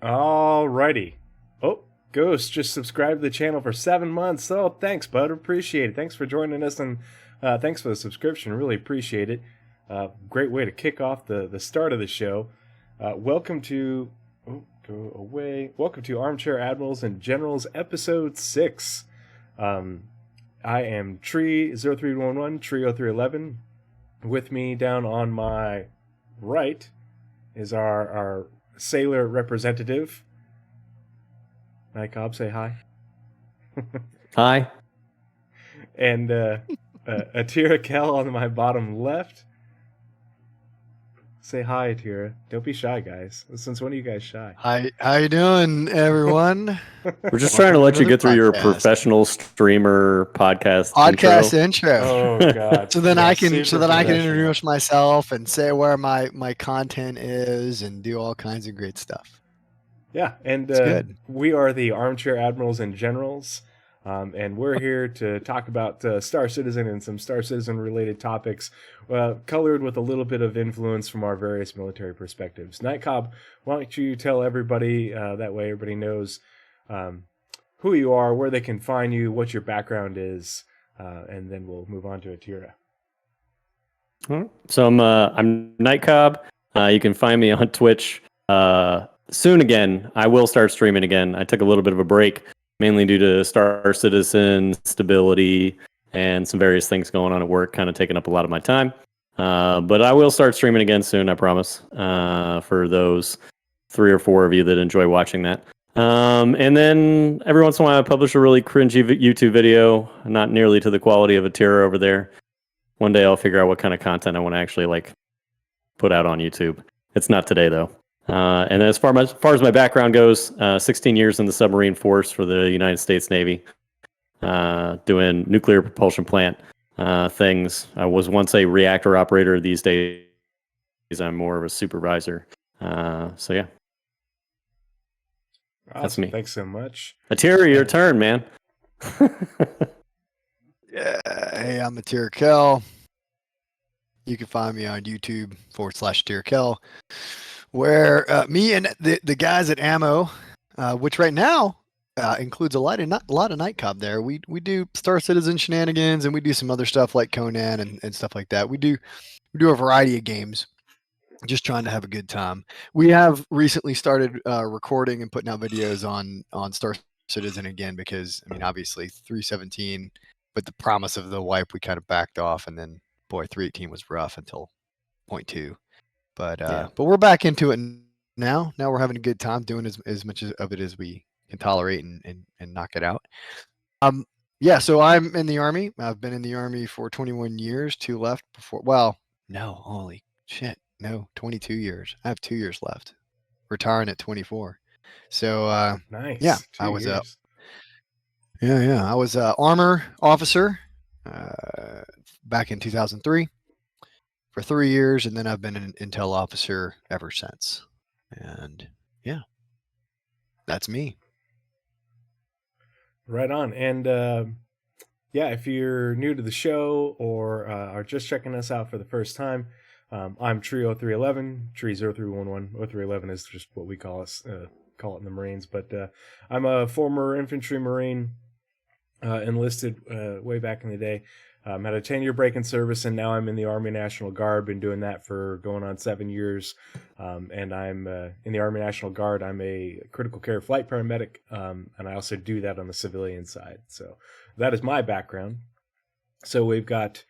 Alrighty. Oh, Ghost just subscribed to the channel for 7 months. Oh, thanks, bud. Appreciate it. Thanks for joining us, and thanks for the subscription. Really appreciate it. Great way to kick off the start of the show. Welcome to... Oh, go away. Welcome to Armchair Admirals and Generals, Episode 6. I am Tree0311, Tree0311. With me down on my right is our sailor representative. Mike Cobb, say hi. Hi. And Atira Kell on my bottom left. Say hi, Atira. Don't be shy, guys. Since when are you guys shy? Hi, how you doing, everyone? We're just trying to let you get through your professional streamer podcast intro. Oh god. so then I can introduce myself and say where my content is and do all kinds of great stuff. Yeah, and we are the Armchair Admirals and Generals, and we're here to talk about Star Citizen and some Star Citizen related topics, colored with a little bit of influence from our various military perspectives. Night Cobb, why don't you tell everybody, that way everybody knows who you are, where they can find you, what your background is, and then we'll move on to Atira. So I'm Night Cobb. You can find me on Twitch. Soon again. I will start streaming again. I took a little bit of a break, mainly due to Star Citizen stability and some various things going on at work, kind of taking up a lot of my time. But I will start streaming again soon, I promise, for those 3 or 4 of you that enjoy watching that. And then every once in a while I publish a really cringy YouTube video, not nearly to the quality of Atira over there. One day I'll figure out what kind of content I want to actually put out on YouTube. It's not today though. And as far as my background goes, 16 years in the submarine force for the United States Navy, doing nuclear propulsion plant things. I was once a reactor operator. These days, I'm more of a supervisor. So yeah, Awesome. That's me. Thanks so much. Atira, your turn, man. Yeah, hey, I'm Atira Kell. You can find me on YouTube /Atira Kell. Where me and the guys at Ammo, which right now includes a lot of Night Cobb there. We do Star Citizen shenanigans and we do some other stuff like Conan and stuff like that. We do a variety of games, just trying to have a good time. We have recently started recording and putting out videos on Star Citizen again because I mean obviously 317, but the promise of the wipe we kind of backed off, and then boy 318 was rough until 0.2. But we're back into it now. Now we're having a good time doing as much of it as we can tolerate and knock it out. Yeah, so I'm in the Army. I've been in the Army for 21 years, 2 left before. Well, no, holy shit. No, 22 years. I have 2 years left. Retiring at 24. So, nice. Yeah, I was up. Yeah. I was an armor officer back in 2003. For 3 years, and then I've been an intel officer ever since. And yeah, that's me. Right on. And yeah, if you're new to the show or are just checking us out for the first time, I'm Tree0311, Tree0311. 0311 is just what we call it in the Marines. But I'm a former Infantry Marine, enlisted way back in the day. Had a 10-year break in service, and now I'm in the Army National Guard. Been doing that for going on 7 years. And I'm in the Army National Guard. I'm a critical care flight paramedic, and I also do that on the civilian side. So that is my background. So we've got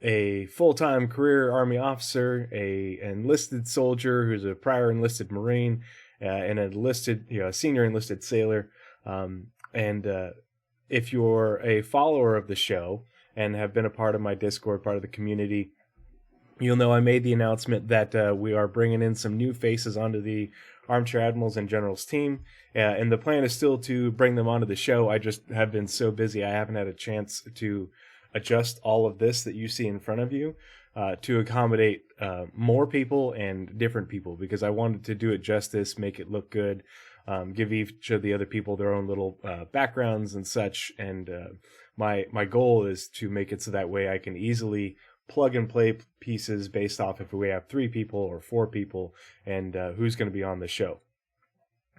a full-time career Army officer, a enlisted soldier who's a prior enlisted Marine, and a senior enlisted sailor, and if you're a follower of the show and have been a part of my Discord, part of the community, you'll know I made the announcement that we are bringing in some new faces onto the Armchair Admirals and Generals team. And the plan is still to bring them onto the show. I just have been so busy, I haven't had a chance to adjust all of this that you see in front of you to accommodate more people and different people, because I wanted to do it justice, make it look good. Give each of the other people their own little backgrounds and such. And my goal is to make it so that way I can easily plug and play pieces based off if we have 3 people or 4 people and who's going to be on the show.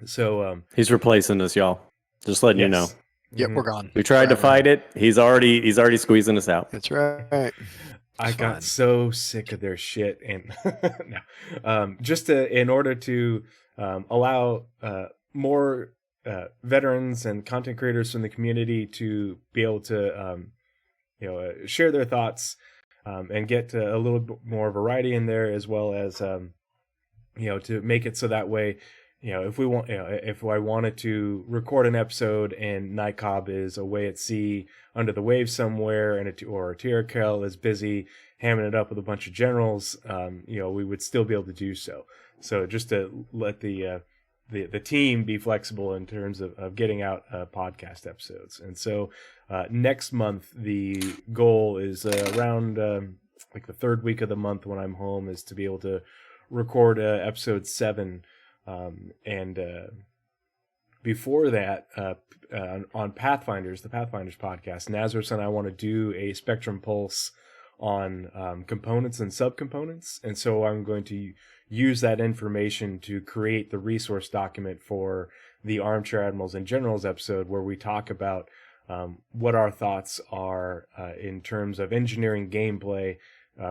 So he's replacing us, y'all. Just letting you know. Yep, we're gone. We tried to fight it. He's already squeezing us out. That's right. I got so sick of their shit, and in order to allow more veterans and content creators from the community to be able to share their thoughts and get a little bit more variety in there, as well as to make it so that way, if I wanted to record an episode and Nycob is away at sea under the waves somewhere, or Tirakel is busy hamming it up with a bunch of generals, we would still be able to do so. So just to let the team be flexible in terms of getting out podcast episodes. And so next month, the goal is around like the 3rd week of the month when I'm home, is to be able to record episode 7. And before that, on Pathfinders, the Pathfinders podcast, Nazareth and I want to do a Spectrum Pulse on components and subcomponents. And so I'm going to use that information to create the resource document for the Armchair Admirals and Generals episode, where we talk about what our thoughts are in terms of engineering gameplay,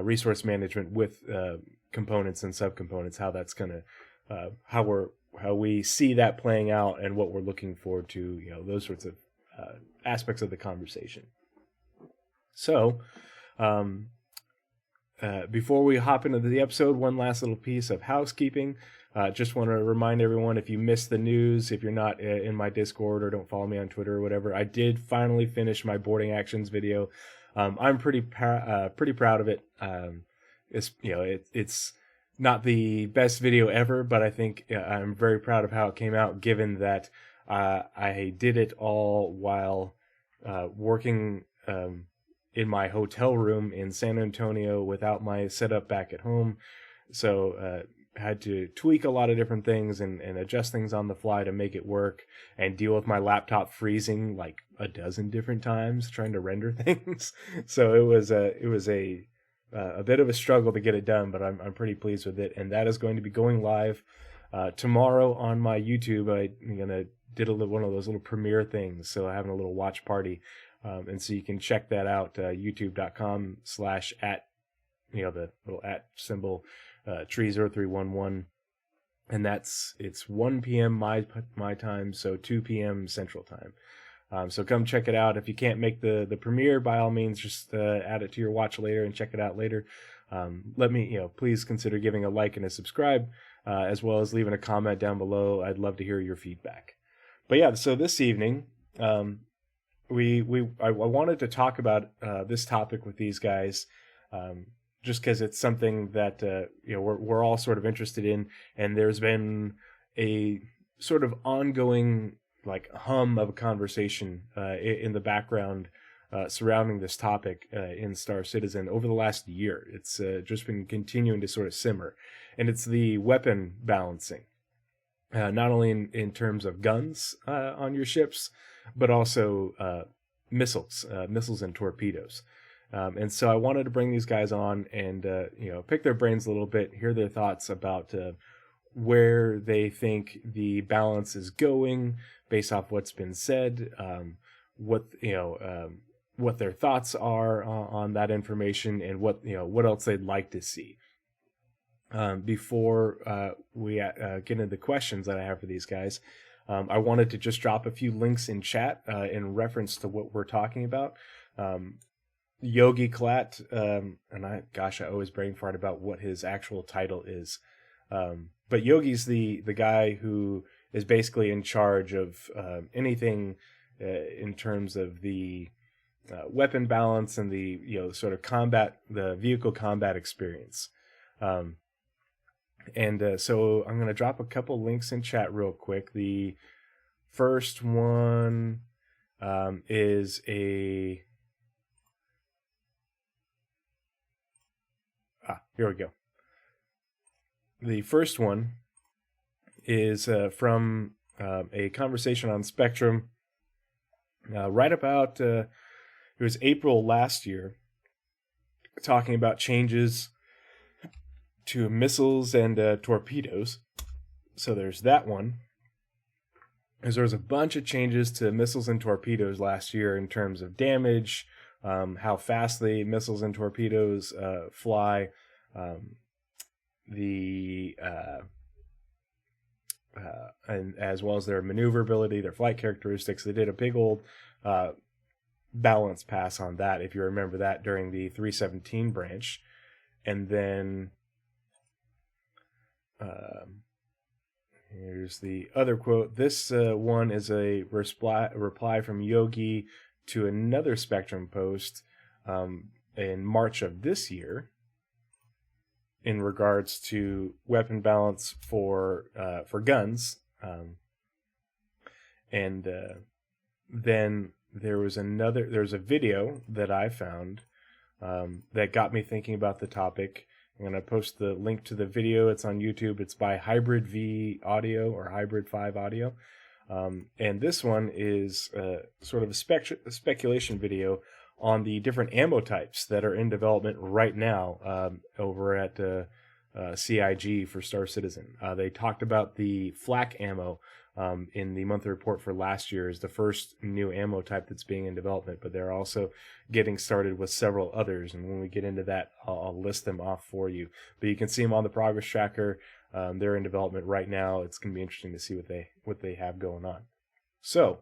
resource management with components and subcomponents, how that's going to how we see that playing out, and what we're looking forward to, those sorts of aspects of the conversation. So, before we hop into the episode, one last little piece of housekeeping. Just want to remind everyone, if you missed the news, if you're not in my Discord or don't follow me on Twitter or whatever, I did finally finish my boarding actions video. I'm pretty proud of it. It's not the best video ever, but I think I'm very proud of how it came out, given that I did it all while working in my hotel room in San Antonio without my setup back at home. So had to tweak a lot of different things and adjust things on the fly to make it work, and deal with my laptop freezing like a dozen different times trying to render things. So it was a bit of a struggle to get it done, but I'm pretty pleased with it, and that is going to be going live tomorrow on my YouTube. I'm gonna did one of those little premiere things, so having a little watch party, and so you can check that out, youtube.com/ @ the little @ symbol tree0311, and it's 1 p.m. my time, so 2 p.m. Central Time. So come check it out. If you can't make the premiere, by all means, just add it to your watch later and check it out later. Let me, please consider giving a like and a subscribe, as well as leaving a comment down below. I'd love to hear your feedback. But yeah, so this evening, I wanted to talk about this topic with these guys, just because it's something that we're all sort of interested in, and there's been a sort of ongoing hum of a conversation in the background surrounding this topic in Star Citizen over the last year. It's just been continuing to sort of simmer, and it's the weapon balancing, not only in terms of guns on your ships, but also missiles and torpedoes. And so I wanted to bring these guys on and pick their brains a little bit, hear their thoughts about where they think the balance is going based off what's been said, what their thoughts are on that information, and what else they'd like to see. Before we get into the questions that I have for these guys, I wanted to just drop a few links in chat in reference to what we're talking about. Yogi Klatt, and I always brain fart about what his actual title is. But Yogi's the guy who is basically in charge of anything in terms of the weapon balance and the sort of the vehicle combat experience. And so I'm going to drop a couple links in chat real quick. The first one is a... here we go. The first one is from a conversation on Spectrum right about, it was April last year. talking about changes to missiles and torpedoes. So there's that one. Because there was a bunch of changes to missiles and torpedoes last year in terms of damage, how fast the missiles and torpedoes fly, and as well as their maneuverability, their flight characteristics. They did a big old balance pass on that, if you remember that, during the 317 branch. And then here's the other quote. This one is a reply from Yogi to another Spectrum post in March of this year in regards to weapon balance for guns. And then there's a video that I found that got me thinking about the topic. I'm going to post the link to the video. It's on YouTube. It's by Hybrid V Audio or Hybrid 5 Audio. And this one is sort of a speculation video on the different ammo types that are in development right now over at CIG for Star Citizen. They talked about the flak ammo in the monthly report for last year is the first new ammo type that's being in development, but they're also getting started with several others. And when we get into that, I'll list them off for you. But you can see them on the progress tracker. They're in development right now. It's going to be interesting to see what they have going on. So,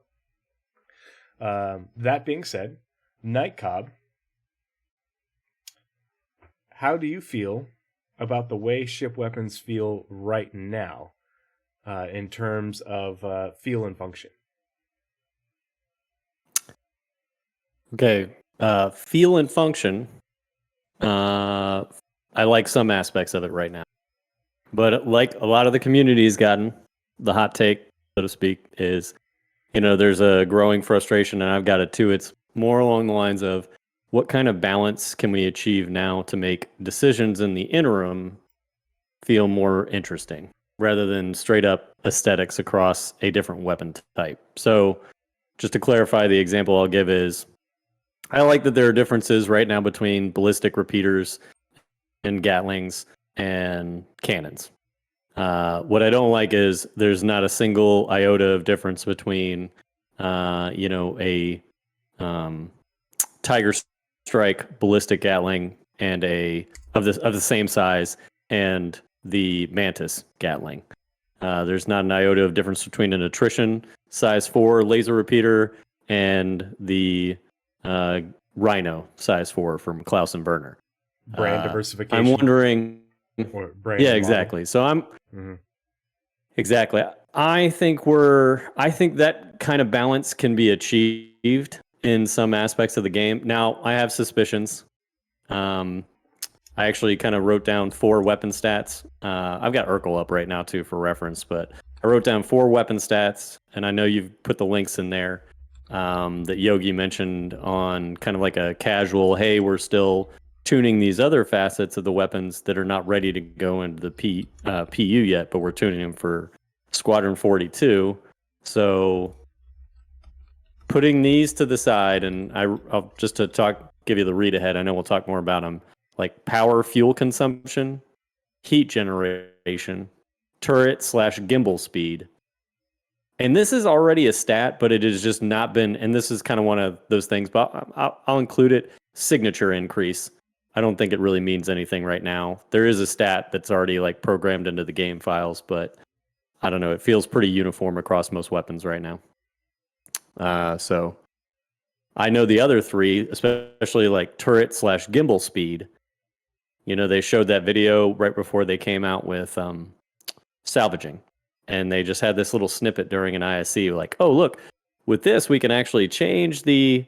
that being said, Night Cobb, how do you feel about the way ship weapons feel right now in terms of feel and function? Okay, feel and function. I like some aspects of it right now, but like a lot of the community has gotten, the hot take, so to speak, is, there's a growing frustration, and I've got it too. It's more along the lines of what kind of balance can we achieve now to make decisions in the interim feel more interesting rather than straight up aesthetics across a different weapon type. So just to clarify, the example I'll give is I like that there are differences right now between ballistic repeaters and Gatlings and cannons. What I don't like is there's not a single iota of difference between, a Tiger Strike ballistic Gatling and of the same size and the Mantis Gatling. There's not an iota of difference between an attrition size 4 laser repeater and the Rhino size 4 from Klaus and Werner. Brand diversification. I'm wondering. Or brand Yeah, model. exactly. So Mm-hmm. exactly. I think that kind of balance can be achieved in some aspects of the game. Now, I have suspicions. I actually kind of wrote down 4 weapon stats. I've got Urkel up right now too for reference, but I wrote down 4 weapon stats, and I know you've put the links in there that Yogi mentioned on kind of like a casual, hey, we're still tuning these other facets of the weapons that are not ready to go into the PU yet, but we're tuning them for Squadron 42. So putting these to the side, and I'll just to give you the read ahead. I know we'll talk more about them, like power, fuel consumption, heat generation, turret/gimbal speed. And this is already a stat, but it has just not been, and this is kind of one of those things, but I'll include it, signature increase. I don't think it really means anything right now. There is a stat that's already like programmed into the game files, but I don't know. It feels pretty uniform across most weapons right now. So I know the other 3, especially like turret/gimbal speed. They showed that video right before they came out with salvaging, and they just had this little snippet during an ISC, like, oh look, with this we can actually change the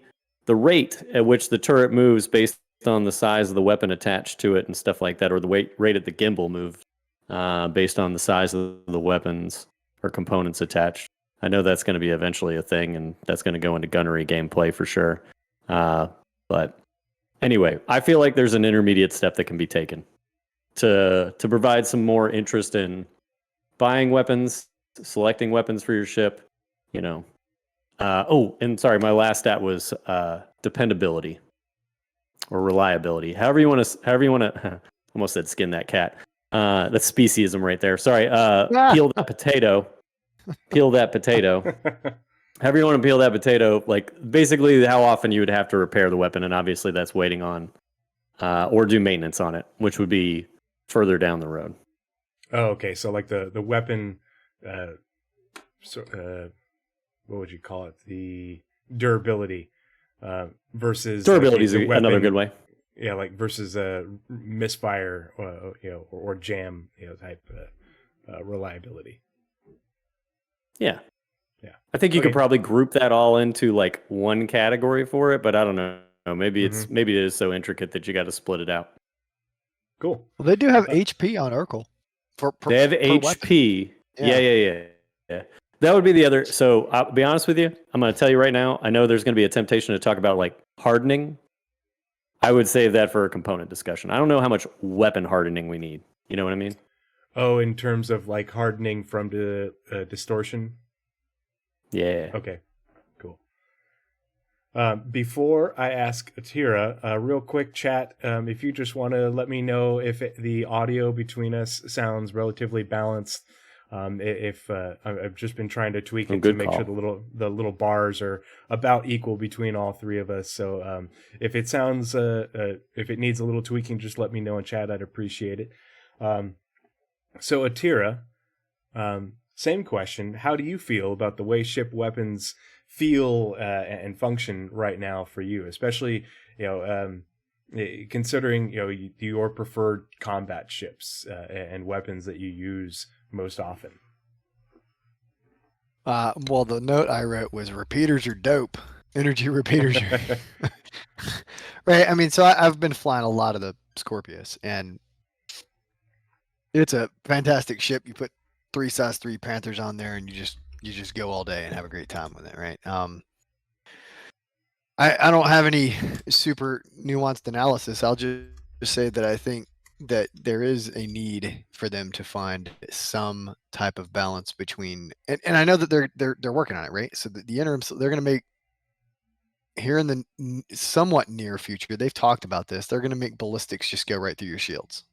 rate at which the turret moves based on the size of the weapon attached to it and stuff like that, or the rate at the gimbal moved based on the size of the weapons or components attached. I know that's going to be eventually a thing, and that's going to go into gunnery gameplay for sure. But anyway, I feel like there's an intermediate step that can be taken to provide some more interest in buying weapons, selecting weapons for your ship. And sorry, my last stat was dependability. or reliability, however you want to, almost said skin that cat. That's speciesism right there. Sorry. Peel that potato. Peel that potato. However you want to peel that potato, like basically how often you would have to repair the weapon, and obviously that's waiting on, or do maintenance on it, which would be further down the road. Oh, okay. So like the weapon, what would you call it? The durability versus durability is another good way. Yeah, like versus misfire, or jam, type reliability. Yeah. I think you could probably group that all into like one category for it, but I don't know. Maybe it is so intricate that you got to split it out. Cool. Well, they do have HP on Urkel. They have HP. Yeah. That would be the other. So I'll be honest with you. I'm going to tell you right now. I know there's going to be a temptation to talk about like hardening. I would save that for a component discussion. I don't know how much weapon hardening we need. You know what I mean? Oh, in terms of like hardening from the distortion? Yeah. Okay, cool. Before I ask Atira, real quick chat, if you just want to let me know if the audio between us sounds relatively balanced. If I've just been trying to tweak it to make sure the little bars are about equal between all three of us. So if it sounds if it needs a little tweaking, just let me know in chat. I'd appreciate it. So Atira, same question. How do you feel about the way ship weapons feel and function right now for you, especially considering your preferred combat ships and weapons that you use most often? Well, the note I wrote was repeaters are dope. Energy repeaters are right. I mean, so I've been flying a lot of the Scorpius, and it's a fantastic ship. You put 3 size 3 Panthers on there, and you just go all day and have a great time with it, right? I don't have any super nuanced analysis. I'll just say that I think that there is a need for them to find some type of balance between, and I know that they're working on it, right? So the interim, they're going to make here in the somewhat near future. They've talked about this. They're going to make ballistics just go right through your shields,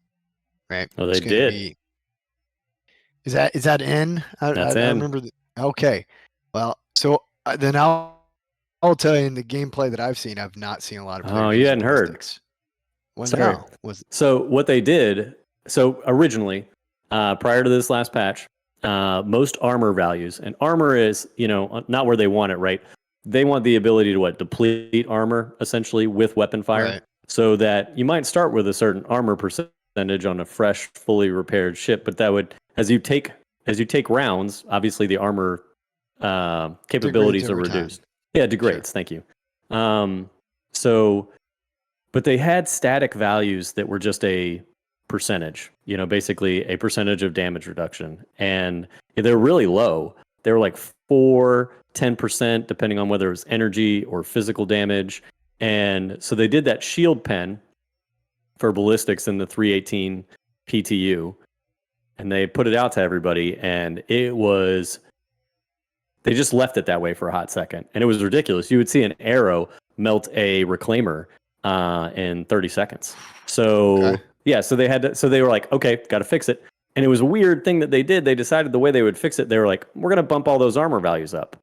right? Oh, they did. Is that in? That's I in. remember. Okay, well, so then I'll tell you in the gameplay that I've seen, I've not seen a lot of players. Oh, you hadn't heard. Well, sorry. no. So what they did, so originally, prior to this last patch, most armor values, and armor is, not where they want it, right? They want the ability to deplete armor essentially with weapon fire, right. So that you might start with a certain armor percentage on a fresh, fully repaired ship, but that would, as you take rounds, obviously the armor capabilities are reduced. Yeah, degrades. Sure. Thank you. But they had static values that were just a percentage, basically a percentage of damage reduction. And they're really low. They were like 10%, depending on whether it was energy or physical damage. And so they did that shield pen for ballistics in the 318 PTU. And they put it out to everybody. And they just left it that way for a hot second. And it was ridiculous. You would see an arrow melt a reclaimer in 30 seconds. So okay. Yeah, so they were like, okay, got to fix it. And it was a weird thing that they did. They decided the way they would fix it, they were like, we're going to bump all those armor values up.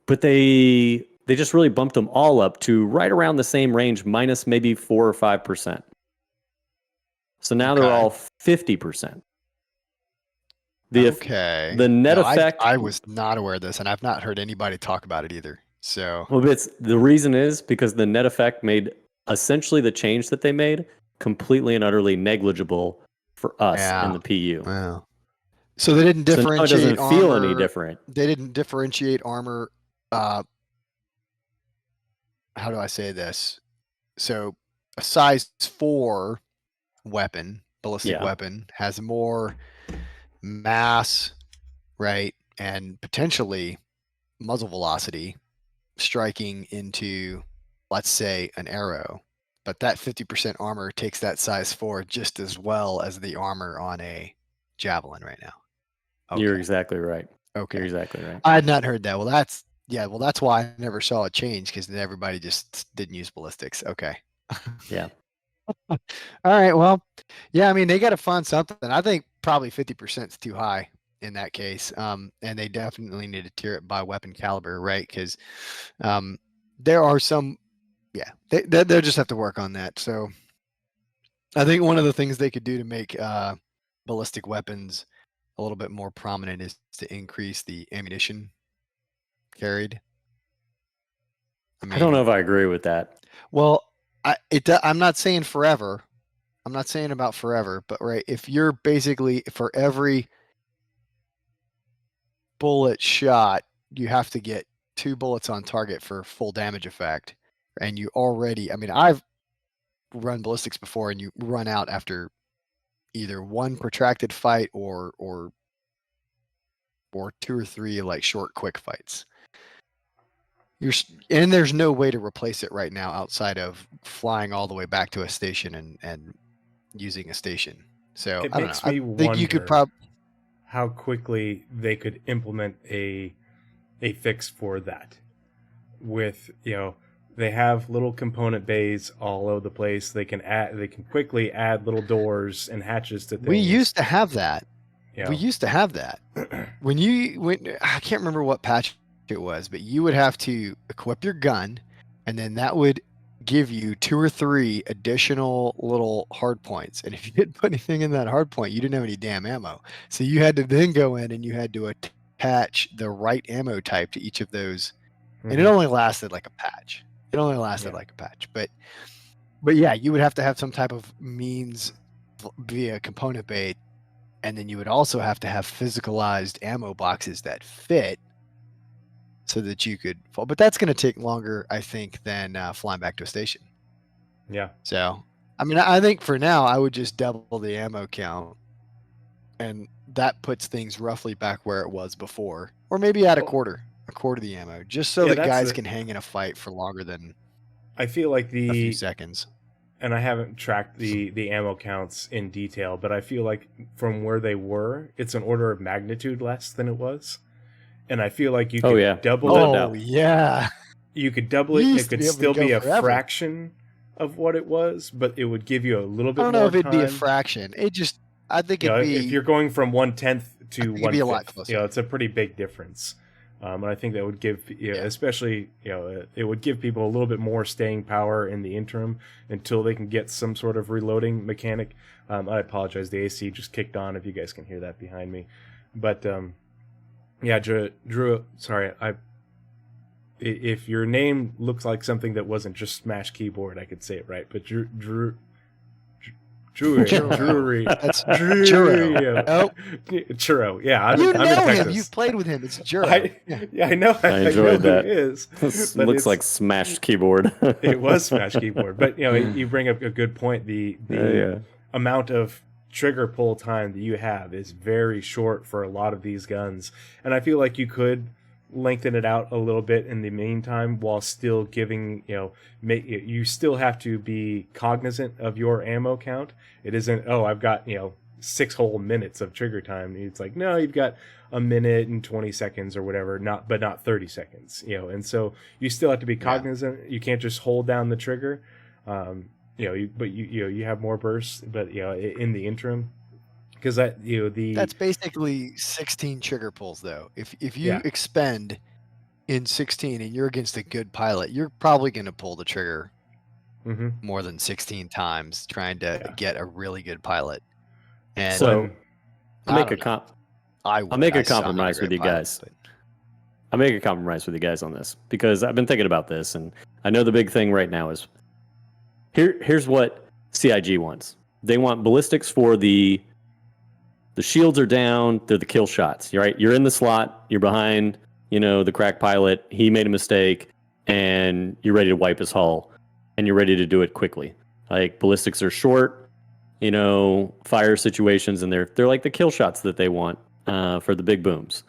But they just really bumped them all up to right around the same range, minus maybe 4 or 5%. So now they're all 50%. The net effect. I was not aware of this, and I've not heard anybody talk about it either. So, well, the reason is because the net effect made essentially the change that they made completely and utterly negligible for us in the PU. Wow. So they didn't differentiate. So it doesn't feel any different. They didn't differentiate armor. How do I say this? So a size 4 weapon, ballistic weapon, has more mass, right, and potentially muzzle velocity striking into, let's say, an arrow, but that 50% armor takes that size 4 just as well as the armor on a javelin right now. Okay. You're exactly right. Okay, you're exactly right. I had not heard that. Well, Yeah, well, that's why I never saw a change, because then everybody just didn't use ballistics. Okay. Yeah. All right. Well, yeah, I mean, they got to fund something. I think probably 50% is too high in that case. And they definitely need to tier it by weapon caliber, right? Because there are some, yeah, they'll just have to work on that. So I think one of the things they could do to make ballistic weapons a little bit more prominent is to increase the ammunition carried. I don't know if I agree with that. Well, I'm not saying forever. I'm not saying about forever, but right, if you're basically for every bullet shot, you have to get 2 bullets on target for full damage effect, and you already, I mean, I've run ballistics before, and you run out after either one protracted fight or 2 or 3 like short quick fights. And there's no way to replace it right now outside of flying all the way back to a station and using a station. So It I don't makes know. me I think you could wonder probably how quickly they could implement a fix for that. With, they have little component bays all over the place. They can quickly add little doors and hatches to things. We used to have that. Yeah. We used to have that. When I can't remember what patch it was, but you would have to equip your gun, and then that would give you 2 or 3 additional little hard points. And if you didn't put anything in that hard point, you didn't have any damn ammo. So you had to then go in and you had to attach the right ammo type to each of those. Mm-hmm. And it only lasted like a patch. But yeah, you would have to have some type of means via component bay, and then you would also have to have physicalized ammo boxes that fit so that you could fall. But that's going to take longer, I think, than flying back to a station. Yeah. So, I mean, I think for now, I would just double the ammo count, and that puts things roughly back where it was before, or maybe add a quarter of the ammo, just so that guys can hang in a fight for longer than I feel like a few seconds. And I haven't tracked the ammo counts in detail, but I feel like from where they were, it's an order of magnitude less than it was. And I feel like you could double it. Oh, yeah. You could double it. It could still be a fraction of what it was, but it would give you a little bit more time. I don't know if it'd be a fraction. I think it'd be... If you're going from 1/10 to 1/5, it'd be a lot closer. It's a pretty big difference. And I think that would give, especially, it would give people a little bit more staying power in the interim until they can get some sort of reloading mechanic. I apologize, the AC just kicked on if you guys can hear that behind me. But, yeah, Drew, sorry, if your name looks like something that wasn't just Smash Keyboard, I could say it right. But Drewery. That's Churro. Nope. Churro. Yeah, I'm in him. You've played with him. It's Churro. I know. I enjoyed that. Who it is. This looks like Smashed Keyboard. It was Smash Keyboard, but you bring up a good point. The amount of trigger pull time that you have is very short for a lot of these guns, and I feel like you could lengthen it out a little bit in the meantime while still giving, you still have to be cognizant of your ammo count. It isn't, I've got 6 whole minutes of trigger time. It's like, no, you've got a minute and 20 seconds or whatever, but not 30 seconds, and so you still have to be cognizant. You can't just hold down the trigger, you have more bursts, but in the interim, because that's basically 16 trigger pulls, though. If you expend in 16 and you're against a good pilot, you're probably going to pull the trigger more than 16 times trying to get a really good pilot. And so I'll make a compromise with you guys. I'll make a compromise with you guys on this, because I've been thinking about this, and I know the big thing right now is here's what CIG wants. They want ballistics for the shields are down, they're the kill shots, right? You're in the slot, you're behind, the crack pilot, he made a mistake, and you're ready to wipe his hull, and you're ready to do it quickly. Like, ballistics are short, fire situations, and they're like the kill shots that they want for the big booms.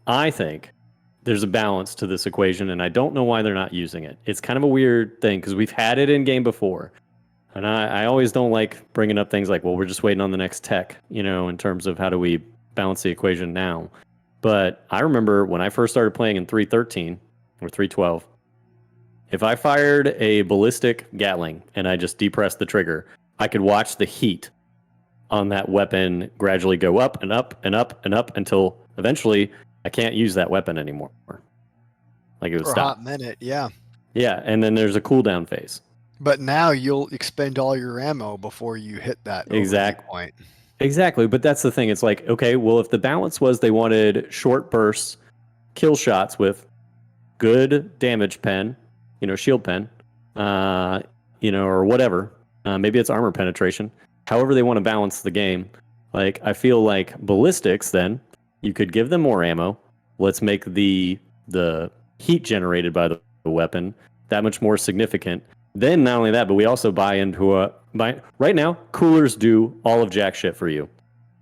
I think there's a balance to this equation, and I don't know why they're not using it. It's kind of a weird thing, because we've had it in game before. And I always don't like bringing up things like, well, we're just waiting on the next tech, in terms of how do we balance the equation now. But I remember when I first started playing in 313 or 312, if I fired a ballistic Gatling and I just depressed the trigger, I could watch the heat on that weapon gradually go up and up and up and up until eventually I can't use that weapon anymore. Like it would For a stop. hot minute, yeah. Yeah, and then there's a cooldown phase. But now you'll expend all your ammo before you hit that overheat point. Exactly, but that's the thing. It's like, okay, well, if the balance was they wanted short bursts, kill shots with good damage pen, shield pen, or whatever. Maybe it's armor penetration. However they want to balance the game. Like, I feel like ballistics, then, you could give them more ammo. Let's make the heat generated by the weapon that much more significant. Then not only that, but we also buy into right now, coolers do all of jack shit for you.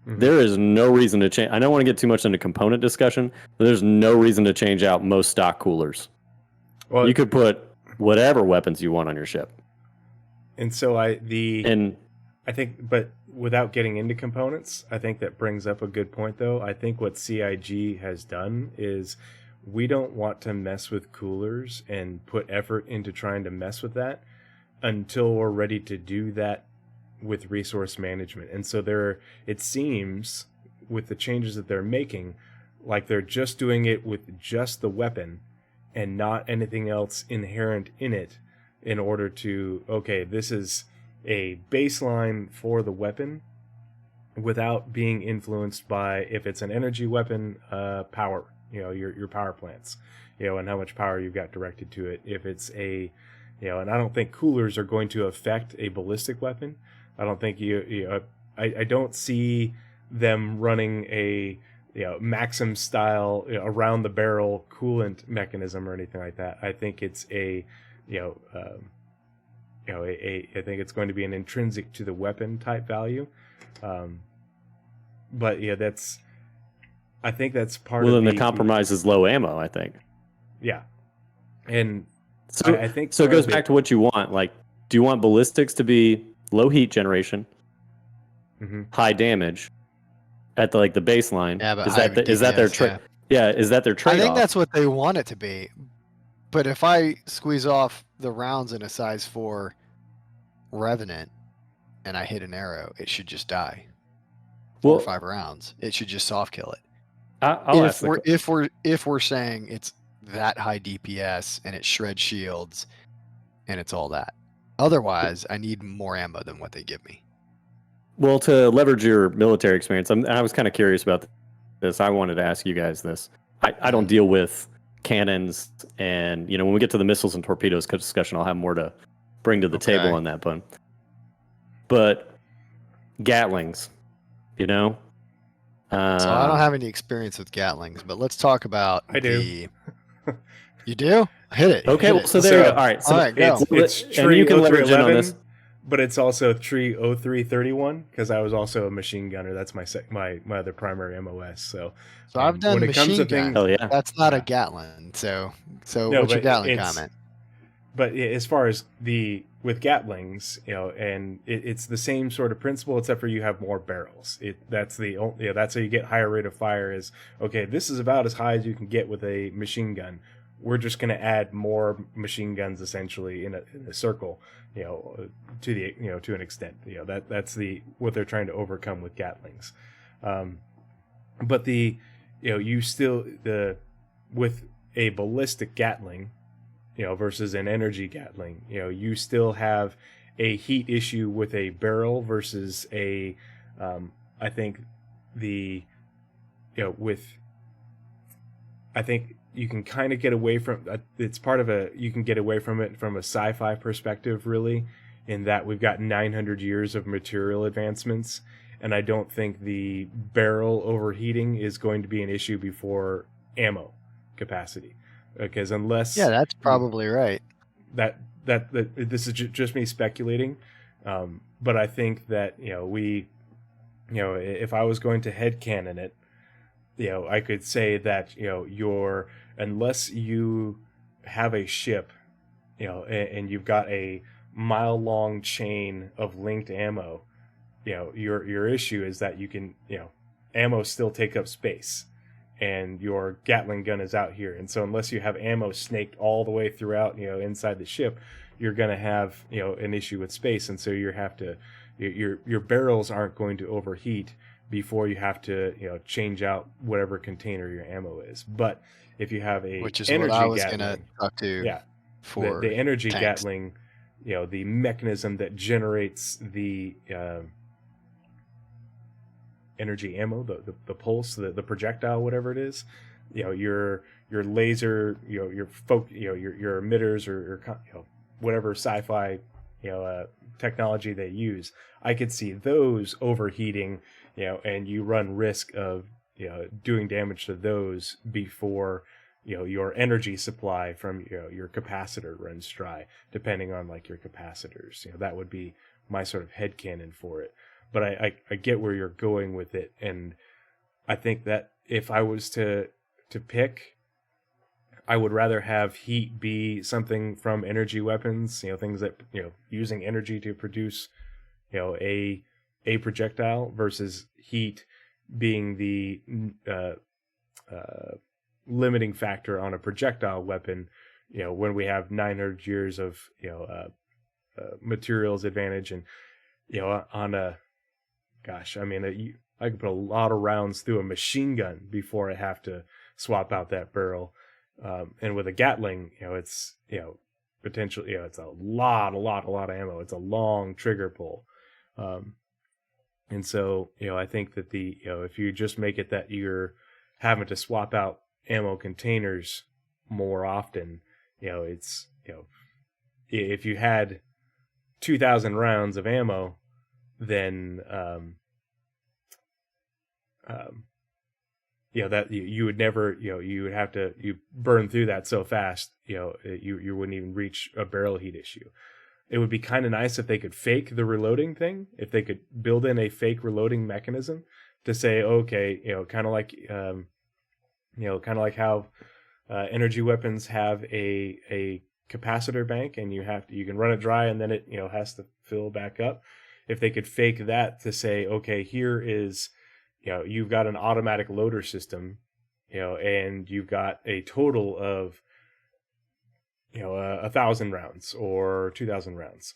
Mm-hmm. There is no reason to change. I don't want to get too much into component discussion, but there's no reason to change out most stock coolers. Well, you could put whatever weapons you want on your ship. And so I think, but without getting into components, I think that brings up a good point, though. I think what CIG has done is we don't want to mess with coolers and put effort into trying to mess with that until we're ready to do that with resource management. And so it seems with the changes that they're making, like they're just doing it with just the weapon and not anything else inherent in it in order to, okay, this is a baseline for the weapon without being influenced by, if it's an energy weapon, power, your power plants, and how much power you've got directed to it. If it's and I don't think coolers are going to affect a ballistic weapon. I don't think I don't see them running a Maxim style around the barrel coolant mechanism or anything like that. I think it's I think it's going to be an intrinsic to the weapon type value. But I think that's part of then the compromise is low ammo, I think. Yeah. And so I think so it goes back to what you want. Like, do you want ballistics to be low heat generation, high damage at the baseline? Yeah, but is that their trick? Yeah, is that their trade-off? I think that's what they want it to be. But if I squeeze off the rounds in a size 4 Revenant and I hit an arrow, it should just die. 4 or 5 rounds. It should just soft kill it. If we're saying it's that high DPS and it shreds shields and it's all that. Otherwise, I need more ammo than what they give me. Well, to leverage your military experience, I was kind of curious about this. I wanted to ask you guys this. I don't deal with cannons, and when we get to the missiles and torpedoes discussion, I'll have more to bring to the table on that one. But Gatlings, So I don't have any experience with Gatlings, but let's talk about I do. You do? Hit it. Okay, hit well, it. so there you go. All right, so it's and you can leverage in on 0311, this. but it's also 30331 because I was also a machine gunner. That's my other primary MOS. So I've done when it comes machine to things, Hell yeah. That's not a Gatling. So No, what's your but Gatling comment? But as far as with Gatlings, and it's the same sort of principle, except for you have more barrels. That's how you get higher rate of fire. Is okay. This is about as high as you can get with a machine gun. We're just going to add more machine guns essentially in a circle, to an extent. That's what they're trying to overcome with Gatlings. But with a ballistic Gatling, versus an energy Gatling, you still have a heat issue with a barrel versus I think you can kind of get away from it's part of you can get away from it from a sci-fi perspective, really, in that we've got 900 years of material advancements, and I don't think the barrel overheating is going to be an issue before ammo capacity, because unless that's probably right. That this is just me speculating, but I think that if I was going to headcanon it, I could say that unless you have a ship, and you've got a mile-long chain of linked ammo, your issue is that you can, ammo still take up space, and your Gatling gun is out here. And so unless you have ammo snaked all the way throughout, inside the ship, you're going to have, an issue with space. And so your barrels aren't going to overheat before you have to, change out whatever container your ammo is. But if you have a which is energy what I was Gatling, gonna talk to. yeah, for the energy tanks. Gatling, the mechanism that generates the energy ammo, the pulse, the projectile, whatever it is, your laser, your emitters or whatever sci-fi technology they use. I could see those overheating, and you run risk of doing damage to those before your energy supply from your capacitor runs dry, depending on like your capacitors. That would be my sort of headcanon for it. But I get where you're going with it, and I think that if I was to pick, I would rather have heat be something from energy weapons, things that using energy to produce a projectile, versus heat being the limiting factor on a projectile weapon. When we have 900 years of materials advantage, and on a gosh, I mean, I could put a lot of rounds through a machine gun before I have to swap out that barrel. And with a Gatling, it's, potentially, it's a lot of ammo. It's a long trigger pull. And so, I think that if you just make it that you're having to swap out ammo containers more often, it's, if you had 2,000 rounds of ammo, then that you would never, you would have to burn through that so fast, you wouldn't even reach a barrel heat issue. It would be kind of nice if they could fake the reloading thing, if they could build in a fake reloading mechanism to say, okay, kind of like how energy weapons have a capacitor bank, and you can run it dry and then it has to fill back up. If they could fake that to say, okay, here is, you've got an automatic loader system, and you've got a total of 1,000 rounds or 2,000 rounds,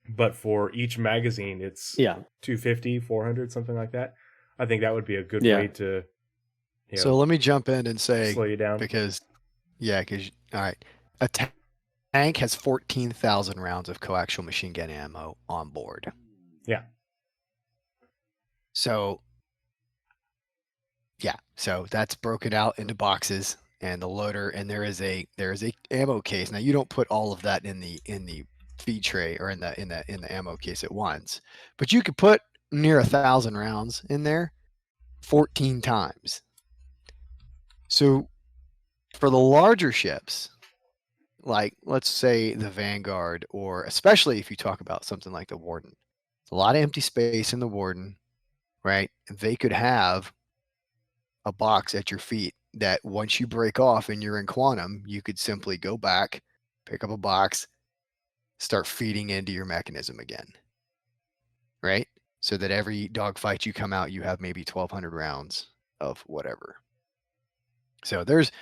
but for each magazine it's 250, 400, something like that. I think that would be a good way to so let me jump in and say, slow you down, because all right, a tank has 14,000 rounds of coaxial machine gun ammo on board. Yeah. So that's broken out into boxes, and the loader, and there is a ammo case. Now you don't put all of that in the feed tray or in the ammo case at once, but you could put near 1,000 rounds in there 14 times. So for the larger ships, like let's say the Vanguard, or especially if you talk about something like the Warden, a lot of empty space in the Warden, right? They could have a box at your feet that once you break off and you're in quantum, you could simply go back, pick up a box, start feeding into your mechanism again, right? So that every dogfight you come out, you have maybe 1,200 rounds of whatever. So there's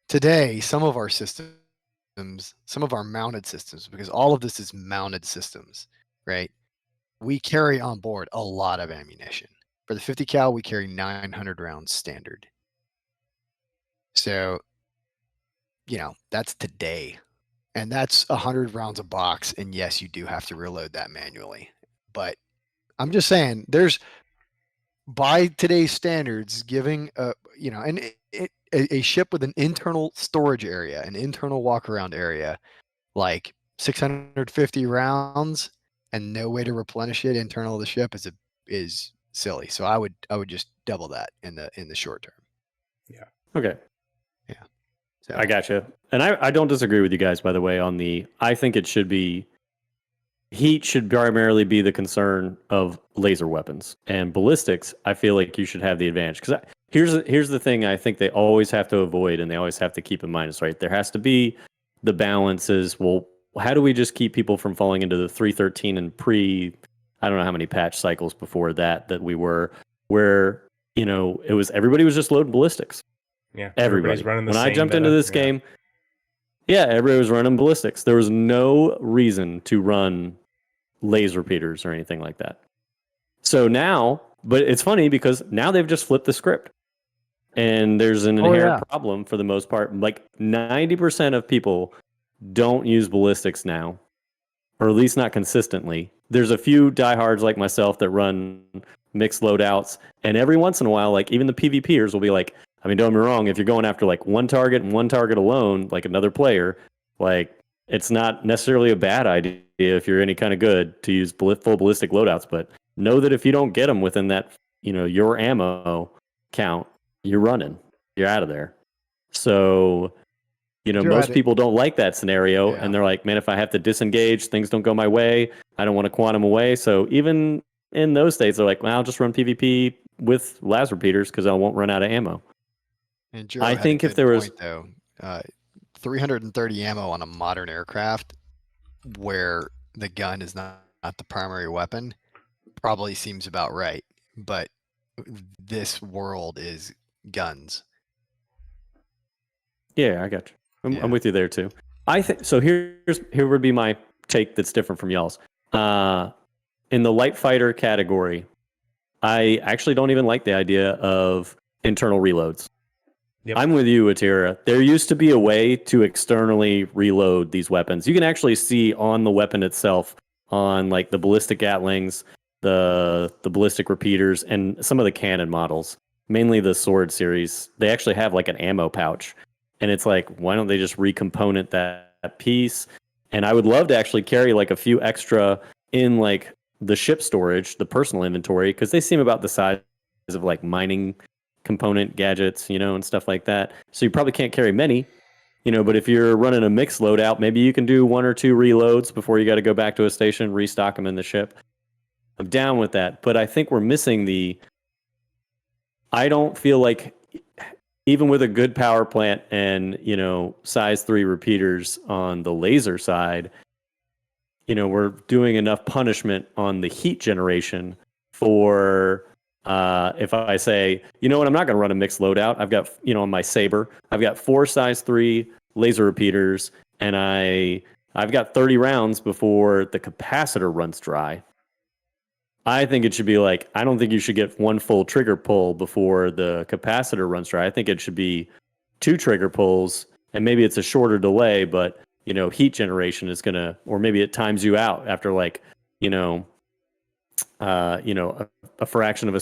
today some of our systems, some of our mounted systems, because all of this is mounted systems, right? We carry on board a lot of ammunition. For the 50 cal, we carry 900 rounds standard. So, that's today. And that's 100 rounds a box. And yes, you do have to reload that manually. But I'm just saying, there's, by today's standards, giving a ship with an internal storage area, an internal walk around area, like 650 rounds and no way to replenish it internal of the ship is silly. So I would just double that in the short term. Yeah. Okay. Yeah. So I gotcha. And I don't disagree with you guys, by the way, I think it should be, heat should primarily be the concern of laser weapons, and ballistics, I feel like you should have the advantage. Because here's the thing I think they always have to avoid, and they always have to keep in mind is, right, there has to be the balances. Well, how do we just keep people from falling into the 313 and I don't know how many patch cycles before that we were, where, everybody was just loading ballistics. Yeah, Everybody. everybody's running the When I same jumped into meta, this game, everybody was running ballistics. There was no reason to run laser repeaters or anything like that. So now, but it's funny because now they've just flipped the script. And there's an inherent problem for the most part. Like 90% of people don't use ballistics now, or at least not consistently. There's a few diehards like myself that run mixed loadouts. And every once in a while, like even the PvPers will be like, I mean, don't get me wrong, if you're going after like one target and one target alone, like another player, like it's not necessarily a bad idea if you're any kind of good to use full ballistic loadouts. But know that if you don't get them within that, your ammo count, you're running. You're out of there. So, most people don't like that scenario. And they're like, man, if I have to disengage, things don't go my way. I don't want to quantum away. So even in those states, they're like, well, I'll just run PvP with las repeaters because I won't run out of ammo. And I think if there was... 330 ammo on a modern aircraft where the gun is not the primary weapon probably seems about right. But this world is guns. Yeah, I got you. I'm with you there too. I think so. Here would be my take that's different from y'all's. In the light fighter category, I actually don't even like the idea of internal reloads. Yep. I'm with you, Atira. There used to be a way to externally reload these weapons. You can actually see on the weapon itself, on like the ballistic Gatlings, the ballistic repeaters, and some of the cannon models, mainly the sword series, they actually have like an ammo pouch. And it's like, why don't they just recomponent that piece? And I would love to actually carry like a few extra in like the ship storage, the personal inventory, because they seem about the size of like mining component gadgets, and stuff like that. So you probably can't carry many, but if you're running a mixed loadout, maybe you can do 1 or 2 reloads before you got to go back to a station, restock them in the ship. I'm down with that. But I think we're missing I don't feel like even with a good power plant and, size 3 repeaters on the laser side, we're doing enough punishment on the heat generation for, if I say, you know what, I'm not going to run a mixed loadout. I've got, on my Saber, I've got 4 size 3 laser repeaters, and I've got 30 rounds before the capacitor runs dry. I think it should be like, I don't think you should get 1 full trigger pull before the capacitor runs dry. I think it should be 2 trigger pulls, and maybe it's a shorter delay, but, heat generation is going to, or maybe it times you out after like, a fraction of a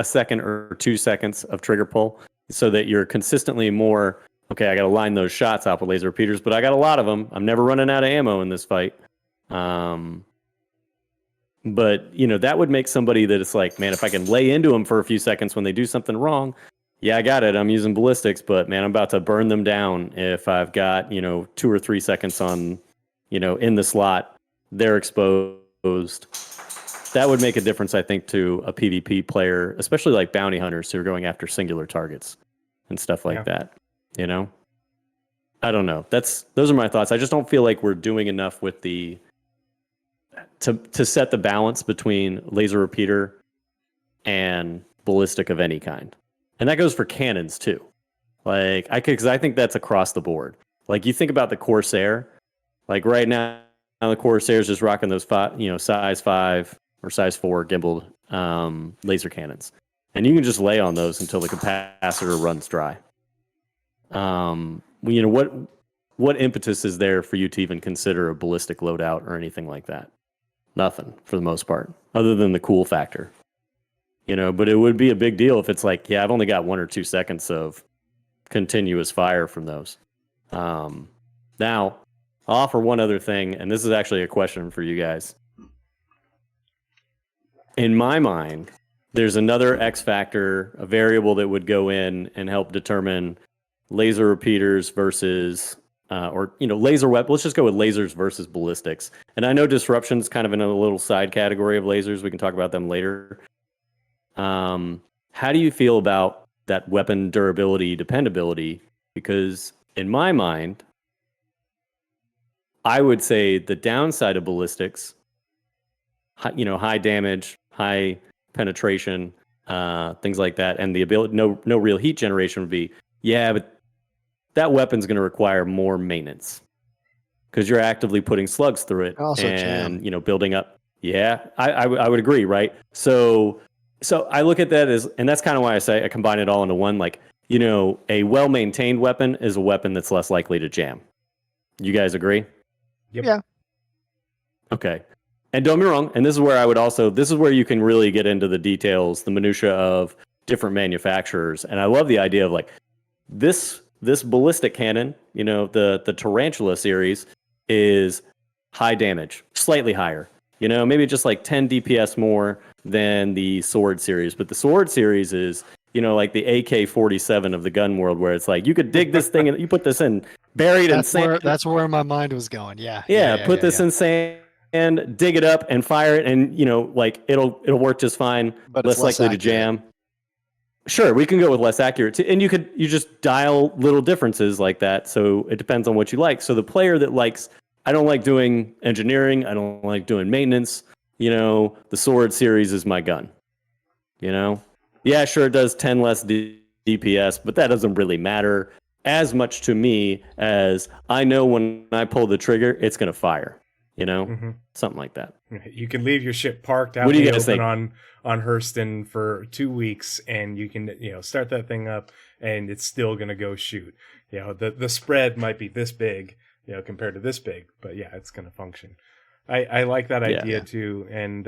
second or 2 seconds of trigger pull, so that you're consistently more, okay, I got to line those shots out with laser repeaters, but I got a lot of them. I'm never running out of ammo in this fight. But, that would make somebody that it's like, man, if I can lay into them for a few seconds when they do something wrong, yeah, I got it. I'm using ballistics, but man, I'm about to burn them down if I've got, 2 or 3 seconds on, in the slot, they're exposed. That would make a difference, I think, to a PvP player, especially like bounty hunters who are going after singular targets and stuff like that. I don't know. Those are my thoughts. I just don't feel like we're doing enough with to set the balance between laser repeater and ballistic of any kind. And that goes for cannons too. Like because I think that's across the board. Like you think about the Corsair, like right now the Corsair is just rocking those size 5 or size 4 gimbaled laser cannons. And you can just lay on those until the capacitor runs dry. What impetus is there for you to even consider a ballistic loadout or anything like that? Nothing, for the most part, other than the cool factor. But it would be a big deal if it's like, yeah, I've only got 1 or 2 seconds of continuous fire from those. Now, I'll offer one other thing, and this is actually a question for you guys. In my mind, there's another X factor, a variable that would go in and help determine laser repeaters versus, laser weapons. Let's just go with lasers versus ballistics. And I know disruption's kind of in a little side category of lasers. We can talk about them later. How do you feel about that weapon durability, dependability? Because in my mind, I would say the downside of ballistics, high damage, high penetration, things like that, and the ability no real heat generation would be, yeah, but that weapon's going to require more maintenance because you're actively putting slugs through it Also and jam. building up. Yeah, I would agree, right? So I look at that as, and that's kind of why I say I combine it all into one. Like, a well-maintained weapon is a weapon that's less likely to jam. You guys agree? Yep. Yeah. Okay. And don't be wrong, and this is where you can really get into the details, the minutia of different manufacturers. And I love the idea of like this ballistic cannon, the Tarantula series is high damage, slightly higher. Maybe just like 10 DPS more than the Sword series. But the Sword series is, like the AK-47 of the gun world, where it's like you could dig this thing and you put this in buried in sand. That's where my mind was going. Yeah. Put this in sand and dig it up and fire it, and like it'll work just fine. But less it's less likely to jam. Sure, we can go with less accurate, and you just dial little differences like that. So it depends on what you like. So the player that likes, I don't like doing engineering, I don't like doing maintenance. The Sword series is my gun. Yeah, sure, it does 10 less DPS, but that doesn't really matter as much to me as I know when I pull the trigger, it's going to fire. Something like that. You can leave your ship parked out What do in you the guys open think? on Hurston for 2 weeks, and you can start that thing up, and it's still gonna go shoot. The spread might be this big, compared to this big, but yeah, it's gonna function. I like that idea too, and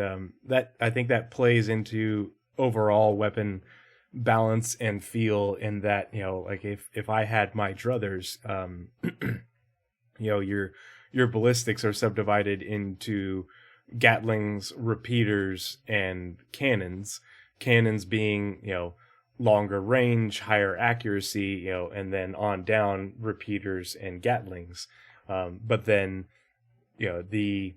that I think that plays into overall weapon balance and feel. In that like if I had my druthers, your ballistics are subdivided into Gatlings, repeaters, and cannons. Cannons being, longer range, higher accuracy, and then on down, repeaters and Gatlings. But then, the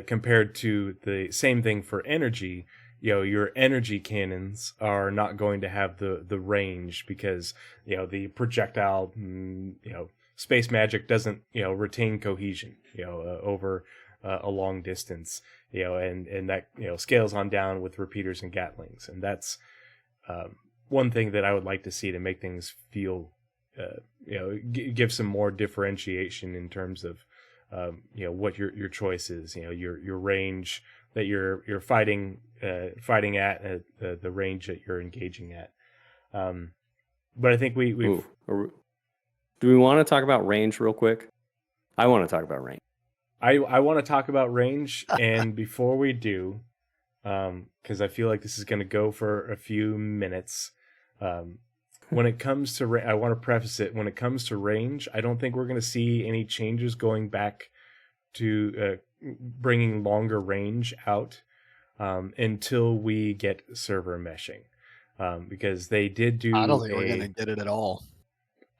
compared to the same thing for energy, your energy cannons are not going to have the range because, the projectile, space magic doesn't, retain cohesion, over a long distance, and that, scales on down with repeaters and Gatlings. And that's one thing that I would like to see to make things feel, give some more differentiation in terms of, what your choice is, your range that you're fighting at, the range that you're engaging at. But I think we've. Do we want to talk about range real quick? I want to talk about range. I want to talk about range, and before we do, because I feel like this is going to go for a few minutes. When it comes to I want to preface it. When it comes to range, I don't think we're going to see any changes going back to bringing longer range out until we get server meshing, because they did do. I don't think we're going to get it at all.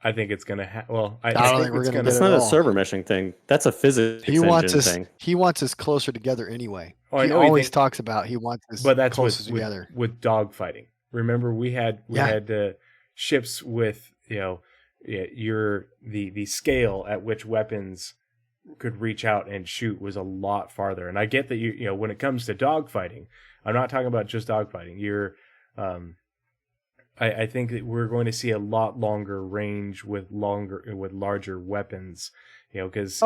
I think it's going to I don't think think we're it's gonna gonna. That's not a server meshing thing. That's a physics engine thing. He wants us closer together anyway. Oh, he always talks about he wants us but that's closer together. With dogfighting. Remember, we had ships with the scale at which weapons could reach out and shoot was a lot farther. And I get that you when it comes to dogfighting, I'm not talking about just dogfighting. I think that we're going to see a lot longer range with larger weapons, because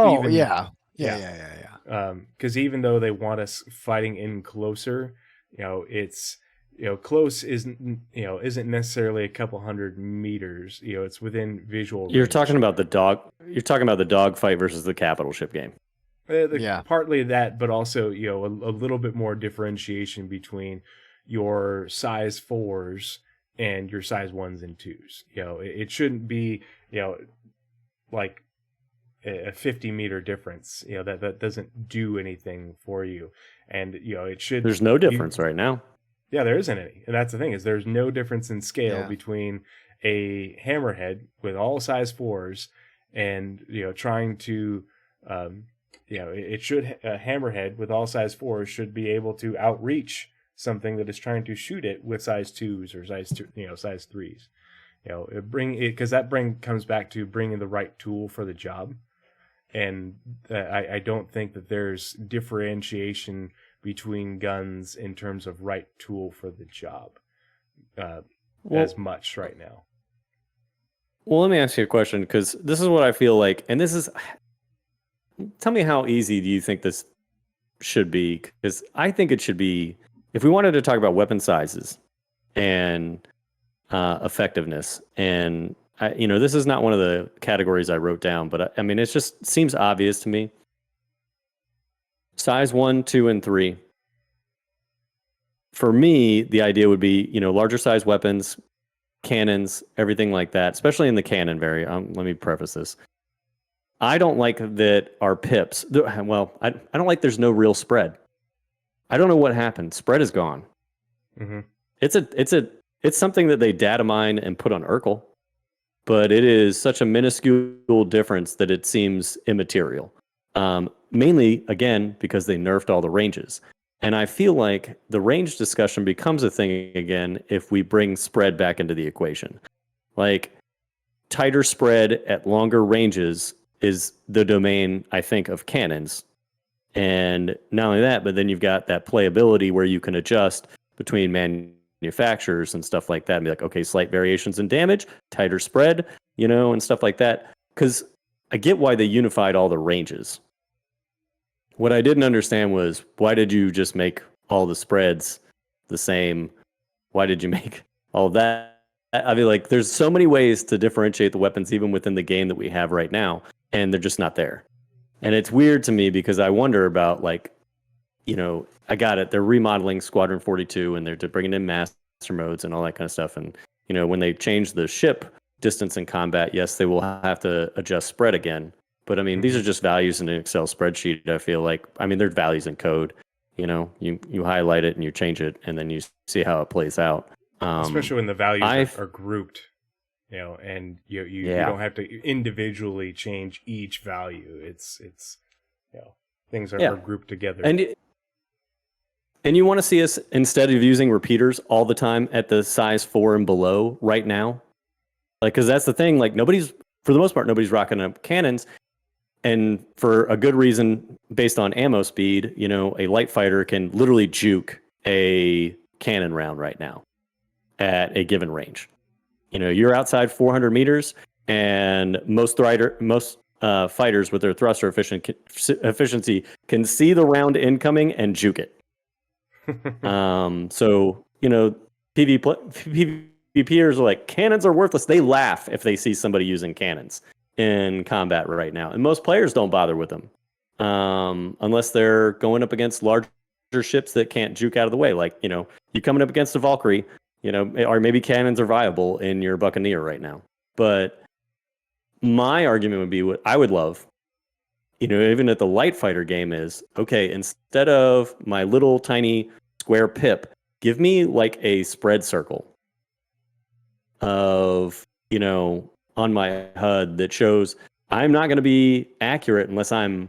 because even though they want us fighting in closer, it's close isn't necessarily a couple hundred meters. It's within visual range. You're talking about the dog fight versus the capital ship game. Partly that, but also a little bit more differentiation between your size 4s and your size 1s and 2s. It shouldn't be like a 50-meter difference. That doesn't do anything for you, and it should. There's no difference right now. Yeah, there isn't any, and that's the thing, is there's no difference in scale between a hammerhead with all size 4s and trying to it should a hammerhead with all size 4s should be able to outreach something that is trying to shoot it with size 2s or size 3s. Because that comes back to bringing the right tool for the job. And I don't think that there's differentiation between guns in terms of right tool for the job Well, as much right now. well, let me ask you a question, because this is what I feel like, and this is. Tell me, how easy do you think this should be? Because I think it should be. If we wanted to talk about weapon sizes and effectiveness, and this is not one of the categories I wrote down, but I mean, it just seems obvious to me. Size 1, 2, and 3. For me, the idea would be, larger size weapons, cannons, everything like that, especially in the cannon variant. Let me preface this. I don't like that our pips, well, I don't like there's no real spread. I don't know what happened. Spread is gone. Mm-hmm. It's something that they data mine and put on Urkel, but it is such a minuscule difference that it seems immaterial. Mainly, again, because they nerfed all the ranges. And I feel like the range discussion becomes a thing again if we bring spread back into the equation. Like, tighter spread at longer ranges is the domain, I think, of cannons. And not only that, but then you've got that playability where you can adjust between manufacturers and stuff like that and be like, okay, slight variations in damage, tighter spread, and stuff like that. Because I get why they unified all the ranges. What I didn't understand was, why did you just make all the spreads the same? Why did you make all of that? I mean, like, there's so many ways to differentiate the weapons even within the game that we have right now, and they're just not there. And it's weird to me because I wonder about, like, I got it. They're remodeling Squadron 42 and they're bringing in master modes and all that kind of stuff. And, when they change the ship distance in combat, yes, they will have to adjust spread again. But I mean, these are just values in an Excel spreadsheet. I feel like, I mean, they're values in code. You highlight it and you change it, and then you see how it plays out. Especially when the values are grouped, and you don't have to individually change each value. It's things are grouped together. And you want to see us, instead of using repeaters all the time at the size 4 and below right now, like, because that's the thing. Like, for the most part, nobody's rocking up cannons. And for a good reason, based on ammo speed, a light fighter can literally juke a cannon round right now at a given range. You're outside 400 meters, and most fighters with their thruster efficiency can see the round incoming and juke it. So, PvPers are like, cannons are worthless. They laugh if they see somebody using cannons in combat right now. And most players don't bother with them unless they're going up against larger ships that can't juke out of the way. Like, you coming up against a Valkyrie, or maybe cannons are viable in your Buccaneer right now. But my argument would be, what I would love, even at the light fighter game, is, okay, instead of my little tiny square pip, give me like a spread circle of, on my HUD that shows I'm not going to be accurate unless I'm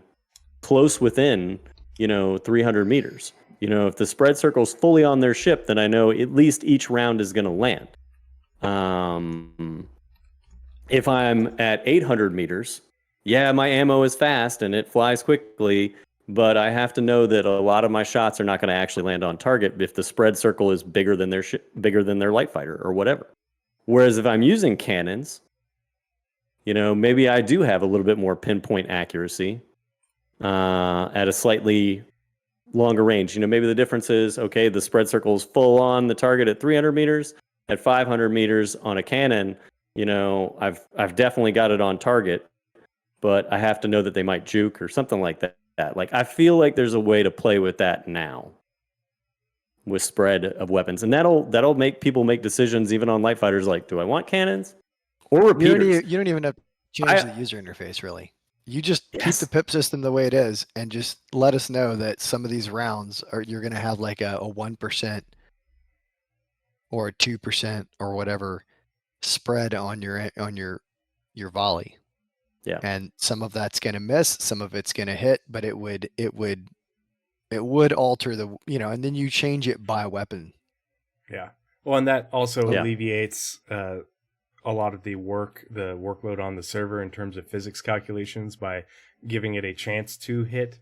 close within, 300 meters. If the spread circle is fully on their ship, then I know at least each round is going to land. If I'm at 800 meters, yeah, my ammo is fast and it flies quickly, but I have to know that a lot of my shots are not going to actually land on target if the spread circle is bigger than their light fighter or whatever. Whereas if I'm using cannons, maybe I do have a little bit more pinpoint accuracy at a slightly longer range. Maybe the difference is, okay, the spread circle is full on the target at 300 meters. At 500 meters on a cannon, I've definitely got it on target, but I have to know that they might juke or something like that. Like, I feel like there's a way to play with that now, with spread of weapons, and that'll make people make decisions even on light fighters. Like, do I want cannons or repeaters? You don't even have to change the user interface, really. You just keep the pip system the way it is, and just let us know that some of these rounds you're going to have like a 1% or a 2% or whatever spread on your volley. Yeah. And some of that's going to miss, some of it's going to hit, but it would alter the, and then you change it by weapon. Yeah. Well, and that also alleviates a lot of the workload on the server in terms of physics calculations by giving it a chance to hit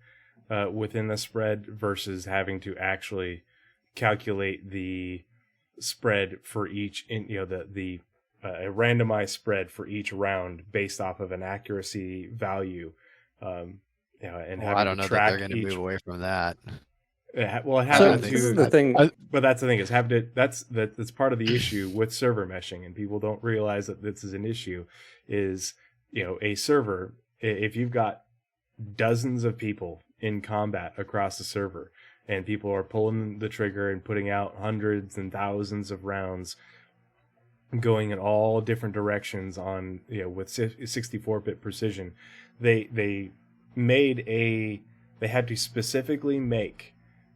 within the spread versus having to actually calculate the spread for each, the a randomized spread for each round based off of an accuracy value. And Well, I having don't to know that track they're going to each. move away from that. Well, So having this to. is the thing. But that's the thing is that's part of the issue with server meshing, and people don't realize that this is an issue. Is a server, if you've got dozens of people in combat across the server, and people are pulling the trigger and putting out hundreds and thousands of rounds, going in all different directions on with 64-bit precision, they had to specifically make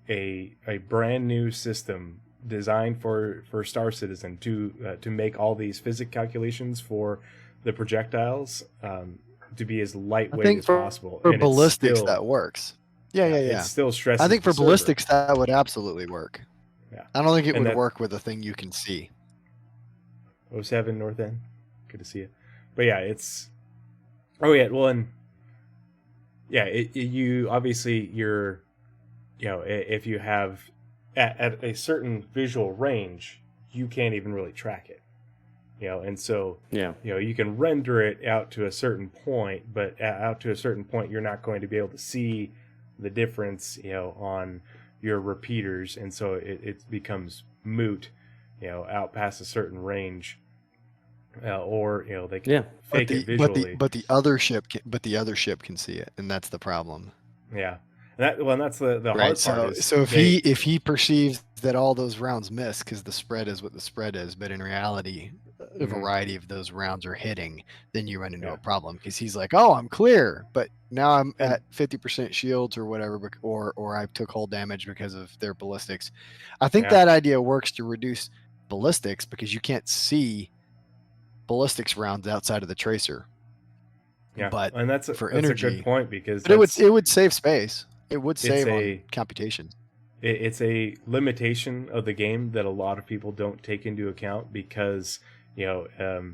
a brand new system designed for Star Citizen to make all these physics calculations for the projectiles to be as lightweight as possible. For And ballistics, still, that works. Yeah. It still stresses. I think the for server. ballistics, that would absolutely work. Yeah. I don't think it And would work with a thing you can see. 07 North End, good to see it. But yeah, it's. Oh yeah, well, and yeah, you obviously if you have at a certain visual range, you can't even really track it. And so you can render it out to a certain point, but out to a certain point, you're not going to be able to see the difference, on your repeaters, and so it becomes moot, out past a certain range, or they can fake it visually. But the other ship can see it, and that's the problem. Yeah, and that's the right. hard part. So if he perceives that all those rounds miss because the spread is what the spread is, but in reality a variety of those rounds are hitting, then you run into a problem because he's like, oh, I'm clear, but now I'm at 50% shields or whatever, or I took hull damage because of their ballistics. I think that idea works to reduce ballistics because you can't see ballistics rounds outside of the tracer. Yeah, but and that's for energy, a good point because it would save space. It would save on computation. It's a limitation of the game that a lot of people don't take into account because people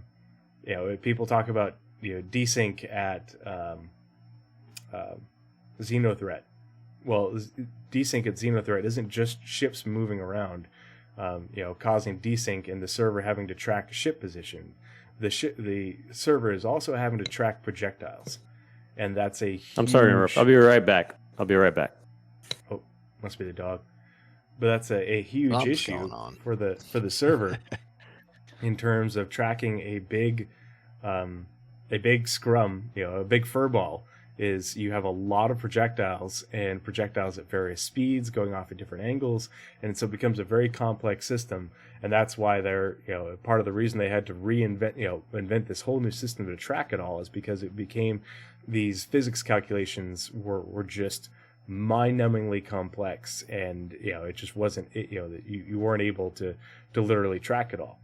talk about desync at Xenothreat. Well, desync at Xenothreat isn't just ships moving around, causing desync and the server having to track ship position. The server is also having to track projectiles, and that's a huge... I'm sorry to interrupt. I'll be right back. Oh, must be the dog. But that's a huge issue for the server in terms of tracking a big scrum, a big furball. Is you have a lot of projectiles and projectiles at various speeds going off at different angles, and so it becomes a very complex system. And that's why they're, part of the reason they had to invent this whole new system to track it all is because it became these physics calculations were just mind-numbingly complex, and it just wasn't you weren't able to literally track it all.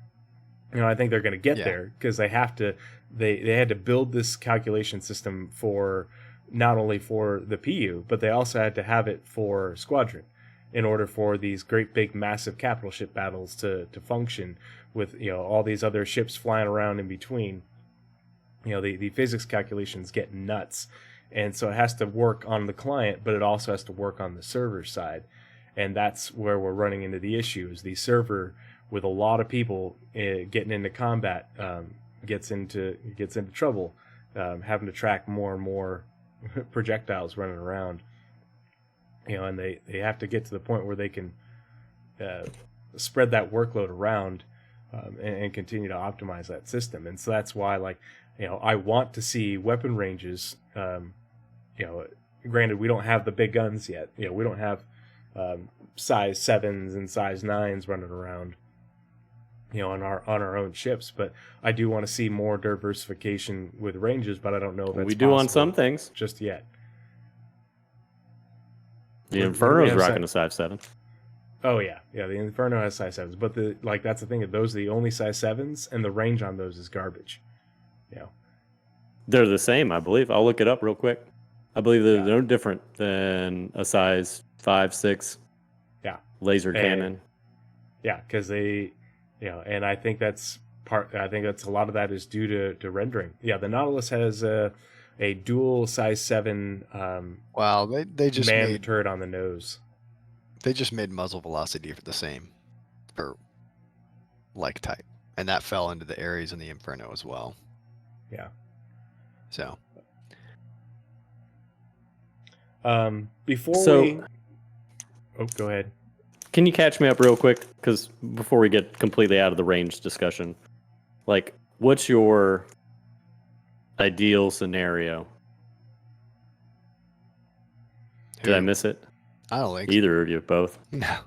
I think they're going to get there because they have to. They had to build this calculation system for not only for the PU, but they also had to have it for Squadron in order for these great big massive capital ship battles to function with all these other ships flying around in between. The physics calculations get nuts, and so it has to work on the client, but it also has to work on the server side, and that's where we're running into the issues. The server with a lot of people getting into combat gets into trouble, having to track more and more projectiles running around, and they have to get to the point where they can spread that workload around and continue to optimize that system. And so that's why, I want to see weapon ranges. Granted, we don't have the big guns yet. We don't have size 7s and size 9s running around, on our own ships, but I do want to see more diversification with ranges, but I don't know if that's we do on some things just yet. The Inferno's rocking a size 7. Oh yeah, the Inferno has size 7s, but that's the thing. Those are the only size 7s, and the range on those is garbage. They're the same, I believe. I'll look it up real quick. I believe they're no different than a size 5, 6. Yeah, laser cannon. Yeah, because they. And I think that's a lot of that is due to rendering. Yeah, the Nautilus has a a dual size 7 Wow, they just manned made turret on the nose. they just made muzzle velocity for the same for like type, and that fell into the Ares and the Inferno as well. Yeah. So Before oh, go ahead. Can you catch me up real quick? Because before we get completely out of the range discussion, like, what's your ideal scenario? Did I miss it? I don't think Either of you, both. No,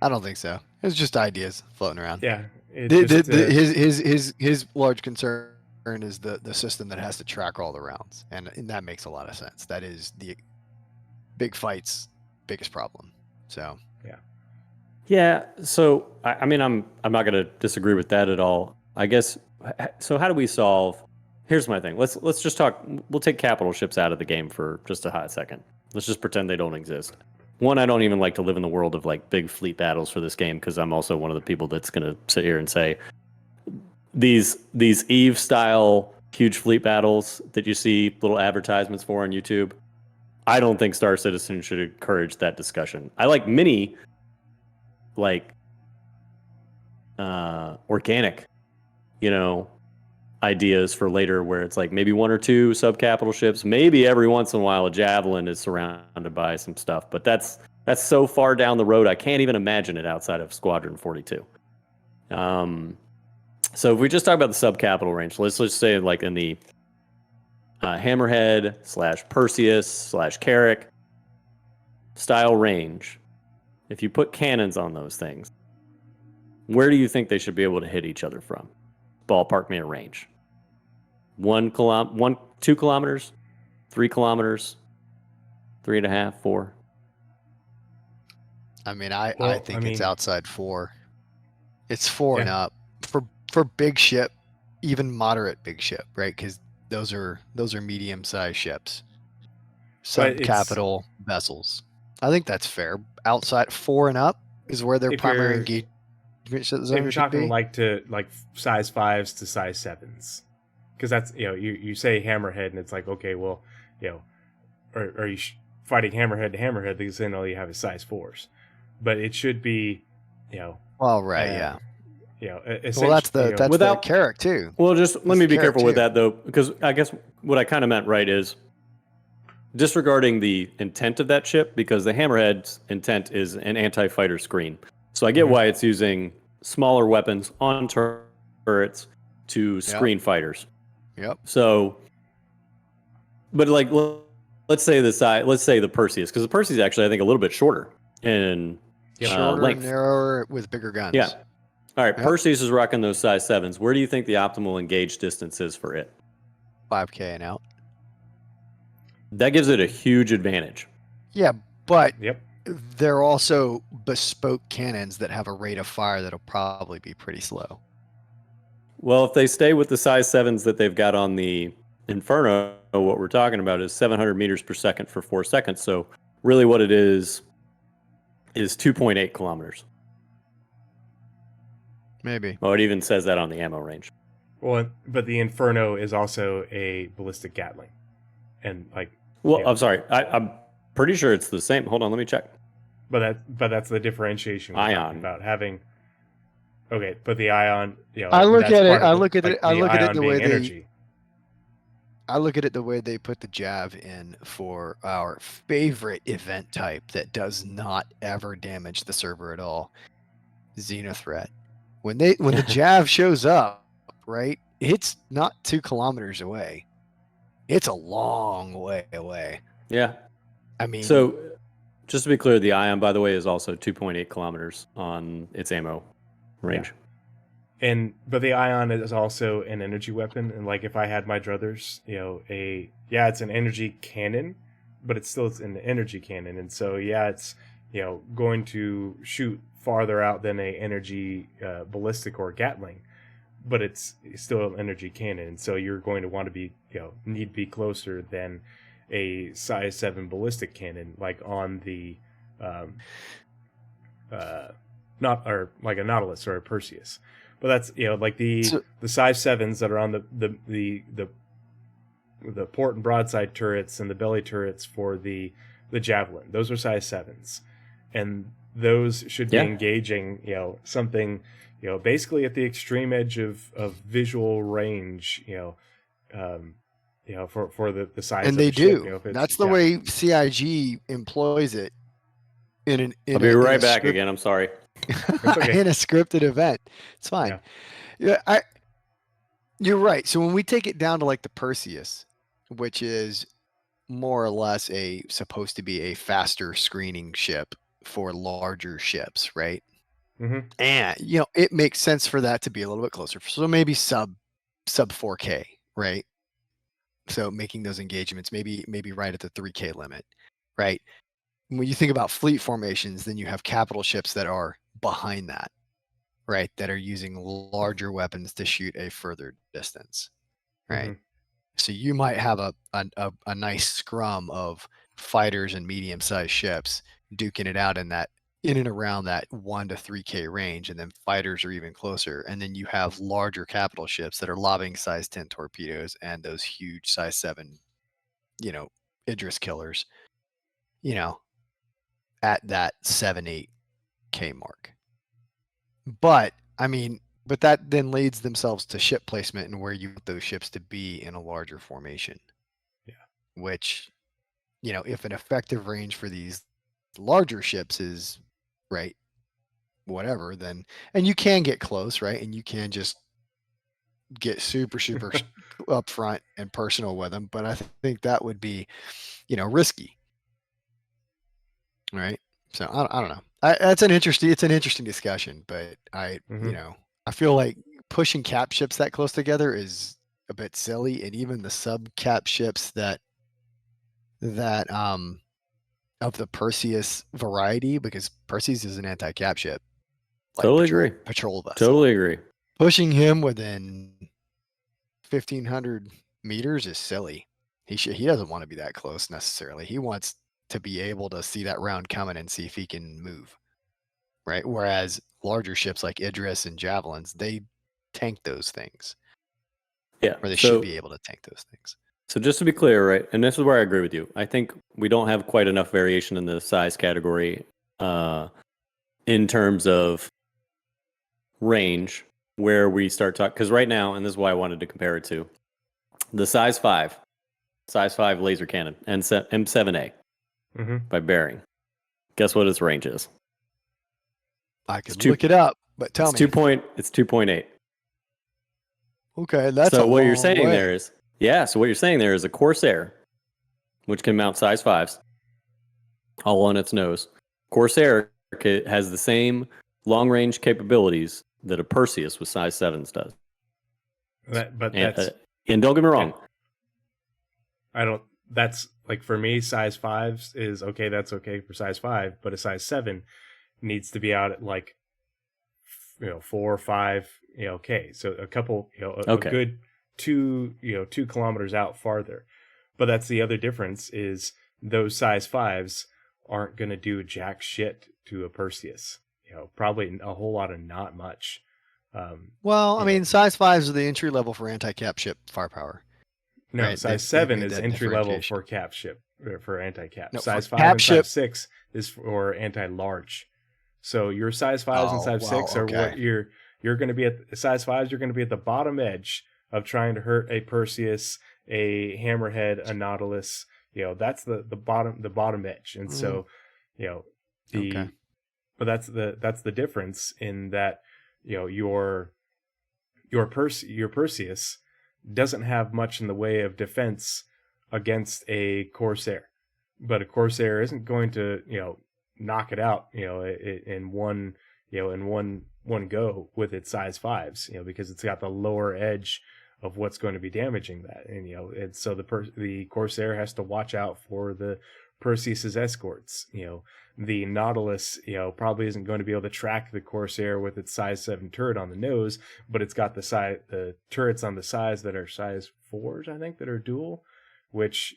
I don't think so. It's just ideas floating around. Yeah. His large concern is the system that has to track all the rounds, and that makes a lot of sense. That is the big fight's biggest problem. So Yeah. So I mean, I'm not going to disagree with that at all. I guess. So how do we solve? Here's my thing. Let's just talk. We'll take capital ships out of the game for just a hot second. Let's just pretend they don't exist. One, I don't even like to live in the world of like big fleet battles for this game because I'm also one of the people that's going to sit here and say these Eve style huge fleet battles that you see little advertisements for on YouTube. I don't think Star Citizen should encourage that discussion. I like mini, like organic, ideas for later where it's like maybe one or two sub-capital ships, maybe every once in a while a Javelin is surrounded by some stuff, but that's so far down the road I can't even imagine it outside of Squadron 42. So if we just talk about the sub-capital range, let's just say like in the Hammerhead / Perseus / Carrack style range, if you put cannons on those things, where do you think they should be able to hit each other from? Ballpark me a range. 2 kilometers, 3 kilometers, 3.5, 4. I mean, I think it's outside 4. It's 4 and up for big ship, even moderate big ship, right? Because those are medium-sized ships, sub-capital vessels. I think that's fair. Outside 4 and up is where their primary engagement zone if you're should talking be. like size 5s to size 7s, because that's you say Hammerhead and it's like, okay, well, are you fighting Hammerhead to Hammerhead because then all you have is size 4s, but it should be Well, right, yeah. Well, that's the Carrack too. Well, just let me be careful with that though, because I guess what I kind of meant right is disregarding the intent of that ship, because the Hammerhead's intent is an anti-fighter screen. So I get why it's using smaller weapons on turrets to screen fighters. Yep. So, but like, let's say the Perseus, because the Perseus is actually I think a little bit shorter in length, narrower with bigger guns. Yeah. All right. Yep. Perseus is rocking those size 7s. Where do you think the optimal engage distance is for it? 5K and out. That gives it a huge advantage. Yeah, but they're also bespoke cannons that have a rate of fire that'll probably be pretty slow. Well, if they stay with the size 7s that they've got on the Inferno, what we're talking about is 700 meters per second for 4 seconds. So really what it is 2.8 kilometers. Maybe. Well, it even says that on the ammo range. Well, but the Inferno is also a ballistic Gatling. And I'm sorry. I'm pretty sure it's the same. Hold on, let me check. But that's the differentiation we're talking about having. Okay, but the ion, I look at it the way they put the Jav in for our favorite event type that does not ever damage the server at all. Xenothreat. When the Jav shows up, right? It's not 2 kilometers away. It's a long way away. Yeah. I mean, so just to be clear, the Ion, by the way, is also 2.8 kilometers on its ammo range. Yeah. But the Ion is also an energy weapon. And like if I had my druthers, it's an energy cannon, but it's an energy cannon. And so, it's, going to shoot farther out than a energy ballistic or Gatling, but it's still an energy cannon. And so you're going to want to be, need to be closer than a size 7 ballistic cannon, like on the, like a Nautilus or a Perseus. But that's, like the size 7s that are on the the port and broadside turrets and the belly turrets for the Javelin. Those are size 7s, and those should be engaging, something, basically at the extreme edge of visual range, for the size. And of they the ship, do. That's the way CIG employs it. I'll be right back again. I'm sorry. Okay. In a scripted event, it's fine. Yeah, you're right. So when we take it down to like the Perseus, which is more or less supposed to be a faster screening ship for larger ships, right? Mm-hmm. And it makes sense for that to be a little bit closer. So maybe sub 4K, right? So making those engagements maybe right at the 3K limit, right? When you think about fleet formations, then you have capital ships that are behind that, right? That are using larger weapons to shoot a further distance, right? Mm-hmm. So you might have a nice scrum of fighters and medium-sized ships duking it out in and around that 1 to 3K range, and then fighters are even closer. And then you have larger capital ships that are lobbing size 10 torpedoes and those huge size 7, Idris killers, at that 7-8K mark. But that then leads themselves to ship placement and where you want those ships to be in a larger formation. Yeah. Which, if an effective range for these larger ships is right, whatever, then, and you can get close, right? And you can just get super up front and personal with them. But I think that would be, risky. Right. So I don't know. It's an interesting discussion, but I feel like pushing cap ships that close together is a bit silly, and even the sub cap ships that of the Perseus variety, because Perseus is an anti-cap ship. Totally agree. Patrol vessel. Totally agree. Pushing him within 1,500 meters is silly. He doesn't want to be that close necessarily. He wants to be able to see that round coming and see if he can move. Right. Whereas larger ships like Idris and Javelins, they tank those things. Yeah. Or they should be able to tank those things. So just to be clear, right, and this is where I agree with you. I think we don't have quite enough variation in the size category in terms of range where we start talking. Because right now, and this is why I wanted to compare it to, the size 5 laser cannon, and M7A by Bearing. Guess what its range is? I could look it up, but tell me. It's 2.8. Okay, that's so a what long you're saying way. there is so what you're saying there is a Corsair, which can mount size 5s, all on its nose. Corsair has the same long range capabilities that a Perseus with size 7s does. And don't get me wrong. That's like, for me, size 5s is okay. That's okay for size 5, but a size 7 needs to be out at like 4 or 5 K. So a couple, a good 2 kilometers out farther. But that's the other difference, is those size 5s aren't going to do jack shit to a Perseus. Probably a whole lot of not much. Size 5s are the entry level for anti-cap ship firepower. No, right? size 7 is entry level for cap ship, for anti-cap. No, size 5 cap and ship, size 6 is for anti-large. So your size 5s and size 6 are what you're going to be at. Size 5s, you're going to be at the bottom edge of trying to hurt a Perseus, a Hammerhead, a Nautilus. That's the bottom edge. And so, but that's the difference in that, your Perseus doesn't have much in the way of defense against a Corsair, but a Corsair isn't going to, knock it out, in one go with its size 5s, because it's got the lower edge of what's going to be damaging that. And, and so the Corsair has to watch out for the Perseus's escorts. The Nautilus, probably isn't going to be able to track the Corsair with its size 7 turret on the nose, but it's got the turrets on the sides that are size 4s, I think, that are dual, which,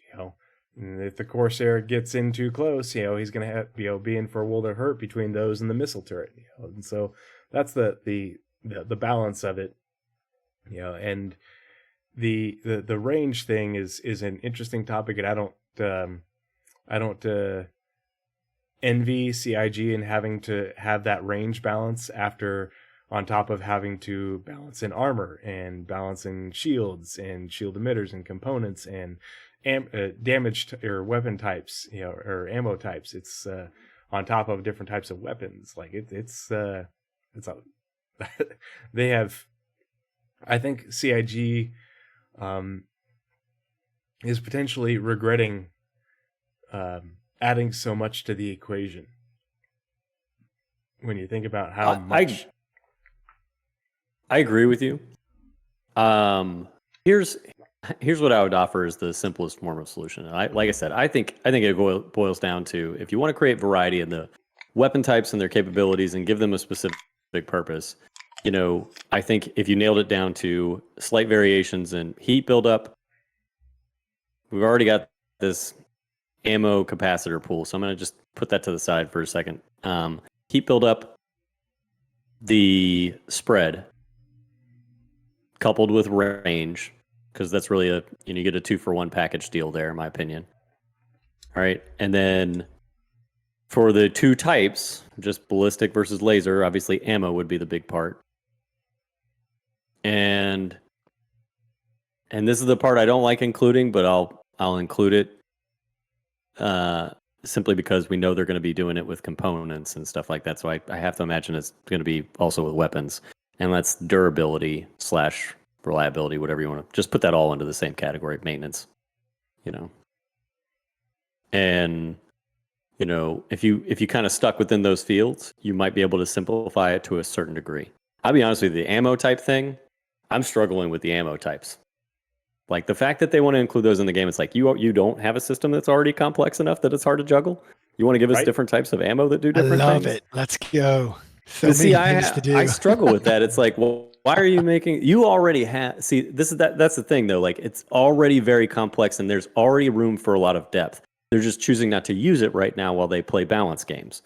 if the Corsair gets in too close, he's going to have, be in for a world of hurt between those and the missile turret. And so that's the balance of it. And the range thing is an interesting topic, and I don't envy CIG in having to have that range balance after, on top of having to balance in armor and balancing shields and shield emitters and components and damage or weapon types, or ammo types. It's on top of different types of weapons. Like it's they have. I think CIG is potentially regretting adding so much to the equation. When you think about how much, I agree with you. Here's what I would offer as the simplest form of solution. Like I said, I think it boils down to, if you want to create variety in the weapon types and their capabilities and give them a specific purpose, I think if you nailed it down to slight variations in heat buildup, we've already got this ammo capacitor pool, so I'm going to just put that to the side for a second. Heat buildup, the spread, coupled with range, because that's really you get a 2-for-1 package deal there, in my opinion. All right, and then for the two types, just ballistic versus laser, obviously ammo would be the big part. And this is the part I don't like including, but I'll include it simply because we know they're going to be doing it with components and stuff like that. So I have to imagine it's going to be also with weapons, and that's durability / reliability, whatever you want to just put that all into the same category of maintenance, And if you kind of stuck within those fields, you might be able to simplify it to a certain degree. I'll be honest with you, the ammo type thing, I'm struggling with the ammo types. Like the fact that they want to include those in the game, it's like you don't have a system that's already complex enough that it's hard to juggle. You want to give us different types of ammo that do different things? I love it. Let's go. So many things to do. I struggle with that. It's like, well, why are you making? You already have. See, that's the thing though. Like it's already very complex, and there's already room for a lot of depth. They're just choosing not to use it right now while they play balance games.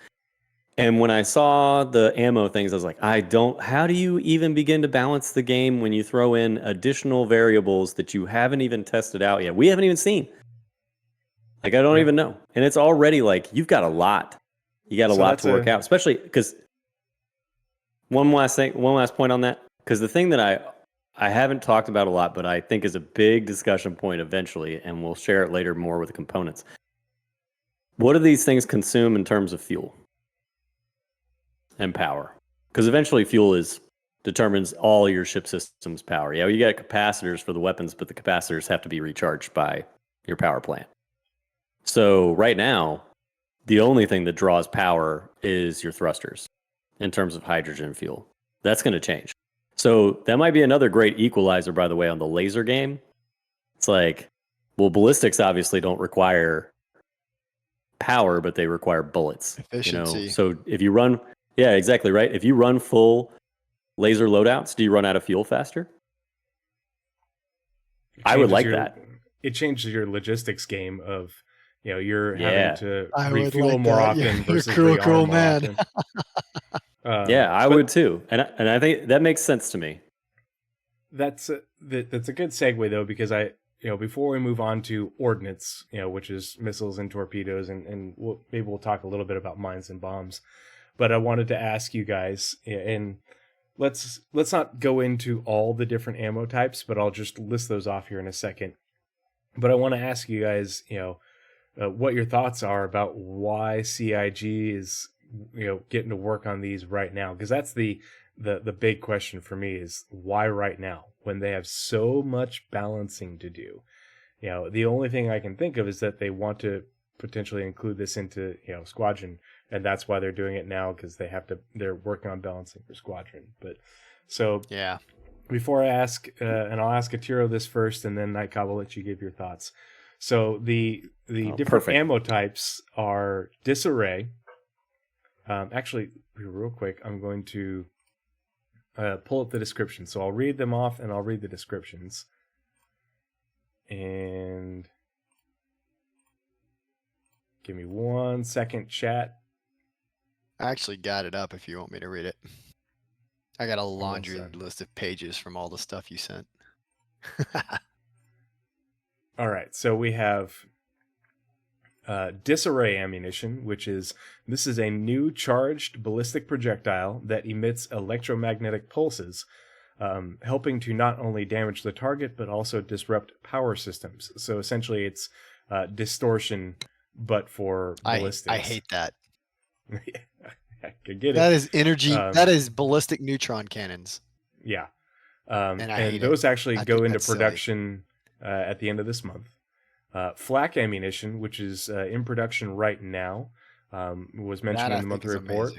And when I saw the ammo things, I was like, how do you even begin to balance the game when you throw in additional variables that you haven't even tested out yet? We haven't even seen. Like, I don't even know. And it's already like, you've got a lot. You got a lot to work out, especially because one last point on that, because the thing that I haven't talked about a lot, but I think is a big discussion point eventually, and we'll share it later more with the components. What do these things consume in terms of fuel and power? Because eventually fuel determines all your ship system's power. Yeah, you got capacitors for the weapons, but the capacitors have to be recharged by your power plant. So right now, the only thing that draws power is your thrusters in terms of hydrogen fuel. That's going to change. So that might be another great equalizer, by the way, on the laser game. It's like, well, ballistics obviously don't require power, but they require bullets. Efficiency. So if you run, yeah, exactly right. If you run full laser loadouts, do you run out of fuel faster? I would like that. It changes your logistics game of, you're having to I refuel like more that. often versus You're cool rearm more man. often. Yeah, I would too, and I think that makes sense to me. That's a good segue though, because before we move on to ordnance, which is missiles and torpedoes, and maybe we'll talk a little bit about mines and bombs. But I wanted to ask you guys, and let's not go into all the different ammo types, but I'll just list those off here in a second. But I want to ask you guys, what your thoughts are about why CIG is, getting to work on these right now, because that's the big question for me, is why right now when they have so much balancing to do. The only thing I can think of is that they want to potentially include this into Squadron, and that's why they're doing it now, because they're working on balancing for Squadron. But so yeah, before I ask, and I'll ask Atiro this first, and then Nightcob, will let you give your thoughts. So the different ammo types are disarray. Actually, real quick, I'm going to pull up the description. So I'll read them off, and I'll read the descriptions. And give me 1 second, chat. I actually got it up if you want me to read it. I got a laundry list of pages from all the stuff you sent. All right, so we have disarray ammunition, this is a new charged ballistic projectile that emits electromagnetic pulses, helping to not only damage the target but also disrupt power systems. So essentially, it's distortion, but for ballistics. I hate that. I could get That it. is energy. That is ballistic neutron cannons. Yeah. And I hate those it. actually I go think into that's silly. production at the end of this month. Flak ammunition, which is in production right now, was mentioned in the monthly report.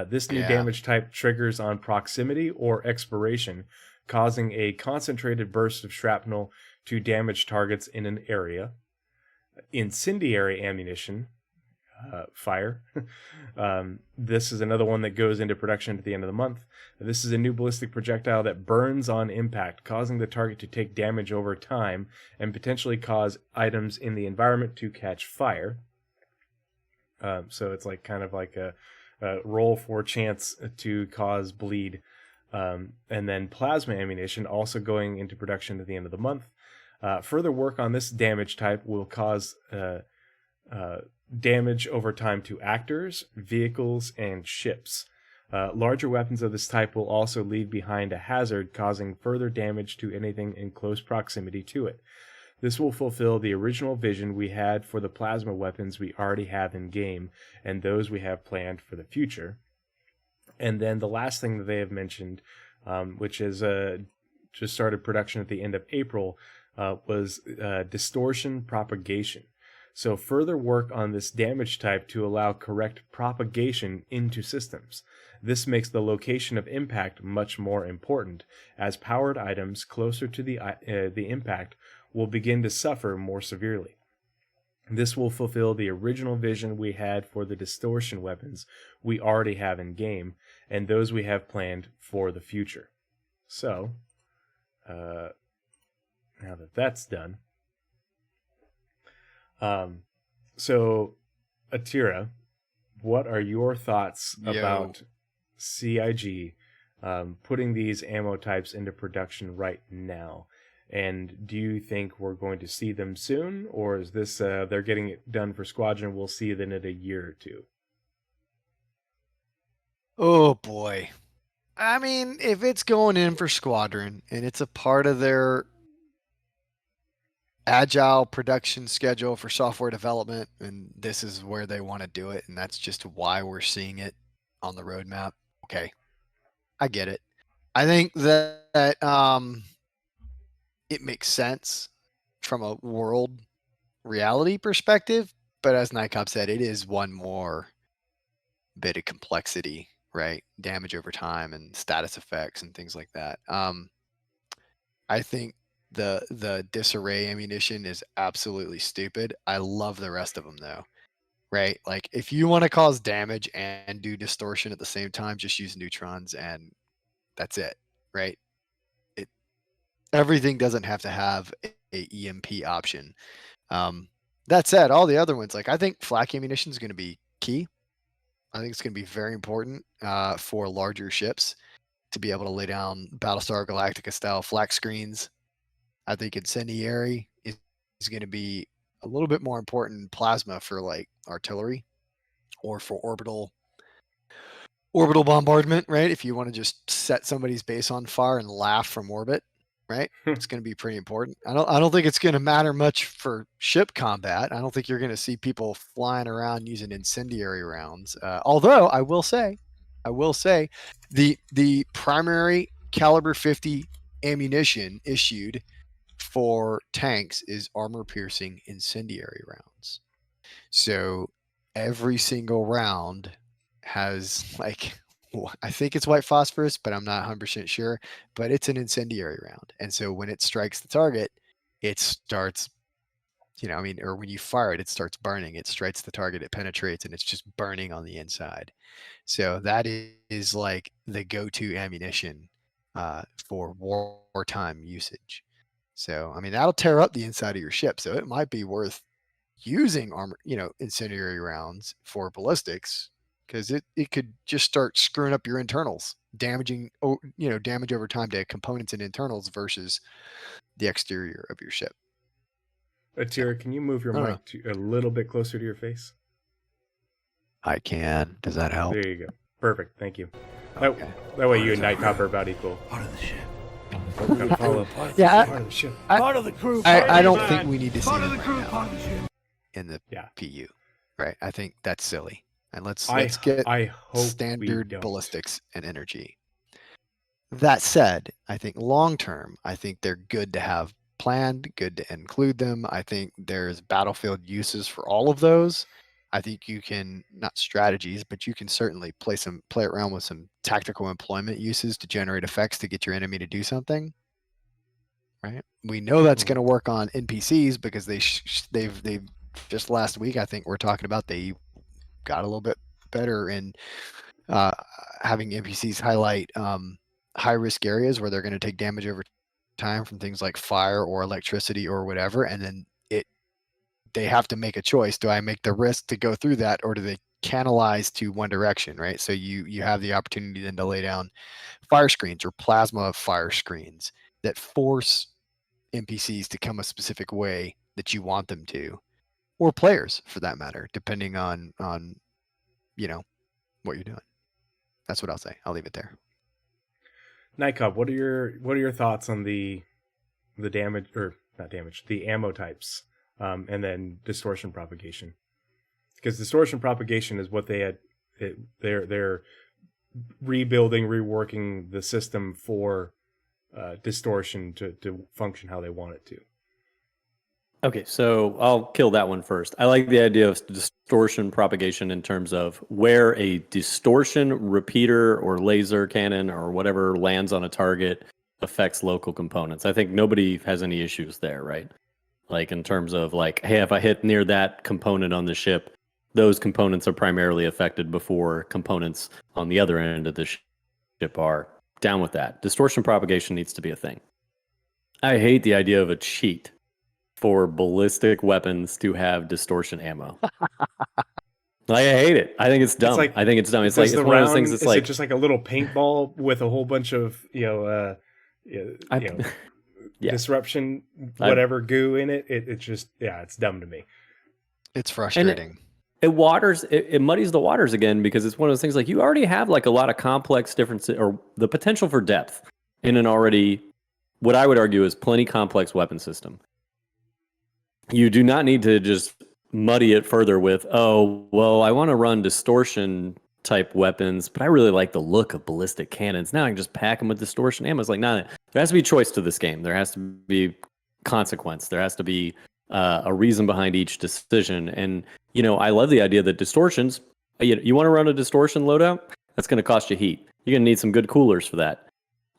This new damage type triggers on proximity or expiration, causing a concentrated burst of shrapnel to damage targets in an area. Incendiary ammunition, fire. This is another one that goes into production at the end of the month. This is a new ballistic projectile that burns on impact, causing the target to take damage over time and potentially cause items in the environment to catch fire. So it's like kind of like a roll for chance to cause bleed. And then plasma ammunition also going into production at the end of the month. Further work on this damage type will cause damage over time to actors, vehicles, and ships. Larger weapons of this type will also leave behind a hazard, causing further damage to anything in close proximity to it. This will fulfill the original vision we had for the plasma weapons we already have in game, and those we have planned for the future. And then the last thing that they have mentioned, which is just started production at the end of April, was distortion propagation. So further work on this damage type to allow correct propagation into systems. This makes the location of impact much more important, as powered items closer to the impact will begin to suffer more severely. This will fulfill the original vision we had for the distortion weapons we already have in game, and those we have planned for the future. So, now that that's done, so Atira, what are your thoughts about CIG putting these ammo types into production right now? And do you think we're going to see them soon, or is this they're getting it done for Squadron, we'll see them in a year or two? Oh boy. I mean, if it's going in for Squadron and it's a part of their agile production schedule for software development, and this is where they want to do it, and that's just why we're seeing it on the roadmap, okay, I get it. I think that it makes sense from a world reality perspective, but as Nightcop said, it is one more bit of complexity, right? Damage over time and status effects and things like that. I think the disarray ammunition is absolutely stupid. I love the rest of them though, right? Like if you want to cause damage and do distortion at the same time, just use neutrons and that's it, right? Everything doesn't have to have a EMP option. That said, all the other ones, like I think flak ammunition is going to be key. I think it's going to be very important for larger ships to be able to lay down Battlestar Galactica style flak screens. I think incendiary is going to be a little bit more important than plasma for like artillery or for orbital bombardment, right? If you want to just set somebody's base on fire and laugh from orbit, right? It's going to be pretty important. I don't think it's going to matter much for ship combat. I don't think you're going to see people flying around using incendiary rounds. Although I will say the primary caliber 50 ammunition issued for tanks is armor piercing incendiary rounds. So every single round has like, I think it's white phosphorus, but I'm not 100% sure, but it's an incendiary round. And so when it strikes the target, it starts, or when you fire it, it starts burning. It strikes the target, it penetrates, and it's just burning on the inside. So that is like the go-to ammunition for wartime usage. So, I mean, that'll tear up the inside of your ship. So it might be worth using armor, incendiary rounds for ballistics, because it could just start screwing up your internals damage over time to components and internals versus the exterior of your ship. Atira, can you move your mic a little bit closer to your face? I can. Does that help? There you go. Perfect. Thank you. Okay. That way you and Night Cop are about equal. Part of the ship. Yeah, part of the ship. Part of the crew. I don't think we need to see Part of them the crew. right now Part of the ship. in the Yeah. PU, right? I think that's silly. And let's I get hope standard we don't. ballistics and energy. That said, I think long term, I think they're good to have planned, good to include them. I think there's battlefield uses for all of those. I think you can, not strategies, but you can certainly play around with some tactical employment uses to generate effects to get your enemy to do something. Right? We know that's going to work on NPCs because they've just last week, I think we're talking about, they got a little bit better in having NPCs highlight high risk areas where they're going to take damage over time from things like fire or electricity or whatever, and then they have to make a choice. Do I make the risk to go through that, or do they canalize to one direction, right? So you have the opportunity then to lay down fire screens or plasma fire screens that force NPCs to come a specific way that you want them to, or players for that matter, depending on what you're doing. That's what I'll say. I'll leave it there. Night Cop, what are your thoughts on the damage, or not damage, the ammo types, and then distortion propagation? Because distortion propagation is what they had. They're rebuilding, reworking the system for distortion to function how they want it to. Okay, so I'll kill that one first. I like the idea of distortion propagation in terms of where a distortion repeater or laser cannon or whatever lands on a target affects local components. I think nobody has any issues there, right? Like in terms of like, hey, if I hit near that component on the ship, those components are primarily affected before components on the other end of the ship are. Down with that. Distortion propagation needs to be a thing. I hate the idea of a cheat for ballistic weapons to have distortion ammo. I hate it. I think it's dumb. I think it's dumb. It's like it's one of those things. It's is like it just like a little paintball with a whole bunch of disruption, whatever goo in it. It's just it's dumb to me. It's frustrating. It muddies the waters again because it's one of those things like you already have like a lot of complex differences or the potential for depth in an already, what I would argue is plenty complex weapon system. You do not need to just muddy it further with, oh, well, I want to run distortion type weapons, but I really like the look of ballistic cannons. Now I can just pack them with distortion ammo. It's like, no, there has to be choice to this game. There has to be consequence. There has to be a reason behind each decision. And, I love the idea that distortions, you want to run a distortion loadout? That's going to cost you heat. You're going to need some good coolers for that.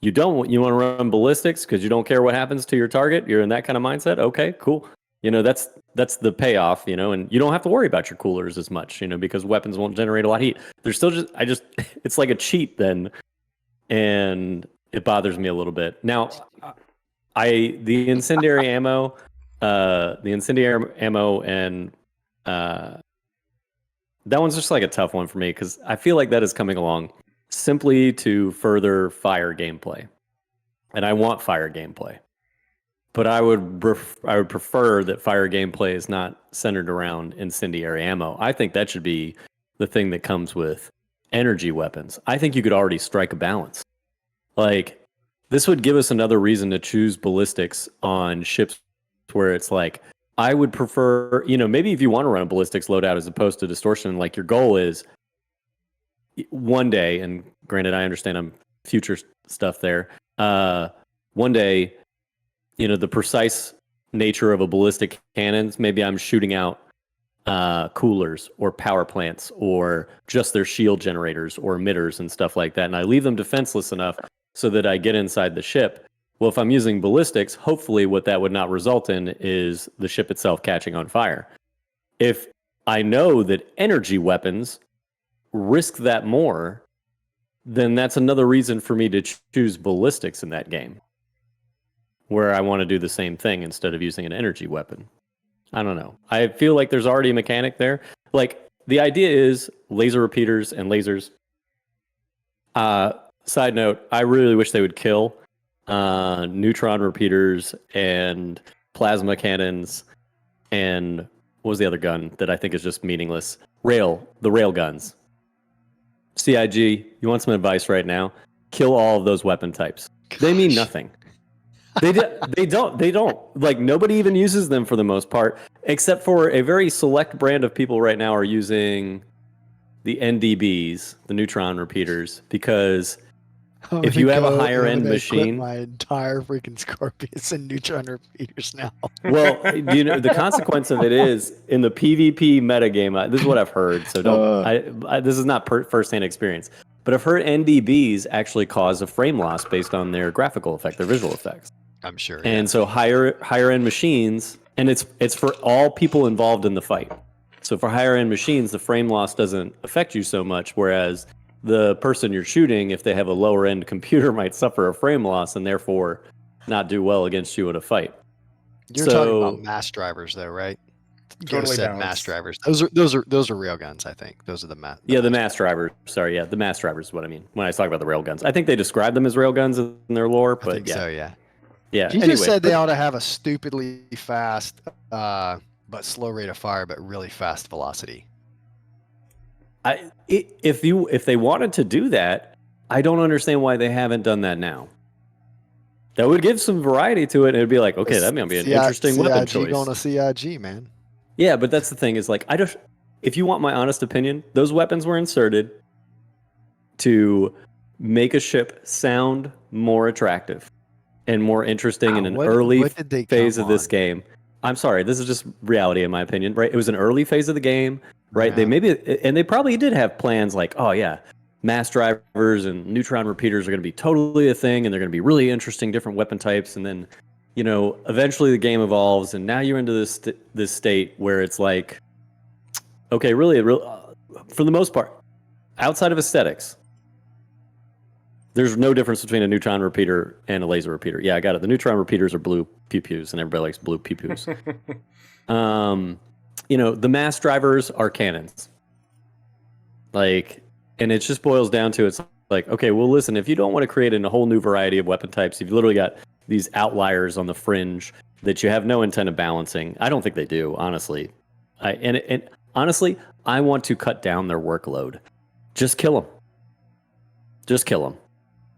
You want to run ballistics because you don't care what happens to your target? You're in that kind of mindset? Okay, cool. That's the payoff, and you don't have to worry about your coolers as much, because weapons won't generate a lot of heat. There's still it's like a cheat then, and it bothers me a little bit. Now, the incendiary ammo and that one's just like a tough one for me because I feel like that is coming along simply to further fire gameplay, and I want fire gameplay. But I would prefer that fire gameplay is not centered around incendiary ammo. I think that should be the thing that comes with energy weapons. I think you could already strike a balance. Like, this would give us another reason to choose ballistics on ships where it's like, I would prefer, maybe if you want to run a ballistics loadout as opposed to distortion, like your goal is one day, and granted, I understand I'm future stuff there, one day, the precise nature of a ballistic cannons, maybe I'm shooting out coolers or power plants or just their shield generators or emitters and stuff like that. And I leave them defenseless enough so that I get inside the ship. Well, if I'm using ballistics, hopefully what that would not result in is the ship itself catching on fire. If I know that energy weapons risk that more, then that's another reason for me to choose ballistics in that game, where I want to do the same thing instead of using an energy weapon. I don't know. I feel like there's already a mechanic there. Like, the idea is laser repeaters and lasers side note, I really wish they would kill neutron repeaters and plasma cannons and what was the other gun that I think is just meaningless? The rail guns. CIG, you want some advice right now? Kill all of those weapon types. They mean nothing. They don't. Like, nobody even uses them for the most part, except for a very select brand of people right now are using the NDBs, the neutron repeaters, because if you have a higher end machine, my entire freaking Scorpius and neutron repeaters now. well, you know the consequence of it is in the PvP metagame. This is what I've heard, so don't. This is not first-hand experience, but I've heard NDBs actually cause a frame loss based on their graphical effect, their visual effects. I'm sure. And so higher end machines, and it's for all people involved in the fight. So for higher end machines, the frame loss doesn't affect you so much, whereas the person you're shooting, if they have a lower end computer, might suffer a frame loss and therefore not do well against you in a fight. You're talking about mass drivers, though, right? Totally said balanced. mass drivers. Those are railguns, I think. Those are the mass. Yeah, the mass drivers. Sorry, yeah, the mass drivers is what I mean when I talk about the railguns. I think they describe them as railguns in their lore, but I think so, yeah. Yeah. You just said they ought to have a stupidly fast, but slow rate of fire, but really fast velocity. If they wanted to do that, I don't understand why they haven't done that now. That would give some variety to it, and it'd be like, okay, that might be an interesting weapon choice. CIG going to CIG, man. Yeah, but that's the thing is like, if you want my honest opinion, those weapons were inserted to make a ship sound more attractive and more interesting in an early phase of this game. I'm sorry, this is just reality in my opinion, right? It was an early phase of the game, right? Yeah. They probably did have plans like, oh yeah, mass drivers and neutron repeaters are going to be totally a thing, and they're going to be really interesting, different weapon types, and then, you know, eventually the game evolves, and now you're into this state where it's like, okay, really, for the most part, outside of aesthetics, there's no difference between a neutron repeater and a laser repeater. Yeah, I got it. The neutron repeaters are blue pew-pews, and everybody likes blue pew-pews. You know, the mass drivers are cannons. Like, and it just boils down to, it's like, okay, well, listen, if you don't want to create a whole new variety of weapon types, you've literally got these outliers on the fringe that you have no intent of balancing. I don't think they do, honestly. And honestly, I want to cut down their workload. Just kill them. Just kill them.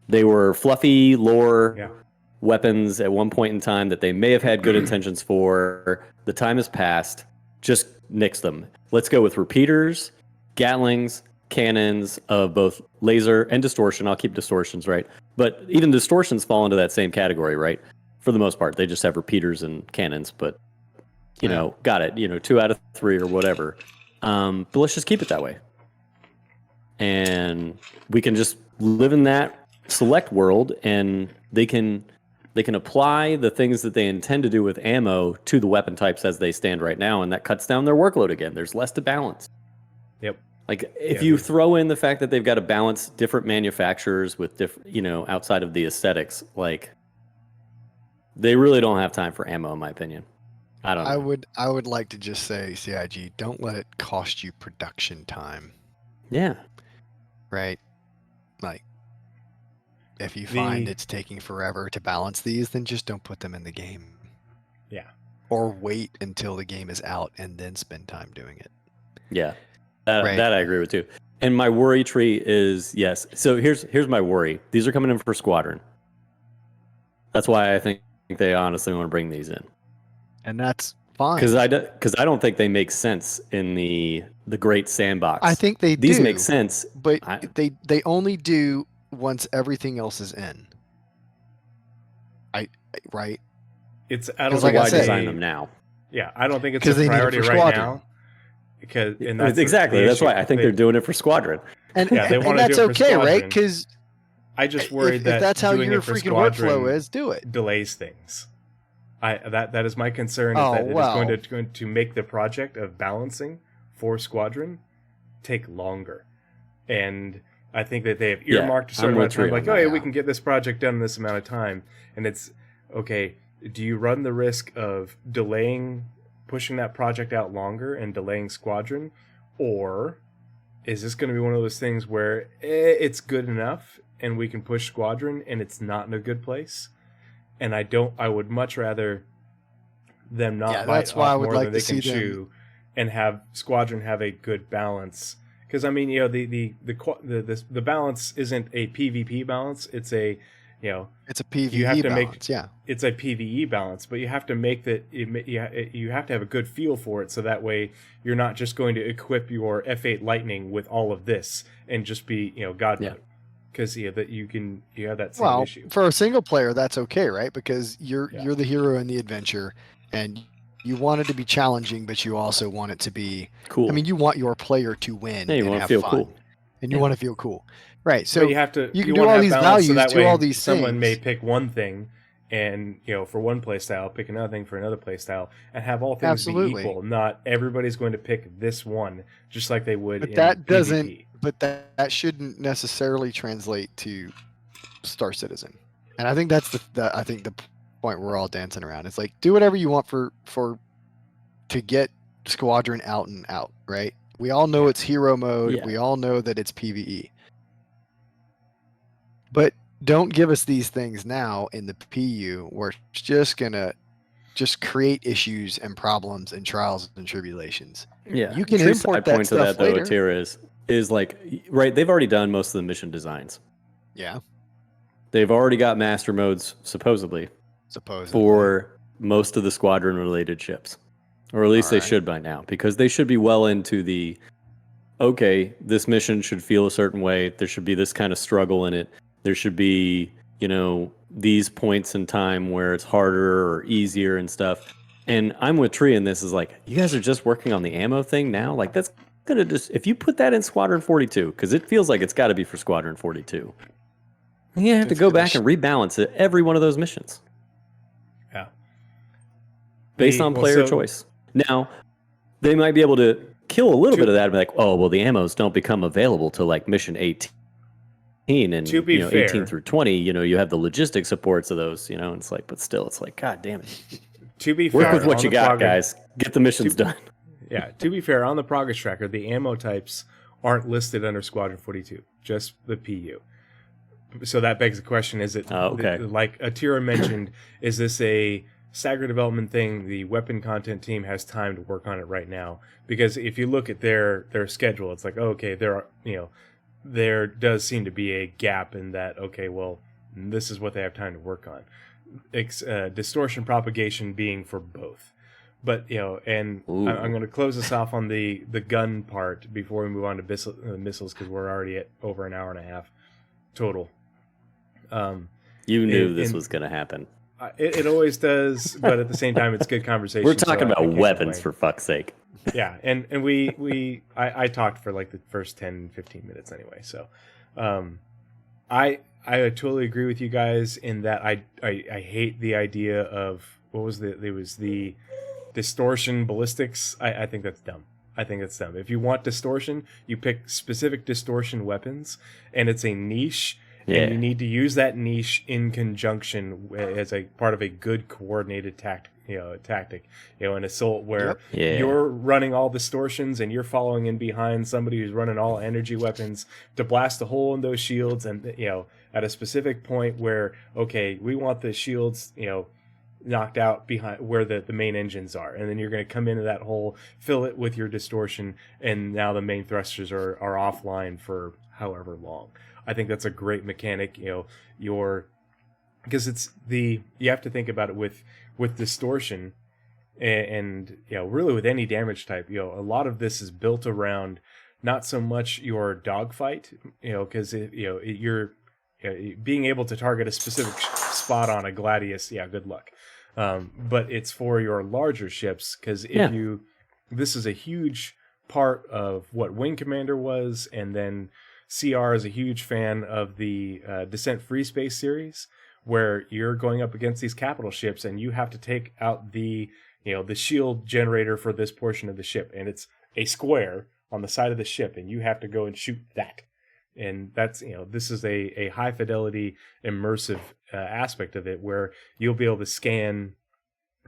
They were fluffy lore weapons at one point in time that they may have had good intentions for. The time has passed. Just nix them. Let's go with repeaters, Gatlings, cannons of both laser and distortion. I'll keep distortions, right? But even distortions fall into that same category, right? For the most part, they just have repeaters and cannons, but, you know, got it. You know, 2 out of 3 or whatever. But let's just keep it that way. And we can just live in that select world, and they can apply the things that they intend to do with ammo to the weapon types as they stand right now, and that cuts down their workload again. There's less to balance. Yep. Like, if you throw in the fact that they've got to balance different manufacturers with different, you know, outside of the aesthetics, like, they really don't have time for ammo, in my opinion. I don't know. I would like to just say, CIG, don't let it cost you production time. Yeah. Right? Like, if you find it's taking forever to balance these, then just don't put them in the game. Yeah. Or wait until the game is out and then spend time doing it. Yeah. That I agree with too. And my worry tree is, yes. So here's my worry. These are coming in for Squadron. That's why I think they honestly want to bring these in. And that's fine. Because I don't think they make sense in the great sandbox. I think these do, make sense, but they only do once everything else is in. Right? I don't like think why design them now. Yeah, I don't think it's a priority right now. Because that's exactly that's why I think they're doing it for Squadron. And that's okay, right? Because I just worried that if that's how doing your it for freaking Squadron workflow is, do it. Delays things. That is my concern. Oh, is that it is going to make the project of balancing for Squadron take longer, and I think that they have earmarked a certain amount of time. Like, hey, we can get this project done in this amount of time, and it's okay. Do you run the risk of pushing that project out longer and delaying Squadron, or is this going to be one of those things where it's good enough and we can push squadron and it's not in a good place. And I would much rather them not bite that's why I off would more like than they to can see them. chew, and have squadron have a good balance. Because I mean, you know, the balance isn't a PvP balance. It's a, you know, It's a PvE you have to balance. make it's a PvE balance, but you have to make that you have to have a good feel for it, so that way you're not just going to equip your F8 Lightning with all of this and just be, you know, God mode. Because you have that same issue. For a single player, that's okay, right? Because you're the hero in the adventure, and you want it to be challenging, but you also want it to be cool. I mean, you want your player to win Yeah, you and want to have feel fun, cool, and you want to feel cool, right? So but you have to you can you do want to all have these balance, so values, that do way all these someone things. may pick one thing, and you know, for one play style, pick another thing for another play style, and have all things Absolutely. be equal. Not everybody's going to pick this one, just like they would But in that doesn't. PvP. But that shouldn't necessarily translate to Star Citizen, and I think that's the point we're all dancing around. It's like, do whatever you want to get Squadron out and out, right? We all know it's hero mode. Yeah. We all know that it's PvE. But don't give us these things now in the PU where it's just gonna create issues and problems and trials and tribulations. Yeah, You can True import side that point to stuff that though, later. Atira is like, right, they've already done most of the mission designs. Yeah, They've already got master modes supposedly for most of the squadron related ships, or at least they should by now, because they should be well into the, okay, this mission should feel a certain way, there should be this kind of struggle in it, there should be, you know, these points in time where it's harder or easier and stuff. And I'm with Tree in this, is like, you guys are just working on the ammo thing now? Like, that's gonna just, if you put that in Squadron 42, because it feels like it's got to be for Squadron 42, you have to go back and rebalance it every one of those missions. Yeah. Based on player choice. Now, they might be able to kill a little bit of that and be like, oh, well, the ammos don't become available till like mission 18. And to be fair, 18 through 20, you know, you have the logistic supports of those, you know, and it's like, but still, it's like, God damn it. To be Work fair, with what you got, guys. Get the missions done. Yeah, to be fair, on the progress tracker, the ammo types aren't listed under Squadron 42, just the PU. So that begs the question, is it, like Atira mentioned, is this a staggered development thing? The weapon content team has time to work on it right now. Because if you look at their schedule, it's like, okay, there does seem to be a gap in that, okay, well, this is what they have time to work on. Distortion propagation being for both. But, you know, and I'm going to close this off on the gun part before we move on to missiles, because we're already at over an hour and a half total. You knew this was going to happen. It always does, but at the same time, it's good conversation. We're talking about weapons, for fuck's sake. Yeah, and I talked for like the first 10, 15 minutes anyway. So, I totally agree with you guys in that I hate the idea of the distortion ballistics. I think that's dumb. I think that's dumb. If you want distortion, you pick specific distortion weapons, and it's a niche. Yeah. And you need to use that niche in conjunction as a part of a good coordinated tactic, an assault where you're running all distortions and you're following in behind somebody who's running all energy weapons to blast a hole in those shields, and at a specific point where, okay, we want the shields, knocked out behind where the main engines are, and then you're going to come into that hole, fill it with your distortion, and now the main thrusters are offline for however long. I think that's a great mechanic, because you have to think about it with distortion and really with any damage type. A lot of this is built around not so much your dogfight, because you're being able to target a specific spot on a Gladius. Yeah, good luck. But it's for your larger ships, because this is a huge part of what Wing Commander was, and then CR is a huge fan of the Descent Free Space series, where you're going up against these capital ships and you have to take out the shield generator for this portion of the ship, and it's a square on the side of the ship, and you have to go and shoot that. And that's, this is a high fidelity immersive aspect of it, where you'll be able to scan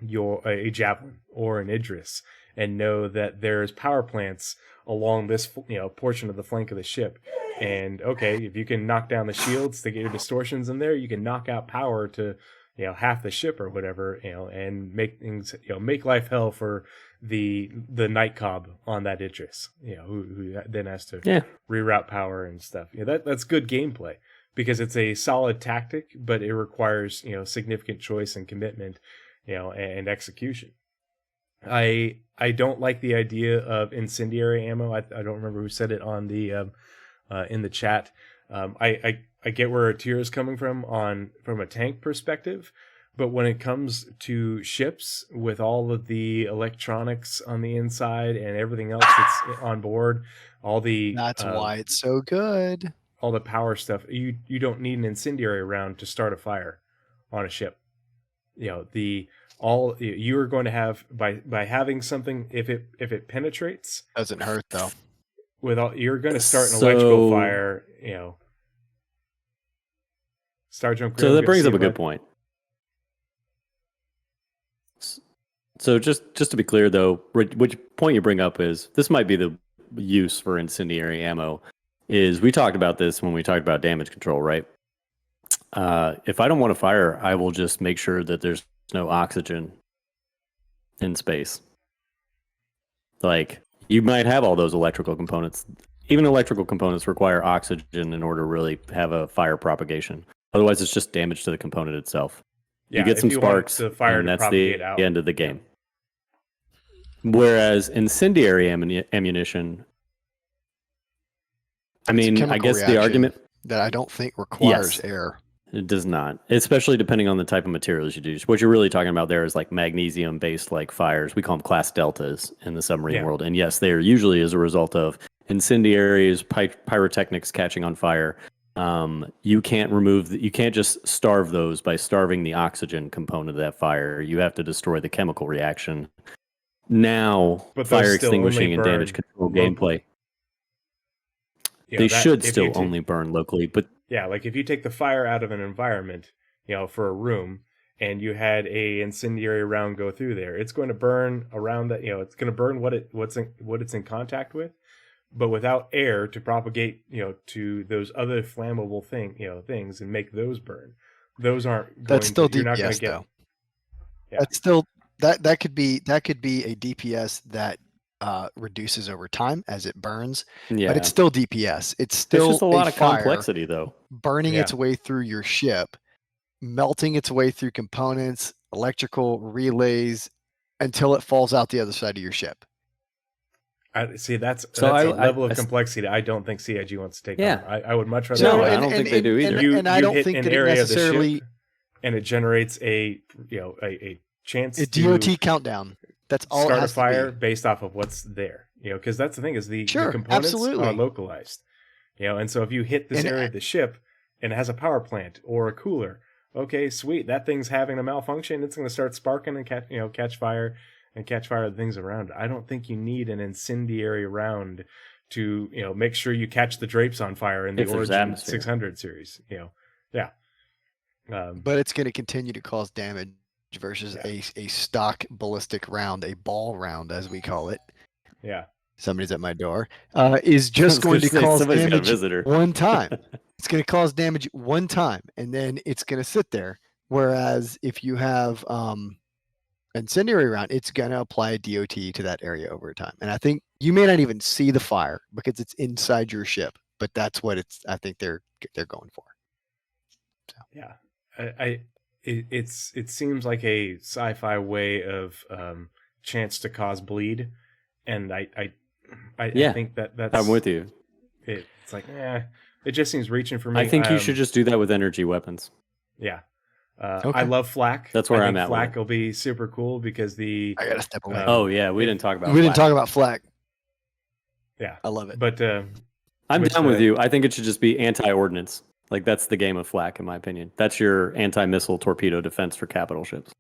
a Javelin or an Idris and know that there's power plants along this portion of the flank of the ship. And okay, if you can knock down the shields to get your distortions in there, you can knock out power to half the ship or whatever, and make things, make life hell for the night cob on that Idris, who then has to reroute power and stuff. That's good gameplay because it's a solid tactic, but it requires significant choice and commitment, and execution. I don't like the idea of incendiary ammo. I don't remember who said it on the in the chat. I get where Tyr is coming from a tank perspective, but when it comes to ships with all of the electronics on the inside and everything else that's on board, that's why it's so good. All the power stuff, you don't need an incendiary round to start a fire on a ship. You are going to have by having something, if it penetrates, doesn't hurt though. You're going to start an electrical fire, Sergeant. So that brings up a good point. So just to be clear, though, which point you bring up is this might be the use for incendiary ammo. Is we talked about this when we talked about damage control, right? If I don't want to fire, I will just make sure that there's no oxygen in space. Like, you might have all those electrical components. Even electrical components require oxygen in order to really have a fire propagation. Otherwise, it's just damage to the component itself. You get some sparks, and that's the end of the game. Whereas incendiary ammunition, I mean, I guess the argument that I don't think requires air. It does not, especially depending on the type of materials you do. What you're really talking about there is like magnesium-based like fires. We call them class deltas in the submarine world. And yes, they are usually as a result of incendiaries, pyrotechnics catching on fire. You can't just starve those by starving the oxygen component of that fire. You have to destroy the chemical reaction. Now, fire extinguishing and damage control gameplay. They should still only burn locally, but yeah, like if you take the fire out of an environment, for a room, and you had a incendiary round go through there, it's going to burn around that. It's going to burn what it's in contact with, but without air to propagate, to those other flammable things and make those burn. Those aren't. That's still you're not DPS get, though. Yeah. That's still that could be a DPS that reduces over time as it burns. Yeah. But it's still DPS. It's still just a lot of complexity though. Burning its way through your ship, melting its way through components, electrical relays, until it falls out the other side of your ship. I see. That's a level of complexity I don't think CIG wants to take on. I would much rather. No, I don't think they do either. And I don't think that it necessarily. And it generates a chance. A DOT countdown. That's all. Start it has a fire to be. Based off of what's there. Because that's the thing is the components are localized. And so if you hit this area of the ship and it has a power plant or a cooler, okay, sweet. That thing's having a malfunction. It's going to start sparking and catch fire. And catch fire the things around it. I don't think you need an incendiary round to make sure you catch the drapes on fire in the Origin 600 series. But it's going to continue to cause damage versus a stock ballistic round, a ball round as we call it. Yeah, somebody's at my door. Is just going to cause damage one time. It's going to cause damage one time, and then it's going to sit there. Whereas if you have incendiary round, it's going to apply a DOT to that area over time. And I think you may not even see the fire because it's inside your ship, but that's what I think they're going for. So. Yeah. It seems like a sci-fi way of chance to cause bleed. And I think that's, I'm with you. It's like, it just seems reaching for me. I think you should just do that with energy weapons. Yeah. I love flak. That's where I'm at. Flak will be super cool because I gotta step away. We didn't talk about. We didn't talk about flak. Yeah, I love it. But I'm down with you. I think it should just be anti-ordnance. Like that's the game of flak, in my opinion. That's your anti-missile torpedo defense for capital ships.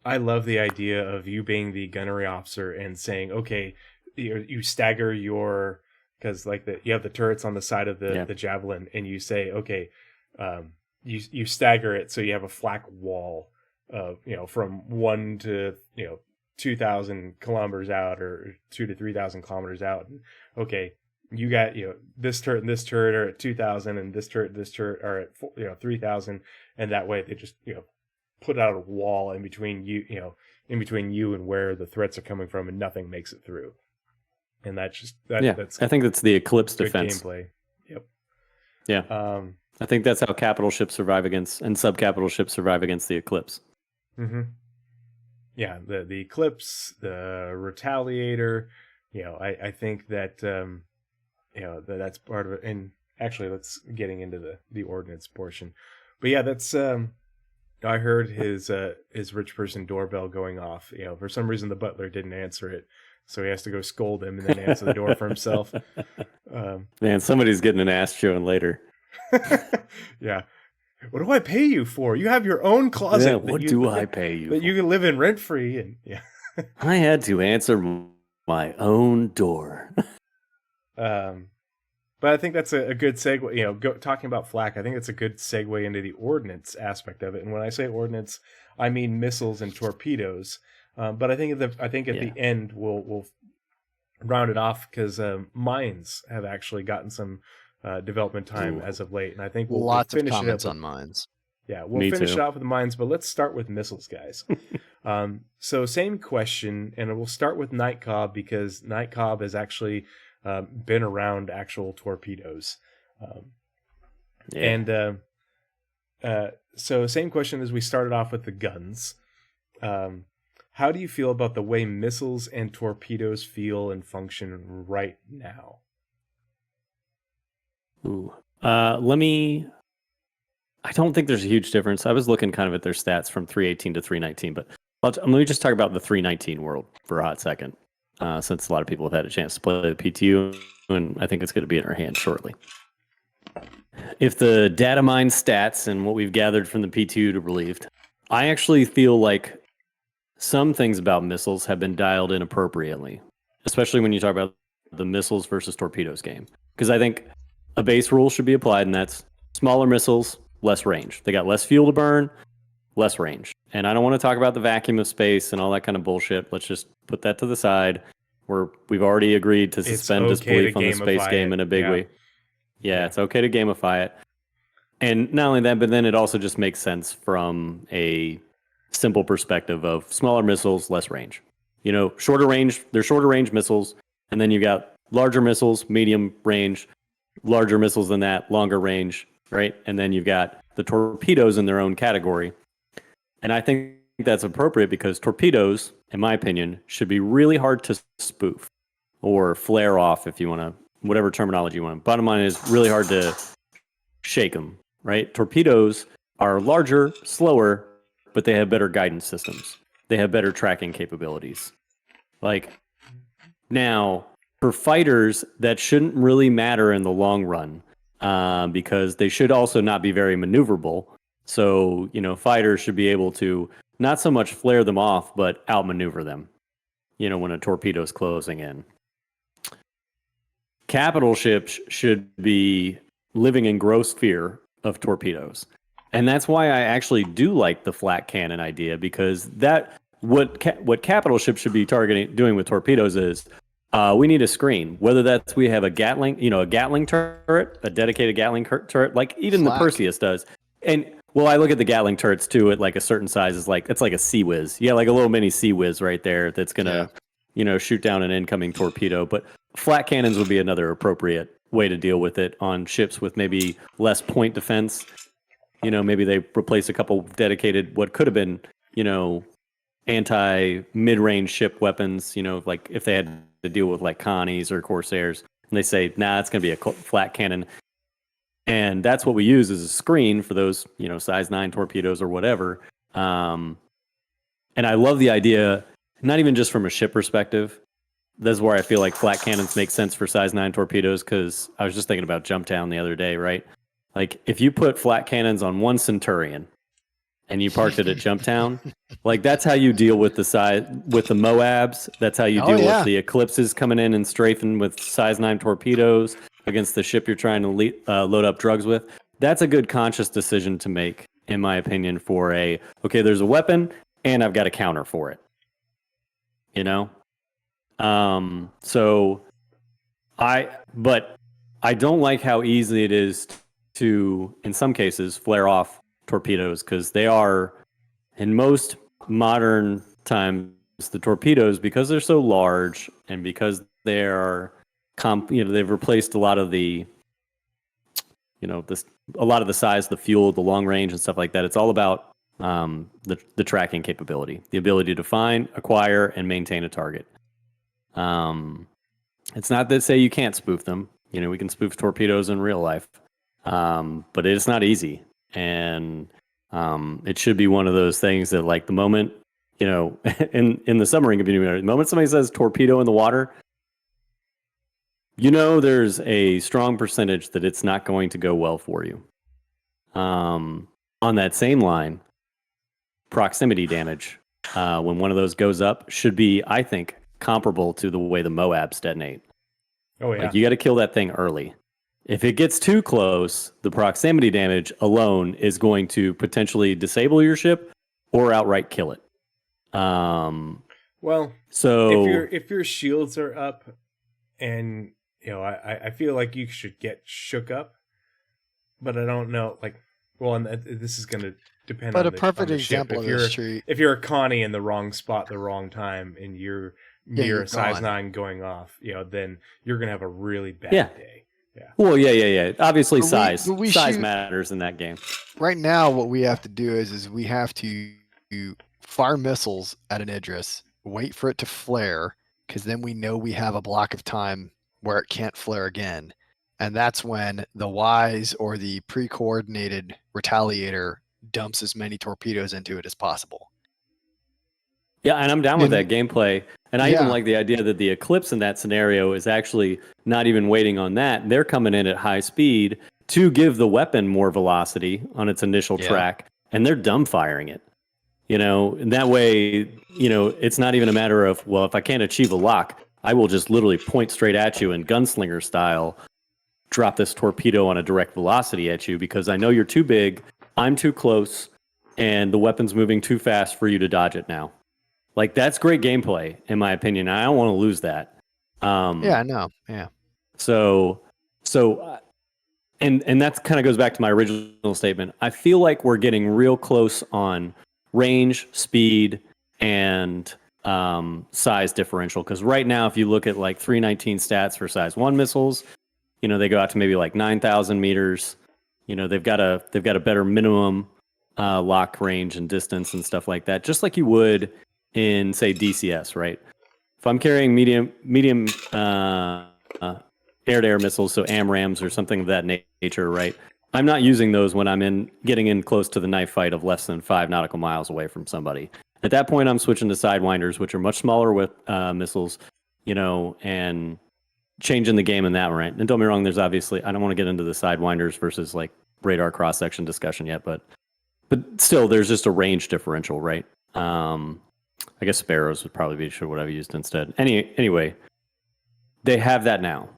I love the idea of you being the gunnery officer and saying, okay, you stagger your because like you have the turrets on the side of the javelin, and you say, okay. You stagger it so you have a flak wall, from 1 to 2,000 kilometers out, or 2 to 3,000 kilometers out. And, okay, you got this turret and this turret are at 2,000, and this turret are at 3,000, and that way they just put out a wall in between you and where the threats are coming from, and nothing makes it through. And that's just that's I think that's the Eclipse good defense. gameplay. Yep. Yeah. I think that's how capital ships survive against, and sub-capital ships survive against the Eclipse. Mm-hmm. Yeah, the Eclipse, the Retaliator. I think that that's part of it. And actually, let's getting into the ordnance portion. But yeah, that's I heard his rich person doorbell going off. For some reason the butler didn't answer it, so he has to go scold him and then answer the door for himself. Man, somebody's getting an ass chewing later. Yeah. What do I pay you for? You have your own closet. Yeah, what do I pay you that for? You can live in rent free, and yeah. I had to answer my own door. But I think that's a good segue. Talking about flak, I think it's a good segue into the ordnance aspect of it. And when I say ordnance, I mean missiles and torpedoes. But I think at the end we'll round it off, because mines have actually gotten some development time as of late, and I think we'll lots finish of comments it up on mines. Yeah, we'll finish it off with the mines, but let's start with missiles, guys. So same question, and we'll start with Night Cobb, because Night Cobb has actually been around actual torpedoes. And so same question as we started off with the guns. How do you feel about the way missiles and torpedoes feel and function right now? Ooh. I don't think there's a huge difference. I was looking kind of at their stats from 318 to 319, but let me just talk about the 319 world for a hot second, since a lot of people have had a chance to play the PTU, and I think it's going to be in our hands shortly. If the data mine stats and what we've gathered from the PTU to relieved, I actually feel like some things about missiles have been dialed in appropriately, especially when you talk about the missiles versus torpedoes game. Because I think a base rule should be applied, and that's smaller missiles, less range. They got less fuel to burn, less range. And I don't want to talk about the vacuum of space and all that kind of bullshit. Let's just put that to the side. We've already agreed to suspend disbelief on the space game in a big way. Yeah, it's okay to gamify it. And not only that, but then it also just makes sense from a simple perspective of smaller missiles, less range. Shorter range, they're shorter range missiles, and then you got larger missiles, medium range, larger missiles than that, longer range, right? And then you've got the torpedoes in their own category. And I think that's appropriate because torpedoes, in my opinion, should be really hard to spoof or flare off, if you want to, whatever terminology you want. Bottom line is really hard to shake them, right? Torpedoes are larger, slower, but they have better guidance systems. They have better tracking capabilities. Now, for fighters, that shouldn't really matter in the long run, because they should also not be very maneuverable. So, fighters should be able to not so much flare them off, but outmaneuver them, when a torpedo is closing in. Capital ships should be living in gross fear of torpedoes. And that's why I actually do like the flat cannon idea, because what capital ships should be doing with torpedoes is we need a screen, whether that's we have a Gatling turret, a dedicated Gatling turret, like even the Perseus does. And I look at the Gatling turrets too at like a certain size, it's like a Sea Whiz. Yeah, like a little mini Sea Whiz right there that's gonna, shoot down an incoming torpedo. But flat cannons would be another appropriate way to deal with it on ships with maybe less point defense. Maybe they replace a couple dedicated, what could have been, anti-mid-range ship weapons, like if they had to deal with like Connies or Corsairs, and they say, nah, it's going to be a flat cannon. And that's what we use as a screen for those, size 9 torpedoes or whatever. And I love the idea, not even just from a ship perspective. That's where I feel like flat cannons make sense for size 9 torpedoes, because I was just thinking about Jumptown the other day, right? Like if you put flat cannons on one Centurion and you parked it at Jumptown, like that's how you deal with the Moabs. That's how you deal with the Eclipses coming in and strafing with size 9 torpedoes against the ship you're trying to load up drugs with. That's a good conscious decision to make, in my opinion, for there's a weapon and I've got a counter for it. you know? But I don't like how easy it is to, in some cases, flare off torpedoes, because they are, in most modern times, the torpedoes, because they're so large and because they are, they've replaced a lot of the, a lot of the size, the fuel, the long range, and stuff like that. It's all about the tracking capability, the ability to find, acquire, and maintain a target. It's not that say you can't spoof them. We can spoof torpedoes in real life, but it's not easy. And it should be one of those things that, like, the moment, in the submarine community, the moment somebody says torpedo in the water, there's a strong percentage that it's not going to go well for you. On that same line, proximity damage, when one of those goes up, should be, I think, comparable to the way the Moabs detonate. Oh, yeah. Like, you got to kill that thing early. If it gets too close, the proximity damage alone is going to potentially disable your ship or outright kill it. Well, so if your shields are up, and I feel like you should get shook up, but I don't know. Like, well, and this is going to depend. But on a perfect on the ship. example of this, tree. If you're a Connie in the wrong spot, the wrong time, and you're near a size 9 going off, then you're going to have a really bad day. Yeah. Well, yeah. Obviously, But size matters in that game. Right now, what we have to do is we have to fire missiles at an Idris, wait for it to flare, because then we know we have a block of time where it can't flare again. And that's when the WISE or the pre-coordinated retaliator dumps as many torpedoes into it as possible. Yeah, and I'm down with that gameplay. And I even like the idea that the Eclipse in that scenario is actually not even waiting on that. They're coming in at high speed to give the weapon more velocity on its initial track, and they're dumbfiring it. And that way, it's not even a matter of, well, if I can't achieve a lock, I will just literally point straight at you and gunslinger style drop this torpedo on a direct velocity at you, because I know you're too big, I'm too close, and the weapon's moving too fast for you to dodge it now. Like, that's great gameplay, in my opinion. I don't want to lose that. Yeah, no, yeah. So, and that kind of goes back to my original statement. I feel like we're getting real close on range, speed, and size differential. Because right now, if you look at like 319 stats for size 1 missiles, they go out to maybe like 9,000 meters. They've got a better minimum lock range and distance and stuff like that, just like you would in, say, DCS, right? If I'm carrying medium air-to-air missiles, so AMRAAMs or something of that nature, right? I'm not using those when I'm getting in close to the knife fight of less than 5 nautical miles away from somebody. At that point, I'm switching to Sidewinders, which are much smaller with missiles, and changing the game in that, right? And don't be wrong, there's obviously, I don't want to get into the Sidewinders versus like radar cross-section discussion yet, but still, there's just a range differential, right? I guess Sparrows would probably be what I've used instead. Anyway, they have that now.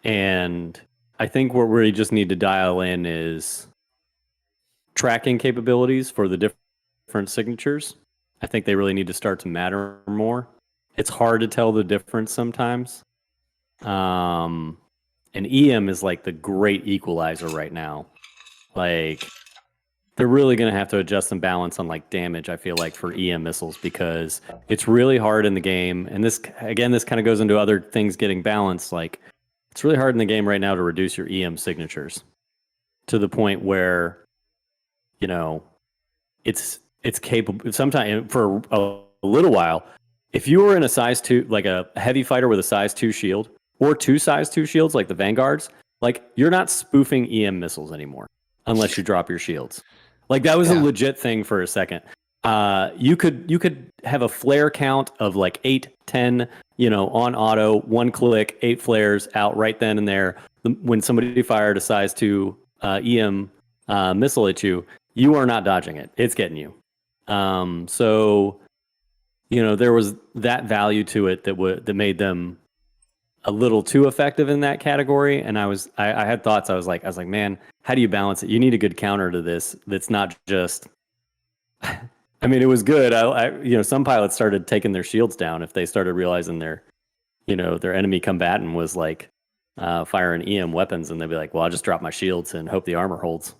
And I think what we just need to dial in is tracking capabilities for the different signatures. I think they really need to start to matter more. It's hard to tell the difference sometimes. And EM is like the great equalizer right now. Like, they're really going to have to adjust some balance on like damage, I feel like, for EM missiles, because it's really hard in the game. And this kind of goes into other things getting balanced. Like, it's really hard in the game right now to reduce your EM signatures to the point where, it's capable. Sometimes for a little while, if you were in a size 2, like a heavy fighter with a size 2 shield or 2 size 2 shields, like the Vanguards, like, you're not spoofing EM missiles anymore unless you drop your shields. Like, that was a legit thing for a second. You could have a flare count of like 8, 10, on auto, 1 click, 8 flares out right then and there. When somebody fired a size 2 EM missile at you, you are not dodging it. It's getting you. So, there was that value to it that made them a little too effective in that category. And I had thoughts. I was like, man, how do you balance it? You need a good counter to this. That's not just, I I mean, it was good. Some pilots started taking their shields down if they started realizing their enemy combatant was like firing EM weapons, and they'd be like, well, I'll just drop my shields and hope the armor holds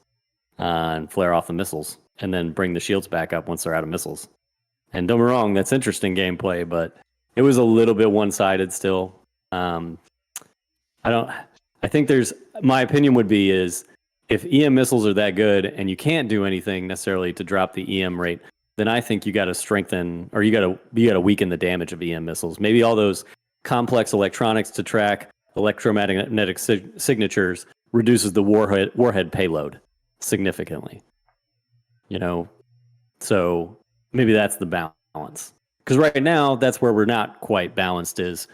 and flare off the missiles and then bring the shields back up once they're out of missiles. And don't be wrong, that's interesting gameplay, but it was a little bit one-sided still. I think my opinion would be is if EM missiles are that good and you can't do anything necessarily to drop the EM rate, then I think you got to strengthen, or you got to weaken the damage of EM missiles. Maybe all those complex electronics to track electromagnetic signatures reduces the warhead payload significantly. So maybe that's the balance. Because right now, that's where we're not quite balanced. Is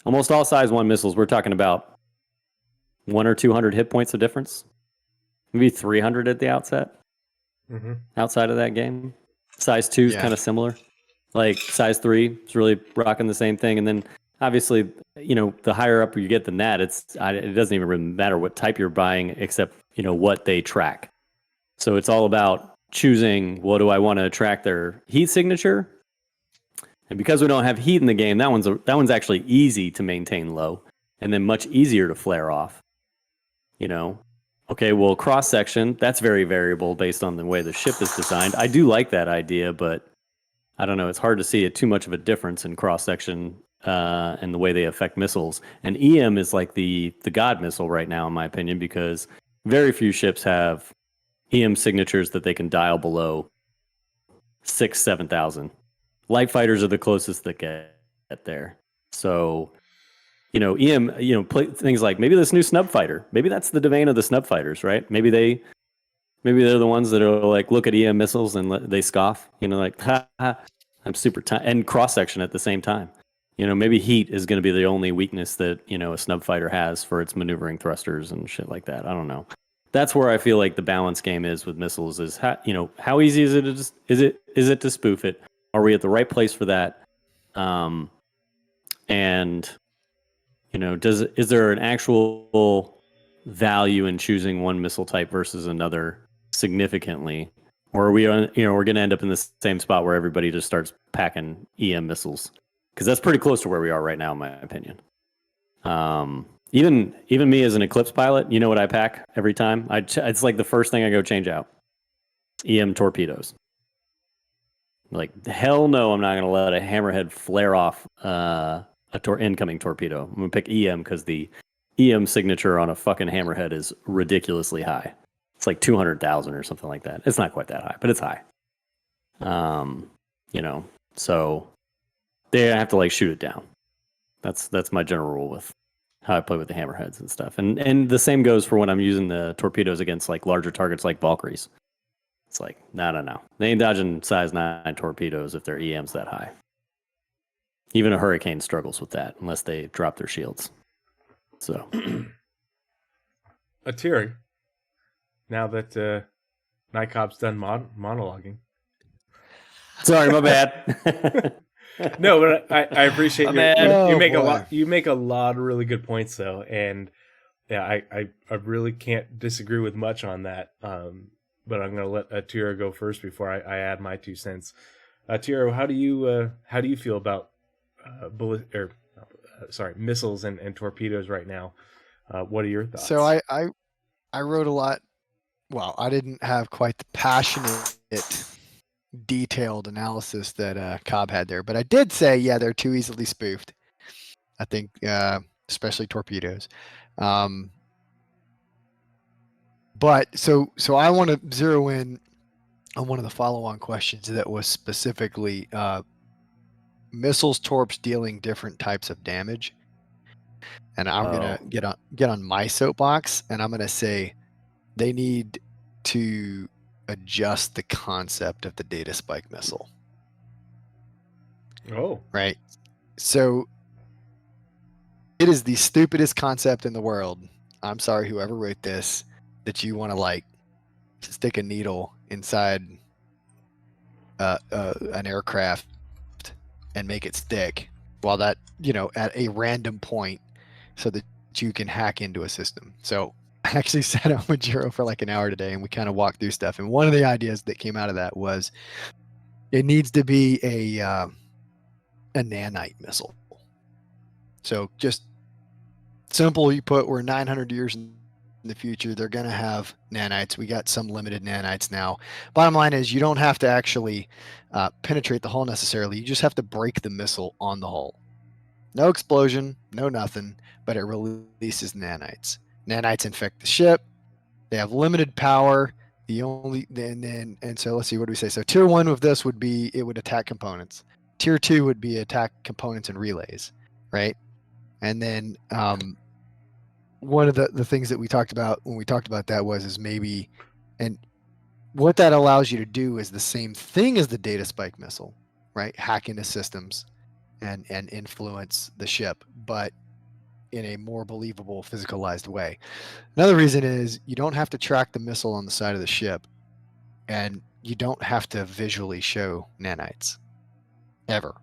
almost all size 1 missiles. We're talking about 100 or 200 hit points of difference, maybe 300 at the outset. Mm-hmm. Outside of that game, size 2 is kind of similar. Like size 3 is really rocking the same thing, and then obviously, the higher up you get than that, it doesn't even really matter what type you're buying, except what they track. So it's all about choosing, what do I want to track their heat signature? And because we don't have heat in the game, that one's actually easy to maintain low, and then much easier to flare off. Okay, well, cross section, that's very variable based on the way the ship is designed. I do like that idea, but I don't know. It's hard to see too much of a difference in cross section and the way they affect missiles. And EM is like the god missile right now, in my opinion, because very few ships have EM signatures that they can dial below 7,000. Light fighters are the closest that get there. So, EM, things like maybe this new snub fighter, maybe that's the domain of the snub fighters, right? Maybe they're the ones that are like, look at EM missiles and they scoff, like, ha, I'm super tight, and cross section at the same time. Maybe heat is going to be the only weakness that, a snub fighter has for its maneuvering thrusters and shit like that. I don't know. That's where I feel like the balance game is with missiles is how easy is it to spoof it? Are we at the right place for that? And is there an actual value in choosing one missile type versus another significantly? Or are we we're going to end up in the same spot where everybody just starts packing EM missiles? Because that's pretty close to where we are right now, in my opinion. Even me as an Eclipse pilot, you know what I pack every time? It's like the first thing I go change out. EM torpedoes. Like, hell no, I'm not going to let a hammerhead flare off incoming torpedo. I'm going to pick EM because the EM signature on a fucking hammerhead is ridiculously high. It's like 200,000 or something like that. It's not quite that high, but it's high. So they have to like shoot it down. That's my general rule with how I play with the hammerheads and stuff. And the same goes for when I'm using the torpedoes against like larger targets like Valkyries. It's like, no. They ain't dodging size 9 torpedoes if their EM's that high. Even a Hurricane struggles with that unless they drop their shields. So, Atiri, now that Nycob's done Sorry, monologuing. my bad. No, but I appreciate you make a lot of really good points though, and yeah, I really can't disagree with much on that. But I'm gonna let Atira go first before I add my 2 cents. Atira, how do you feel about missiles and torpedoes right now? What are your thoughts? So I wrote a lot. Well, I didn't have quite the passionate, detailed analysis that Cobb had there, but I did say, yeah, they're too easily spoofed. I think, especially torpedoes. But so I want to zero in on one of the follow-on questions that was specifically missiles, torps dealing different types of damage. And I'm gonna get on my soapbox, and I'm gonna say they need to adjust the concept of the data spike missile. Oh, right. So it is the stupidest concept in the world. I'm sorry, whoever wrote this, that you want to like stick a needle inside an aircraft and make it stick while that, at a random point so that you can hack into a system. So I actually sat on with Jiro for like an hour today and we kind of walked through stuff. And one of the ideas that came out of that was It needs to be a nanite missile. So just simple, you put we're 900 years in the future, they're going to have nanites. We got some limited nanites now. Bottom line is you don't have to actually penetrate the hull necessarily. You just have to break the missile on the hull. No explosion, no nothing, but it releases nanites. Nanites infect the ship. They have limited power. And so let's see, what do we say? So tier 1 of this would be it would attack components. Tier 2 would be attack components and relays, right? And then one of the things that we talked about when we talked about that is maybe, and what that allows you to do is the same thing as the data spike missile, right? Hack into systems and influence the ship, but in a more believable, physicalized way. Another reason is you don't have to track the missile on the side of the ship, and you don't have to visually show nanites ever.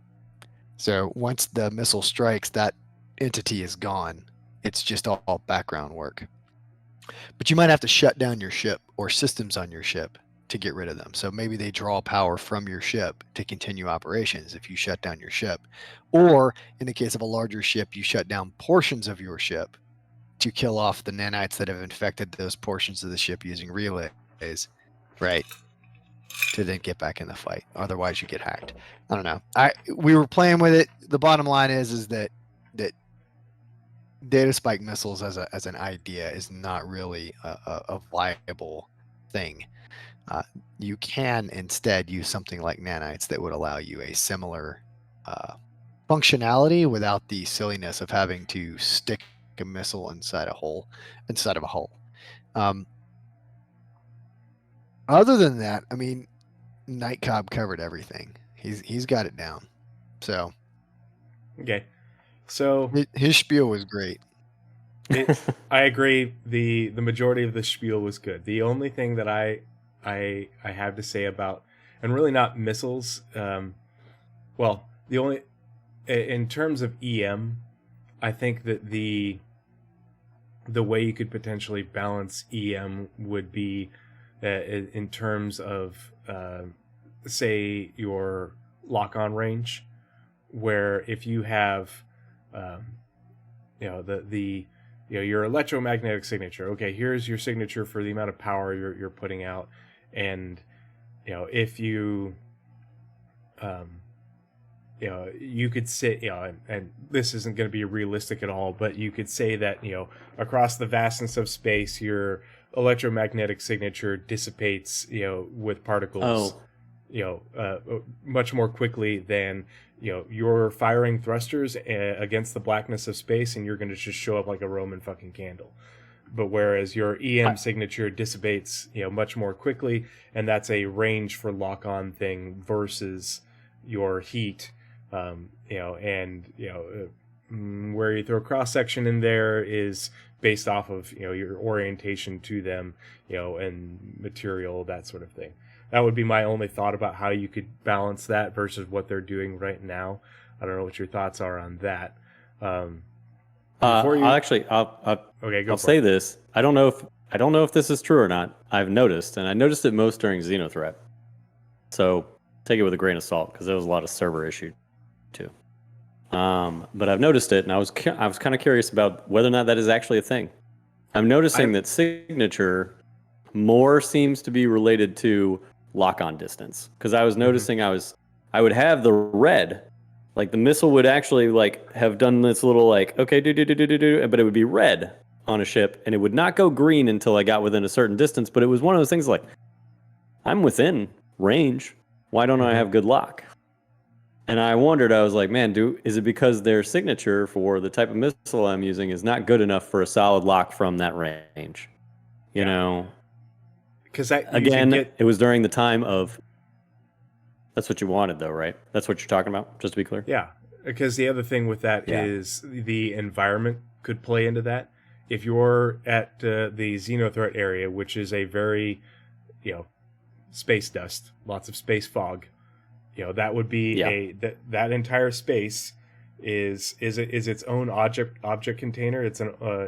So once the missile strikes, that entity is gone. It's just all background work. But you might have to shut down your ship or systems on your ship to get rid of them. So maybe they draw power from your ship to continue operations if you shut down your ship. Or in the case of a larger ship, you shut down portions of your ship to kill off the nanites that have infected those portions of the ship using relays, right? To then get back in the fight. Otherwise you get hacked. I don't know. We were playing with it. The bottom line is that data spike missiles as an idea is not really a viable thing. You can instead use something like nanites that would allow you a similar functionality without the silliness of having to stick a missile inside of a hull. Other than that, I mean, Night Cobb covered everything. He's got it down. So Okay. So his spiel was great. I agree. The majority of the spiel was good. The only thing that I have to say about, and really not missiles, well, the only, in terms of EM, I think that the way you could potentially balance EM would be in terms of, say, your lock-on range, where if you have, your electromagnetic signature. Okay, here's your signature for the amount of power you're putting out, and if you, you could say, and this isn't going to be realistic at all, but you could say that across the vastness of space, your electromagnetic signature dissipates, with particles, much more quickly than you're firing thrusters against the blackness of space, and you're going to just show up like a Roman fucking candle. But whereas your EM signature dissipates, much more quickly, and that's a range for lock-on thing versus your heat, where you throw cross-section in there is based off of your orientation to them, and material, that sort of thing. That would be my only thought about how you could balance that versus what they're doing right now. I don't know what your thoughts are on that. I'll say this. I don't know if this is true or not. I've noticed, and I noticed it most during Xenothreat. So take it with a grain of salt, because there was a lot of server issue too. But I've noticed it, and I was kind of curious about whether or not that is actually a thing. I'm noticing that signature more seems to be related to lock-on distance, because I was noticing I would have the red, like the missile would actually have done this little okay, but it would be red on a ship, and it would not go green until I got within a certain distance. But it was one of those things I'm within range, why don't I have good lock? And I wondered, I was like, man, is it because their signature for the type of missile I'm using is not good enough for a solid lock from that range? Because it was during the time of. That's what you wanted, though, right? That's what you're talking about, just to be clear. Yeah, because the other thing with that is the environment could play into that. If you're at the Xenothreat area, which is a very, space dust, lots of space fog, that would be that entire space is its own object container. It's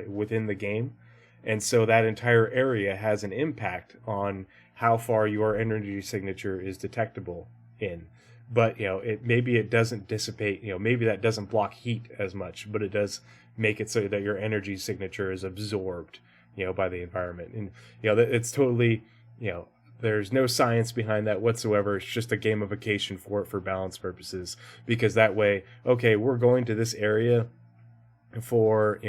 within the game. And so that entire area has an impact on how far your energy signature is detectable in. But maybe it doesn't dissipate. Maybe that doesn't block heat as much, but it does make it so that your energy signature is absorbed, by the environment. And it's totally, there's no science behind that whatsoever. It's just a gamification for balance purposes, because that way, okay, we're going to this area for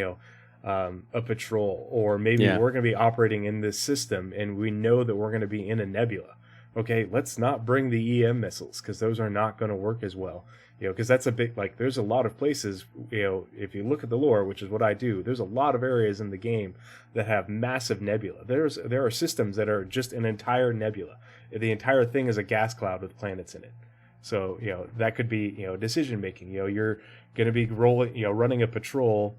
a patrol, or maybe we're going to be operating in this system, and we know that we're going to be in a nebula. Okay, let's not bring the EM missiles, because those are not going to work as well. Because that's a big, there's a lot of places, if you look at the lore, which is what I do, there's a lot of areas in the game that have massive nebula. There are systems that are just an entire nebula. The entire thing is a gas cloud with planets in it. So, that could be, decision making. You're going to be running a patrol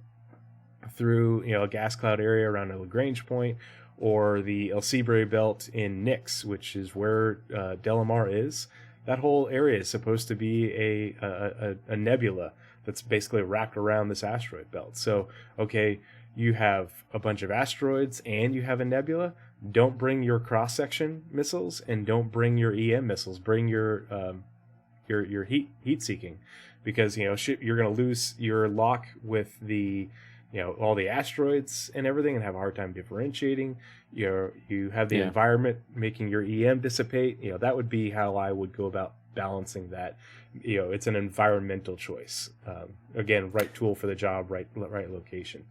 through, a gas cloud area around a Lagrange point, or the El Cibre belt in Nyx, which is where Delamar is. That whole area is supposed to be a nebula that's basically wrapped around this asteroid belt. So, okay, you have a bunch of asteroids and you have a nebula. Don't bring your cross-section missiles, and don't bring your EM missiles. Bring your heat-seeking, because you're going to lose your lock with the all the asteroids and everything, and have a hard time differentiating. You have the environment making your EM dissipate. That would be how I would go about balancing that. It's an environmental choice. Again, right tool for the job, right location.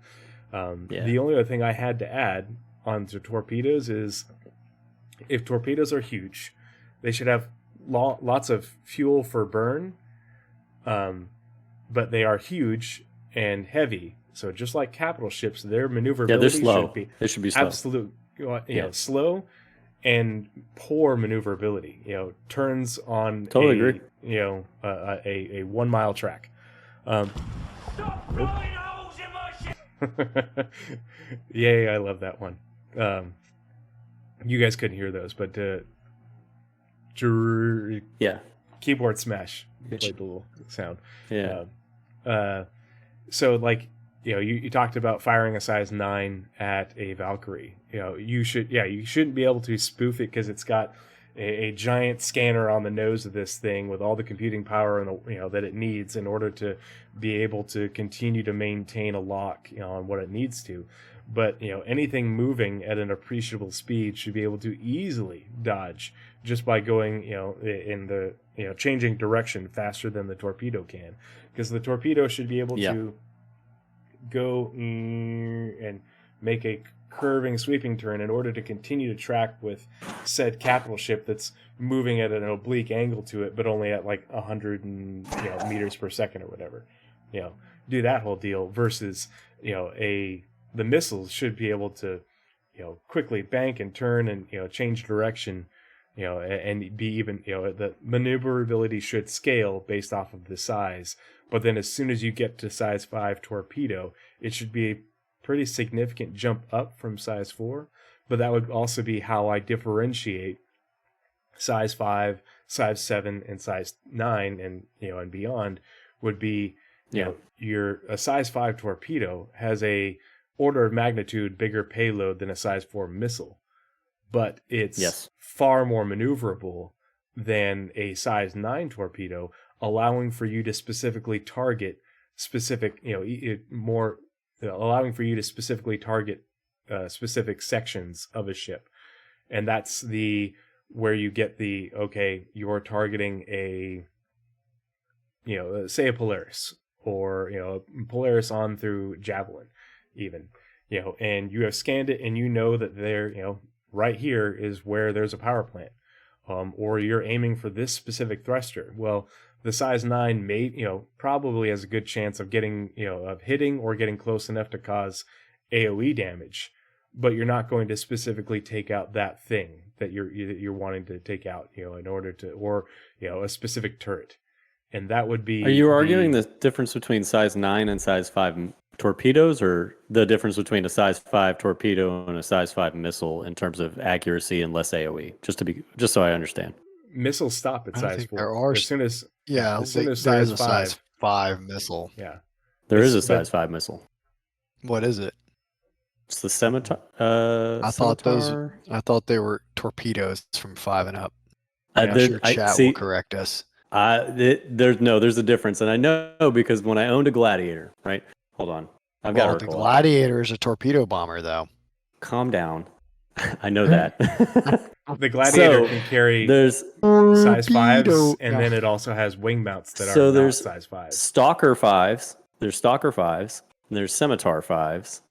The only other thing I had to add onto torpedoes is, if torpedoes are huge, they should have lots of fuel for burn, but they are huge and heavy. So just like capital ships, their maneuverability should be slow. Absolute, slow and poor maneuverability. Turns on agree. A 1 mile track. Stop blowing holes in my ship! Yay! I love that one. You guys couldn't hear those, but keyboard smash played the little sound. So you talked about firing a size 9 at a Valkyrie. You shouldn't be able to spoof it, because it's got a giant scanner on the nose of this thing with all the computing power that it needs in order to be able to continue to maintain a lock on what it needs to. But anything moving at an appreciable speed should be able to easily dodge just by going in the changing direction faster than the torpedo can, because the torpedo should be able to go and make a curving, sweeping turn in order to continue to track with said capital ship that's moving at an oblique angle to it, but only at 100 meters per second or whatever. Do that whole deal, versus the missiles should be able to quickly bank and turn and change direction, and be even the maneuverability should scale based off of the size. But then as soon as you get to size 5 torpedo, it should be a pretty significant jump up from size 4. But that would also be how I differentiate size 5, size 7, and size 9, and and beyond, would be a size 5 torpedo has a order of magnitude bigger payload than a size 4 missile, but it's far more maneuverable than a size 9 torpedo, allowing for you to specifically target specific specific sections of a ship. And that's where you get you're targeting say a Polaris, or Polaris on through Javelin even, and you have scanned it, and that there, right here is where there's a power plant, or you're aiming for this specific thruster. Well, the size 9 may, probably has a good chance of getting, of hitting or getting close enough to cause AoE damage, but you're not going to specifically take out that thing that you're wanting to take out, in order to, or a specific turret. And that would be. Are you arguing the difference between size 9 and size 5 torpedoes, or the difference between a size 5 torpedo and a size 5 missile in terms of accuracy and less AoE? Just so I understand. Missiles stop at size 4. There are, as soon as there's size a 5. size 5 missile. Yeah, there is a size 5 missile. What is it? It's the Scimitar. I thought they were torpedoes from 5 and up. I'm there- sure I- chat see, will correct us. there's a difference, and I know because when I owned a Gladiator, right? Hold on, I've got Well, the Urkel up. Gladiator is a torpedo bomber, though. Calm down. I know that. The Gladiator So, can carry There's size 5s, Torpedo. and No. then it also has wing mounts that So are not there's size 5s. Stalker 5s. There's Stalker 5s. And there's Scimitar 5s.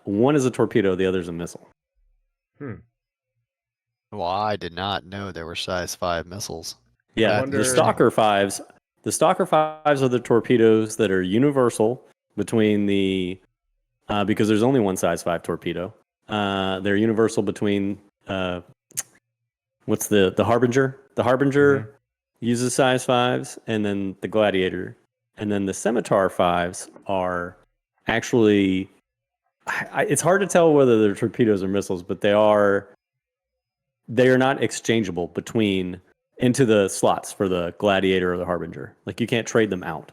One is a torpedo. The other is a missile. Well, I did not know there were size 5 missiles. Yeah, wonder- the Stalker 5s. The Stalker 5s are the torpedoes that are universal between the because there's only one size 5 torpedo. They're universal between what's the Harbinger? The Harbinger uses size 5s, and then the Gladiator, and then the Scimitar 5s are actually. It's hard to tell whether they're torpedoes or missiles, but they are not exchangeable between into the slots for the Gladiator or the Harbinger. Like you can't trade them out.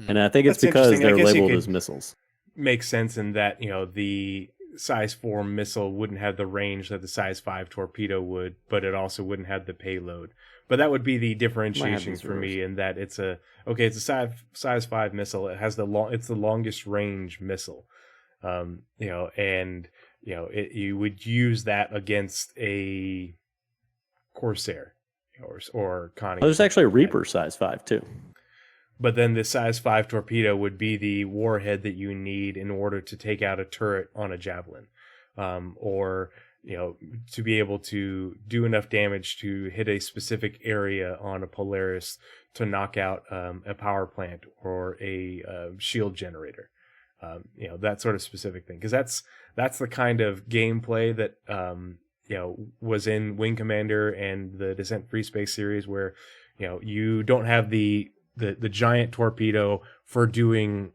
And I think it's That's because interesting. I they're guess you labeled could- as missiles. Makes sense in that, the size 4 missile wouldn't have the range that the size 5 torpedo would, but it also wouldn't have the payload. But that would be the differentiation these for me rules. in that it's a size 5 missile. It has it's the longest range missile. You would use that against a Corsair or Connie. Oh, there's actually a something like that. Reaper size 5 too. But then the size 5 torpedo would be the warhead that you need in order to take out a turret on a Javelin. Or, to be able to do enough damage to hit a specific area on a Polaris to knock out a power plant or a shield generator. That sort of specific thing. Because that's the kind of gameplay that, was in Wing Commander and the Descent Free Space series where, you don't have the giant torpedo for doing,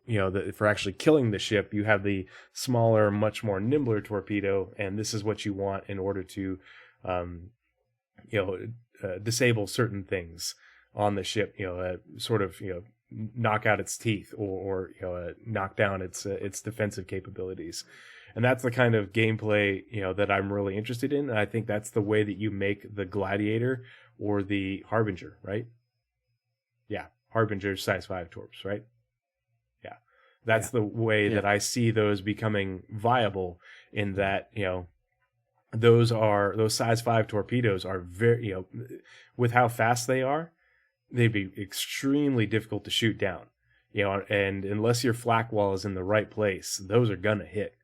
for actually killing the ship. You have the smaller, much more nimbler torpedo, and this is what you want in order to, disable certain things on the ship. Knock out its teeth or knock down its defensive capabilities. And that's the kind of gameplay, that I'm really interested in. And I think that's the way that you make the Gladiator or the Harbinger, right? Yeah. Harbinger size 5 torps, right? Yeah. That's the way that I see those becoming viable in that, those size 5 torpedoes are very, with how fast they are, they'd be extremely difficult to shoot down, and unless your flak wall is in the right place, those are gonna hit,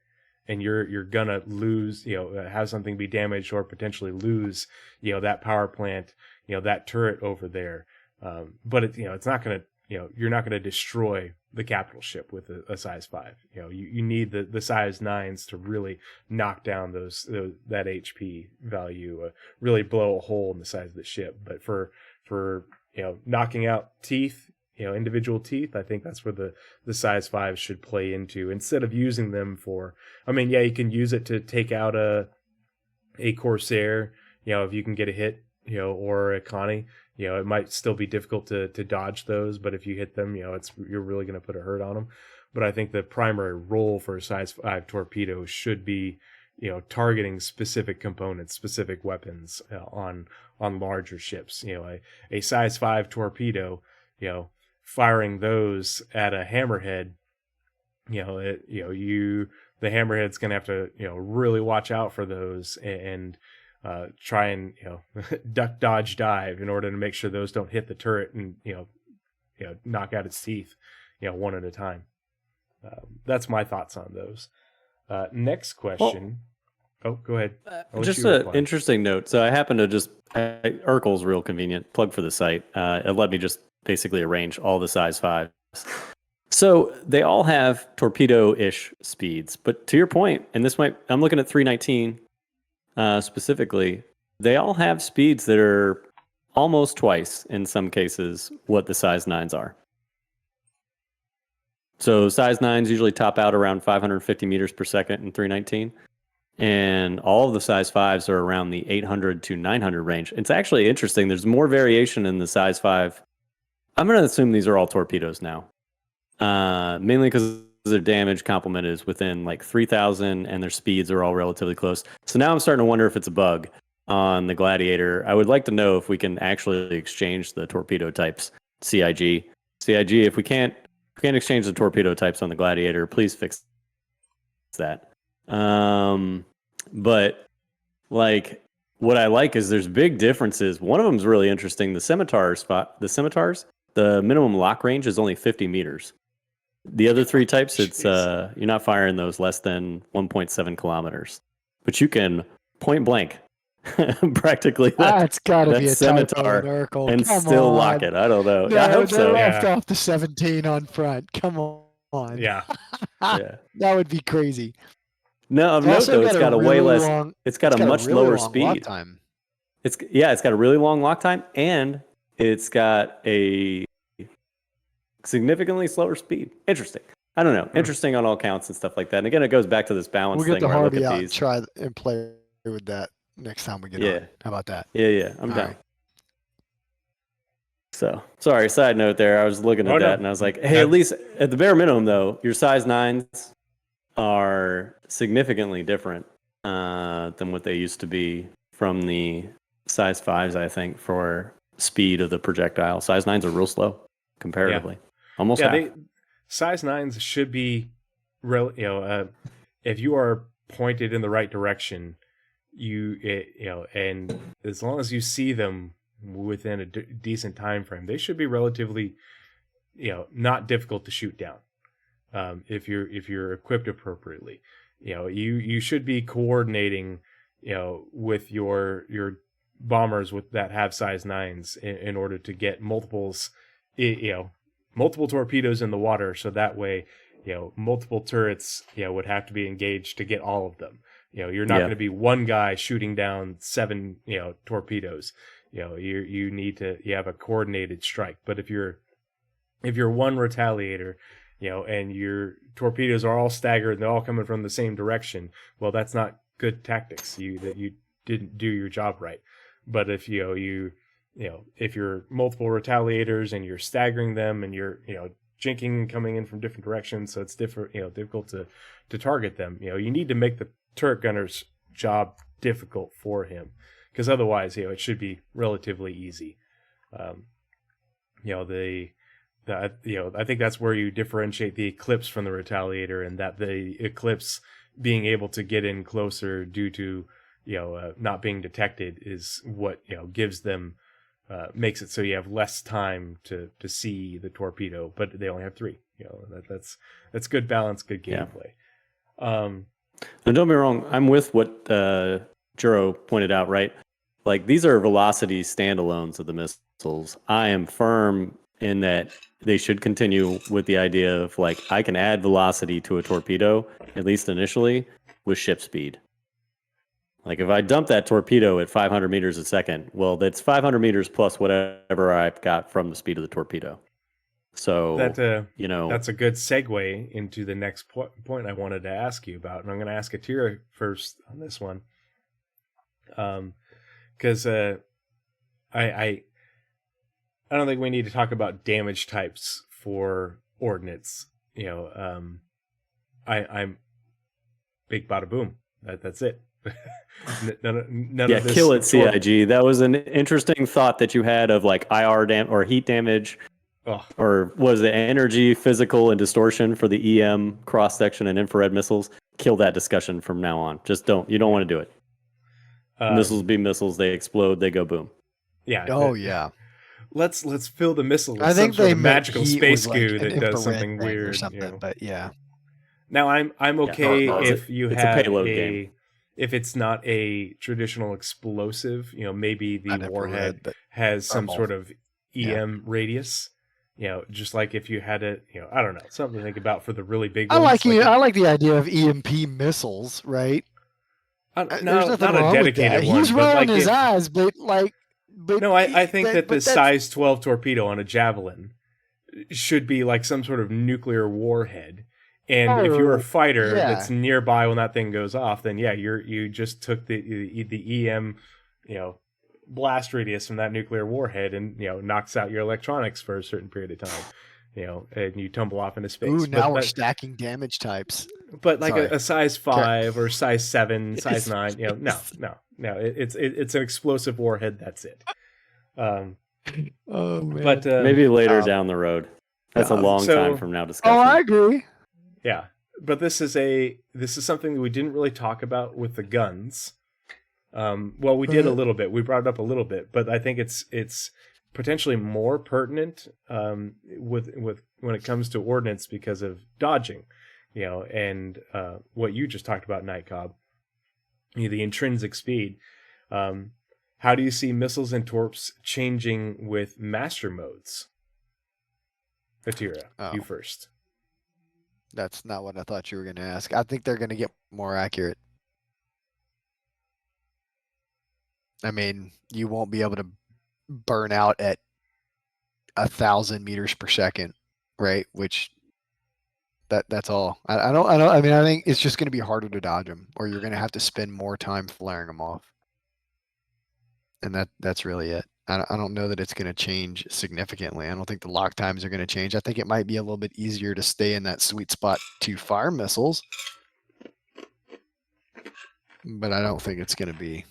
and you're gonna lose, have something be damaged or potentially lose, that power plant, that turret over there. But it's not gonna, you're not gonna destroy the capital ship with a size 5. You need the size 9s to really knock down that HP value, really blow a hole in the size of the ship. But for knocking out teeth, individual teeth, I think that's where the size 5 should play into, instead of using them for, you can use it to take out a Corsair, if you can get a hit, or a Connie. It might still be difficult to dodge those, but if you hit them, you're really going to put a hurt on them. But I think the primary role for a size 5 torpedo should be, targeting specific components, specific weapons on larger ships. A size 5 torpedo, firing those at a hammerhead, the hammerhead's going to have to, really watch out for those and try and duck, dodge, dive in order to make sure those don't hit the turret and knock out its teeth one at a time. That's my thoughts on those. Next question. Go ahead. Just an interesting note. So I happen to Urkel's real convenient. Plug for the site. It let me just basically arrange all the size 5s. So they all have torpedo-ish speeds. But to your point, and I'm looking at 319 specifically, they all have speeds that are almost twice, in some cases, what the size 9s are. So size 9s usually top out around 550 meters per second in 319. And all of the size 5s are around the 800 to 900 range. It's actually interesting. There's more variation in the size 5. I'm going to assume these are all torpedoes now. Mainly because their damage complement is within like 3,000 and their speeds are all relatively close. So now I'm starting to wonder if it's a bug. on the Gladiator. I would like to know if we can actually exchange the torpedo types. CIG, if we can't exchange the torpedo types on the Gladiator, please fix that. But like, what I like is there's big differences. One of them is really interesting. The scimitars, the minimum lock range is only 50 meters. The other three types, it's you're not firing those less than 1.7 kilometers, but you can point blank practically That's got to that be a scimitar typo, Urkel. and Come still on. lock it. I don't know. No, I hope they so. left off the 17 on front. Come on. Yeah. Yeah. That would be crazy. No, It's note also though, it's got a way really less. long- It's got a much really lower long lock speed. time. It's got a really long lock time, and it's got a significantly slower speed. Interesting. I don't know. Interesting on all counts and stuff like that. And again, it goes back to this balance We'll get thing the where I look Harvey at out and these. try and play with that next time we get Yeah. on. How about that? Yeah, I'm All down. right. So, sorry, side note there. I was looking at Oh, that no. and I was like, hey, at least at the bare minimum, though, your size 9s are significantly different than what they used to be from the size 5s, I think, for speed of the projectile. Size 9s are real slow comparatively. Almost half. Size 9s should be, if you are pointed in the right direction, and as long as you see them within a decent time frame, they should be relatively, not difficult to shoot down. If you're equipped appropriately, you should be coordinating, with your bombers that have size 9s in order to get multiples, multiple torpedoes in the water, so that way, multiple turrets, would have to be engaged to get all of them. You're not going to be one guy shooting down 7, torpedoes. You need to have a coordinated strike. But if you're one retaliator, and your torpedoes are all staggered and they're all coming from the same direction, well, that's not good tactics. You didn't do your job right. But if if you're multiple retaliators and you're staggering them and you're jinking coming in from different directions, so it's difficult to target them. You need to make the turret gunner's job difficult for him, because otherwise, it should be relatively easy. I think that's where you differentiate the Eclipse from the Retaliator, and that the Eclipse being able to get in closer due to not being detected is what gives them. Makes it so you have less time to see the torpedo, but they only have 3. That's good balance, good gameplay. And don't be wrong, I'm with what Juro pointed out, right? Like, these are velocity standalones of the missiles. I am firm in that they should continue with the idea of, like, I can add velocity to a torpedo, at least initially, with ship speed. Like, if I dump that torpedo at 500 meters a second, well, that's 500 meters plus whatever I've got from the speed of the torpedo. So, that's a good segue into the next point I wanted to ask you about. And I'm going to ask Atira first on this one. Because I don't think we need to talk about damage types for ordnance. I'm big bada boom. That's it. None of this kill it, CIG. That was an interesting thought that you had of, like, IR or heat damage, or was it energy, physical, and distortion for the EM cross section and infrared missiles? Kill that discussion from now on. Just don't. You don't want to do it. Missiles be missiles. They explode. They go boom. Yeah. Oh yeah. Let's fill the missile with I think some sort they of meant magical heat space was like goo an that does infrared something thing weird. or something. But yeah. Now I'm okay if you it's have a payload game. If it's not a traditional explosive, maybe the warhead has some sort of EM radius. Just like if you had it, I don't know, something to think about for the really big ones. I like the idea of EMP missiles, right? There's nothing wrong with that. One, He's rolling his eyes, but no, I think that the size 12 torpedo on a Javelin should be like some sort of nuclear warhead. And if you're a fighter that's nearby when that thing goes off, then you just took the EM, blast radius from that nuclear warhead and knocks out your electronics for a certain period of time. and you tumble off into space. Ooh, now we're but, stacking damage types. but like Sorry. a size 5 or size 7, size 9, no. It's an explosive warhead. That's it. Oh man. But Maybe later down the road. That's a long time from now discussion. Oh, I agree. yeah. But this is something that we didn't really talk about with the guns. Well, we did a little bit. We brought it up a little bit, but I think it's potentially more pertinent with when it comes to ordnance because of dodging, and what you just talked about, Night Cobb, the intrinsic speed. How do you see missiles and torps changing with master modes? Atira, you first. That's not what I thought you were going to ask. I think they're going to get more accurate. I mean, you won't be able to burn out at 1,000 meters per second, right? Which that's all. I mean, I think it's just going to be harder to dodge them, or you're going to have to spend more time flaring them off. And that's really it. I don't know that it's going to change significantly. I don't think the lock times are going to change. I think it might be a little bit easier to stay in that sweet spot to fire missiles, but I don't think it's going to be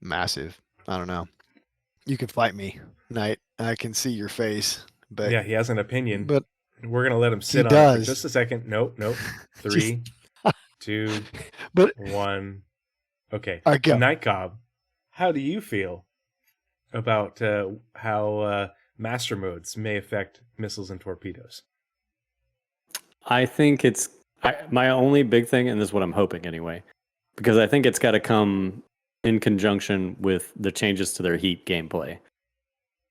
massive. I don't know. You can fight me, Knight. I can see your face, but yeah, he has an opinion, but we're gonna let him sit on it for just a second. Nope. 3, 2, but 1. Okay. All right, go. Night Cobb, how do you feel about how master modes may affect missiles and torpedoes? I think my only big thing, and this is what I'm hoping anyway, because I think it's got to come in conjunction with the changes to their heat gameplay.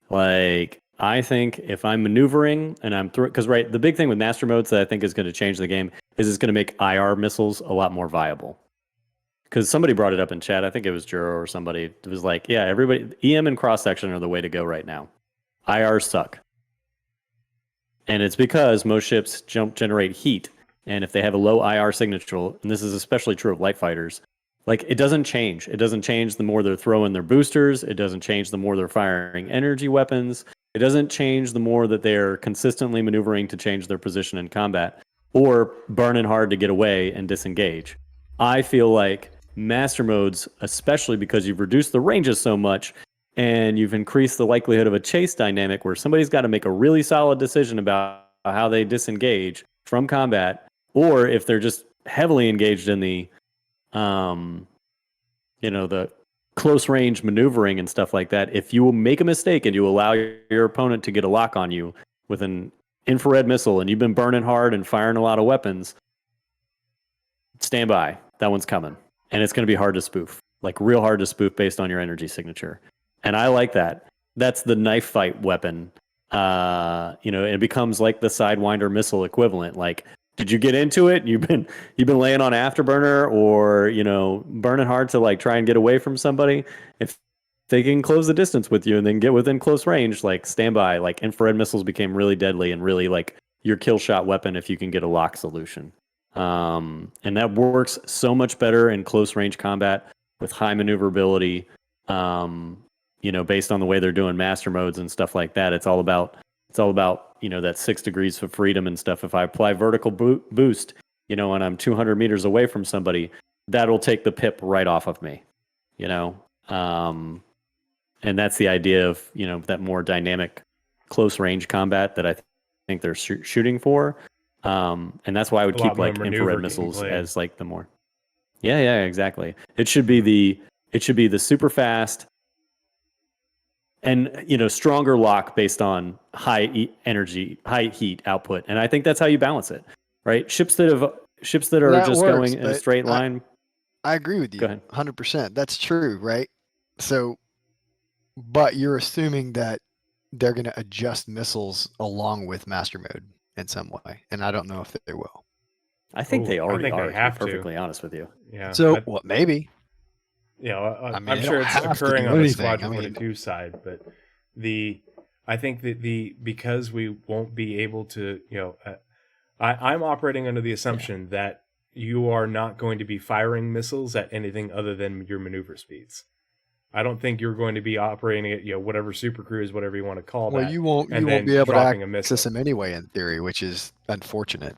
Like, I think if I'm maneuvering and I'm through, because the big thing with master modes that I think is going to change the game is it's going to make IR missiles a lot more viable. Because somebody brought it up in chat, I think it was Juro or somebody. It was like, yeah, everybody, EM and cross section are the way to go right now. IRs suck. And it's because most ships generate heat. And if they have a low IR signature, and this is especially true of light fighters, like, it doesn't change. It doesn't change the more they're throwing their boosters. It doesn't change the more they're firing energy weapons. It doesn't change the more that they're consistently maneuvering to change their position in combat or burning hard to get away and disengage. I feel like master modes, especially because you've reduced the ranges so much and you've increased the likelihood of a chase dynamic where somebody's got to make a really solid decision about how they disengage from combat, or if they're just heavily engaged in the the close range maneuvering and stuff like that. If you make a mistake and you allow your opponent to get a lock on you with an infrared missile and you've been burning hard and firing a lot of weapons, stand by. That one's coming. And it's going to be hard to spoof, like real hard to spoof based on your energy signature. And I like that. That's the knife fight weapon. It becomes like the Sidewinder missile equivalent. Like, did you get into it? You've been laying on afterburner or, burning hard to like try and get away from somebody. If they can close the distance with you and then get within close range, like, stand by. Like, infrared missiles became really deadly and really like your kill shot weapon if you can get a lock solution. And that works so much better in close range combat with high maneuverability. Based on the way they're doing master modes and stuff like that. It's all about that 6 degrees of freedom and stuff. If I apply vertical boost, and I'm 200 meters away from somebody, that'll take the pip right off of me, and that's the idea of, that more dynamic close range combat that I think they're shooting for. And that's why I would keep like infrared missiles as like the more. Yeah, exactly. It should be the super fast and stronger lock based on high energy, high heat output, and I think that's how you balance it, right? Ships that are just going in a straight line. I agree with you. Go ahead. 100%. That's true, right? So, but you're assuming that they're going to adjust missiles along with master mode in some way, and I don't know if they will. I think they already are. They have to be perfectly honest with you. Yeah. So, maybe. I'm sure it's occurring on the Squadron 42 side, but I think that because we won't be able to, I'm operating under the assumption that you are not going to be firing missiles at anything other than your maneuver speeds. I don't think you're going to be operating at whatever super cruise, whatever you want to call Well, that. you won't and be then able to dropping a access missile. them anyway in theory, which is unfortunate.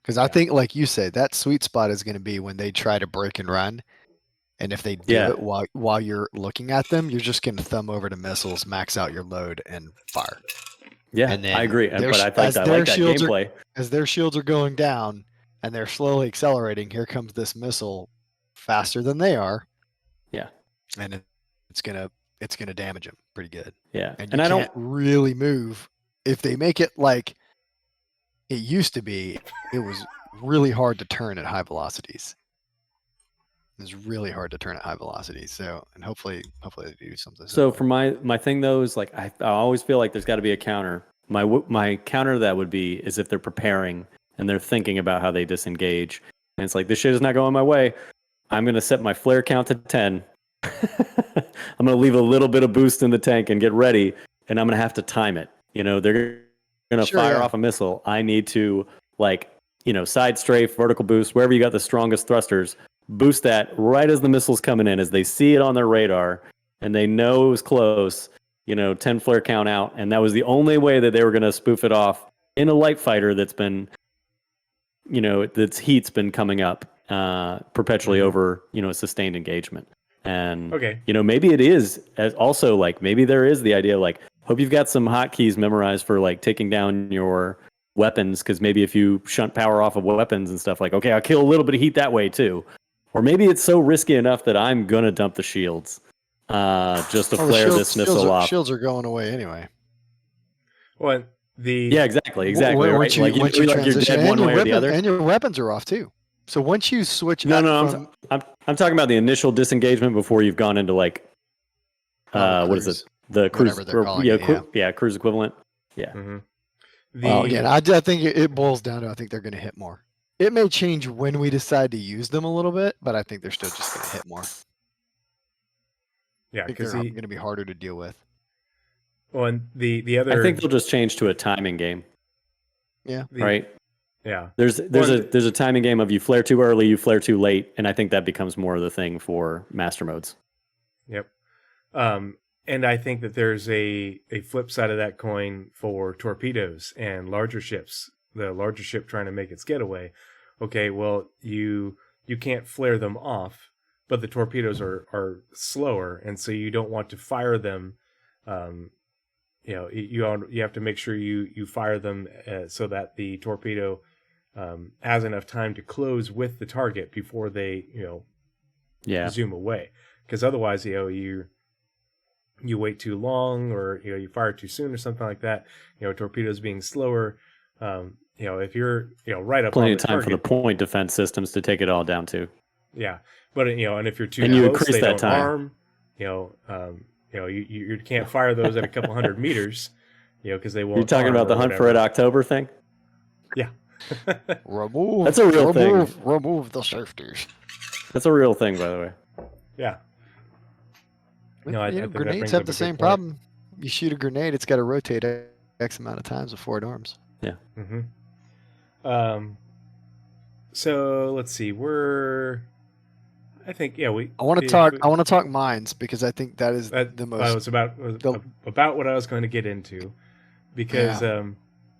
Because I Yeah. think, like you said, that sweet spot is going to be when they try to break and run. And if they do Yeah. it while you're looking at them, you're just going to thumb over to missiles, max out your load, and fire. Yeah, And then I agree. their But I as like their that shields are- gameplay. As their shields are going down and they're slowly accelerating, here comes this missile faster than they are. Yeah. And it's gonna damage them pretty good. Yeah. And And you I can't don't really move. If they make it like it used to be, it was really hard to turn at high velocities. It's really hard to turn at high velocities. So, and hopefully they do something. So similar. for my thing though is like I always feel like there's got to be a counter. My counter to that would be is if they're preparing and they're thinking about how they disengage, and it's like this shit is not going my way. I'm gonna set my flare count to 10. I'm gonna leave a little bit of boost in the tank and get ready, and I'm gonna have to time it. They're gonna Sure, fire yeah. off a missile. I need to side strafe, vertical boost, wherever you got the strongest thrusters. Boost that right as the missile's coming in, as they see it on their radar and they know it was close, 10 flare count out. And that was the only way that they were going to spoof it off in a light fighter that's been, that's heat's been coming up perpetually over, a sustained engagement. And, Okay. Maybe it is as also like, maybe there is the idea like, hope you've got some hotkeys memorized for like taking down your weapons. Cause maybe if you shunt power off of weapons and stuff like, okay, I'll kill a little bit of heat that way too. Or maybe it's so risky enough that I'm gonna dump the shields, just to Well, flare this missile off. Shields are going away anyway. Well, the Yeah, exactly, Once right. you, Like once you you're transition, dead one way or the other. and your weapons are off too. So once you switch, No, I'm talking about the initial disengagement before you've gone into like, what is it? The cruise, whatever they're calling it, cruise equivalent. Yeah. Mhm. Well, again, I think it boils down to I think they're going to hit more. It may change when we decide to use them a little bit, but I think they're still just going to hit more. yeah, I think because they're going to be harder to deal with. and the other I think they'll just change to a timing game, right? Yeah. There's a timing game of you flare too early, you flare too late, and I think that becomes more of the thing for master modes. Yep. And I think that there's a flip side of that coin for torpedoes and larger ships. The larger ship trying to make its getaway. Okay, well, you can't flare them off, but the torpedoes are slower, and so you don't want to fire them. You have to make sure you fire them so that the torpedo has enough time to close with the target before they zoom away. Because otherwise, you wait too long, or you fire too soon, or something like that. Torpedoes being slower. If you're right up Plenty on of the time target, for the point defense systems to take it all down too. yeah, but and if you're too And you close, increase they that don't time. arm. You can't fire those at a couple hundred meters, because they won't. You're talking arm about the or Hunt for whatever. Red October thing? Yeah. Remove. That's a real thing. Remove the safeties. That's a real thing, by the way. Yeah. No, I think that grenades brings have up the a good same point. problem. You shoot a grenade, it's got to rotate X amount of times before it arms. Mm-hmm. So let's see. I think I want to talk mines because I think that is the most. That was about what I was going to get into, because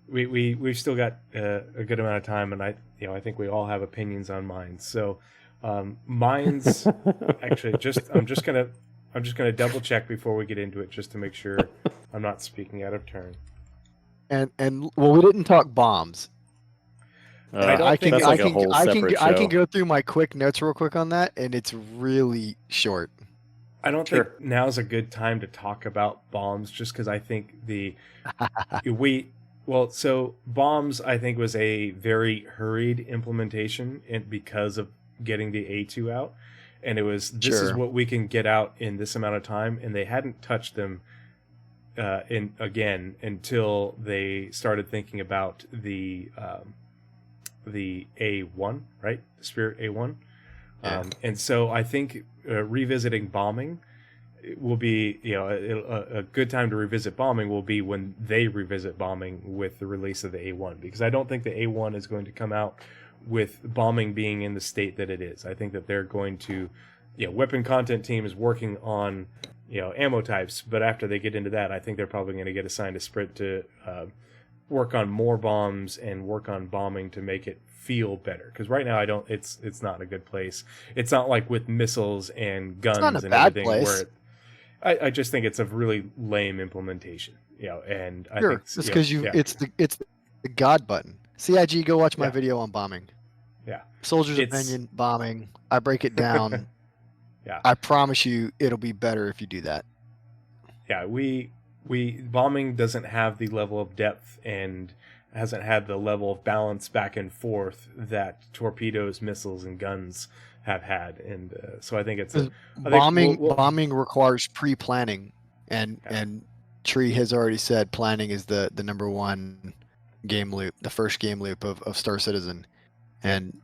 we've still got a good amount of time, and I think we all have opinions on mines. So mines actually I'm just gonna double check before we get into it, just to make sure I'm not speaking out of turn. And well, we didn't talk bombs. I can go through my quick notes real quick on that, and it's really short. I don't think now's a good time to talk about bombs, just because I think so bombs, I think, was a very hurried implementation, because of getting the A2 out, and it was this is what we can get out in this amount of time, and they hadn't touched them until they started thinking about the A1, right? The Spirit A1. Yeah. And so I think revisiting bombing will be, a good time to revisit bombing will be when they revisit bombing with the release of the A1, because I don't think the A1 is going to come out with bombing being in the state that it is. I think that they're going to weapon content team is working on ammo types, but after they get into that, I think they're probably going to get assigned a sprint to work on more bombs and work on bombing to make it feel better. Because right now, it's not a good place. It's not like with missiles and guns not a and bad everything place. where I just think it's a really lame implementation. And I Sure, think it's because it's the God button. CIG, go watch my Yeah. video on bombing. Yeah. Soldier's It's- opinion, bombing. I break it down. Yeah. I promise you, it'll be better if you do that. Yeah, we bombing doesn't have the level of depth and hasn't had the level of balance back and forth that torpedoes, missiles, and guns have had, and so I think it's I think Bombing requires pre-planning, and Tree has already said planning is the number one game loop, the first game loop of Star Citizen, and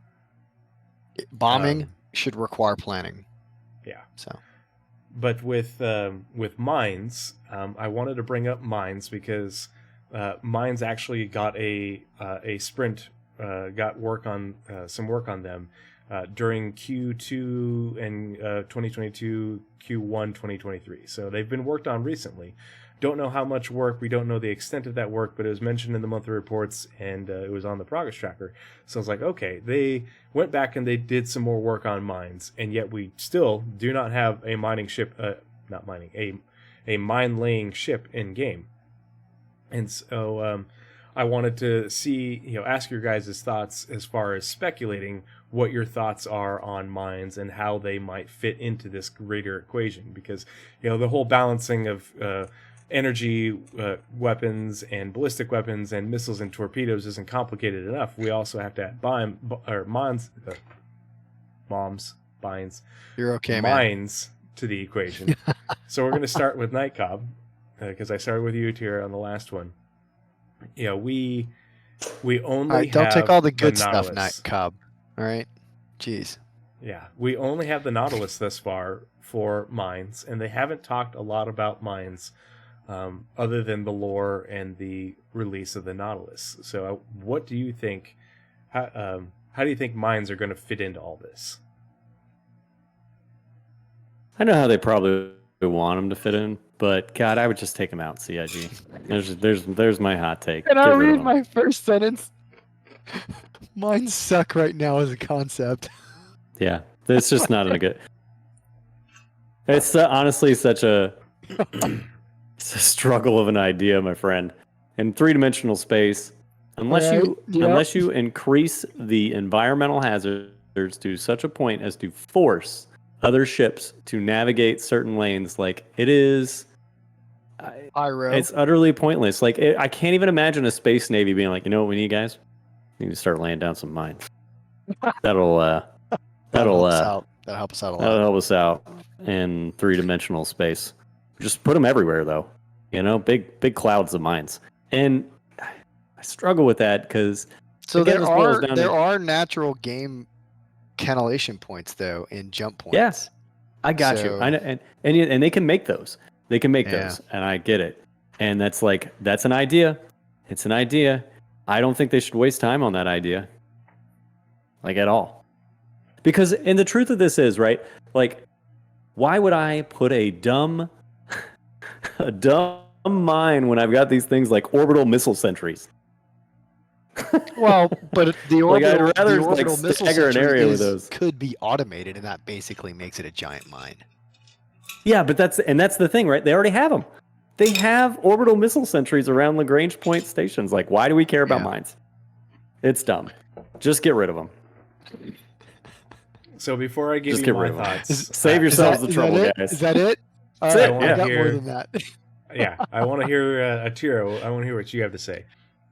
bombing should require planning. Yeah. So. But with mines, I wanted to bring up mines because mines actually got a sprint, got some work on them during Q2 and 2022, Q1 2023. So they've been worked on recently. Don't know how much work. We don't know the extent of that work, but it was mentioned in the monthly reports, and it was on the progress tracker. So I was like, okay, they went back and they did some more work on mines, and yet we still do not have a mining ship, a mine laying ship in game. And so I wanted to see, ask your guys' thoughts as far as speculating what your thoughts are on mines and how they might fit into this greater equation, because the whole balancing of energy weapons and ballistic weapons and missiles and torpedoes isn't complicated enough. We also have to add mines. You're okay, man. Mines to the equation. So we're going to start with Night Cobb, because I started with you, Tira, on the last one. We only All right, don't take have all the good Nautilus. stuff, Night Cobb. All right, jeez. Yeah, we only have the Nautilus thus far for mines, and they haven't talked a lot about mines other than the lore and the release of the Nautilus. So what do you think, how do you think mines are going to fit into all this? I know how they probably want them to fit in, but God, I would just take them out, CIG. There's my hot take. Can Get I rid of read them. my first sentence? Mine suck right now as a concept. Yeah, it's just not a good. It's honestly such a it's a struggle of an idea, my friend. In three-dimensional space, unless you increase the environmental hazards to such a point as to force other ships to navigate certain lanes, like it is, it's utterly pointless. Like I can't even imagine a space navy being like, you know what we need, guys? We need to start laying down some mines. That'll help us out a lot. That'll help us out in three-dimensional space. Just put them everywhere, though. Big clouds of mines. And I struggle with that because there are natural game cannellation points though in jump points. Yes, I got you. I know, and they can make those. They can make those, and I get it. And that's an idea. It's an idea. I don't think they should waste time on that idea, like at all. Because, and the truth of this is, right? Like, why would I put a dumb mine when I've got these things like orbital missile sentries? Well, but the orbital, I'd rather missile stagger an area with those. Could be automated, and that basically makes it a giant mine. Yeah, but that's the thing, right? They already have them. They have orbital missile sentries around Lagrange point stations. Like, why do we care about mines? It's dumb. Just get rid of them. So before I give you my thoughts, save yourselves the trouble, guys. Is that it? That's it. I got more than that. Yeah, I want to hear Atiro. I want to hear what you have to say,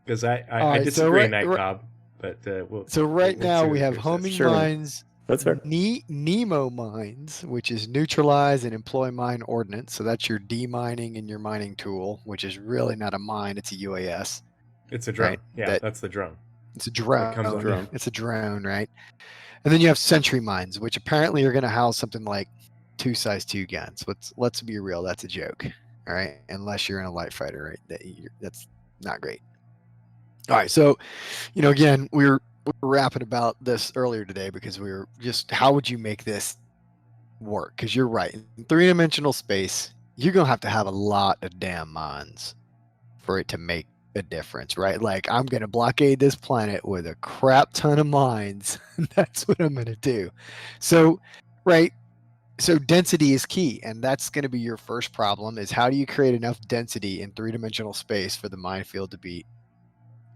because I disagree, Night Cobb. But right now we have homing mines. That's fair. Nemo mines, which is neutralize and employ mine ordnance. So that's your demining and your mining tool, which is really not a mine; it's a UAS. It's a drone. Right? Yeah, that's the drone. It's a drone. It comes with a drone. It's a drone, right? And then you have sentry mines, which apparently are going to house something like 2 size 2 guns. Let's be real, that's a joke. All right, unless you're in a light fighter, right? That's not great. All right, so again, we were rapping about this earlier today because we were just, how would you make this work, because you're right. In three-dimensional space, you're gonna have to have a lot of damn mines for it to make a difference, right? Like, I'm gonna blockade this planet with a crap ton of mines. And that's what I'm gonna do. So, right. So density is key, and that's going to be your first problem: is how do you create enough density in three-dimensional space for the minefield to be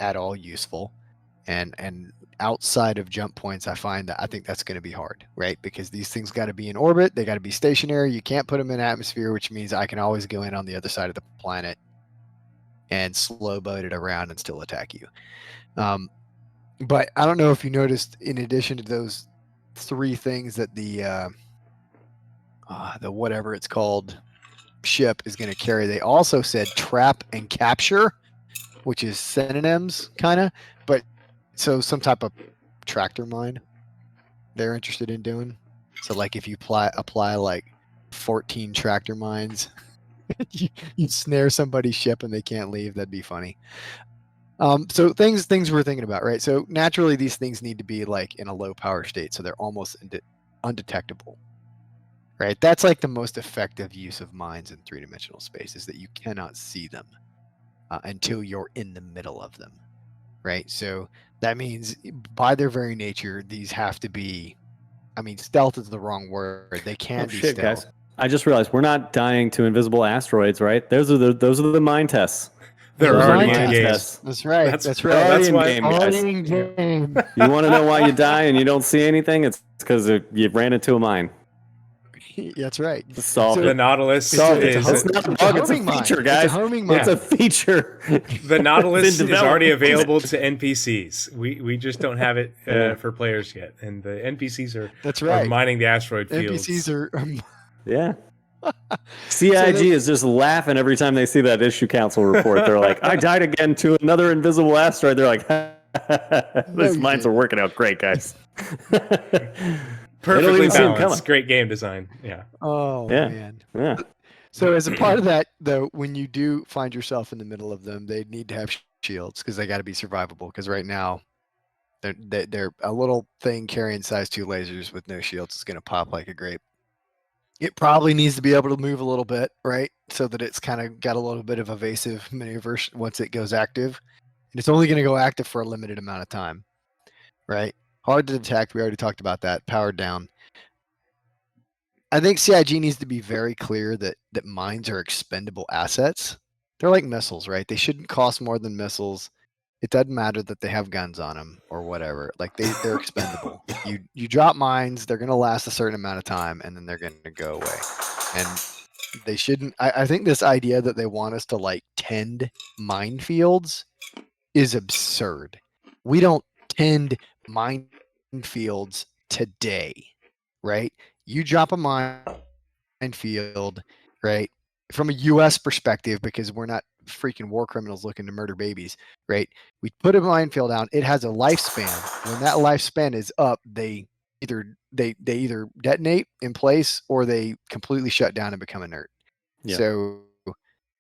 at all useful? And outside of jump points, I think that's going to be hard, right? Because these things got to be in orbit, they got to be stationary. You can't put them in atmosphere, which means I can always go in on the other side of the planet and slow boat it around and still attack you. But I don't know if you noticed, in addition to those three things that the whatever it's called ship is going to carry, they also said trap and capture, which is synonyms kind of, but so some type of tractor mine they're interested in doing. So like if you apply like 14 tractor mines, you snare somebody's ship and they can't leave, that'd be funny. So things we're thinking about, right? So naturally these things need to be like in a low power state, so they're almost undetectable. Right, that's like the most effective use of mines in three-dimensional space, is that you cannot see them until you're in the middle of them. Right, so that means by their very nature, these have to be. I mean, stealth is the wrong word. They can be stealth. Guys. I just realized we're not dying to invisible asteroids, right? Those are the mine tests. They're already in game. That's right. That's right. That's why. In game. You want to know why you die and you don't see anything? It's because you ran into a mine. That's right. Solve the Nautilus it's not a bug, it's a feature, guys. It's a homing mine. It's a feature. The Nautilus is already available to NPCs. We just don't have it for players yet, and the NPCs are mining the asteroid fields. NPCs are yeah. CIG is just laughing every time they see that issue council report. They're like, I died again to another invisible asteroid. They're like, these mines are working out great, guys. Perfectly balanced. Great game design. Yeah. Oh, yeah. Man. Yeah. So as a part of that, though, when you do find yourself in the middle of them, they need to have shields, because they got to be survivable. Because right now, they're a little thing carrying size 2 lasers with no shields is going to pop like a grape. It probably needs to be able to move a little bit, right? So that it's kind of got a little bit of evasive maneuver once it goes active. And it's only going to go active for a limited amount of time, right? Hard to detect. We already talked about that. Powered down. I think CIG needs to be very clear that mines are expendable assets. They're like missiles, right? They shouldn't cost more than missiles. It doesn't matter that they have guns on them or whatever. Like they're expendable. You drop mines, they're going to last a certain amount of time, and then they're going to go away. And they shouldn't. I think this idea that they want us to like tend minefields is absurd. We don't tend minefields today, right? You drop a minefield, right? From a U.S. perspective, because we're not freaking war criminals looking to murder babies, right? We put a minefield down. It has a lifespan. When that lifespan is up, they either detonate in place or they completely shut down and become inert. Yeah. So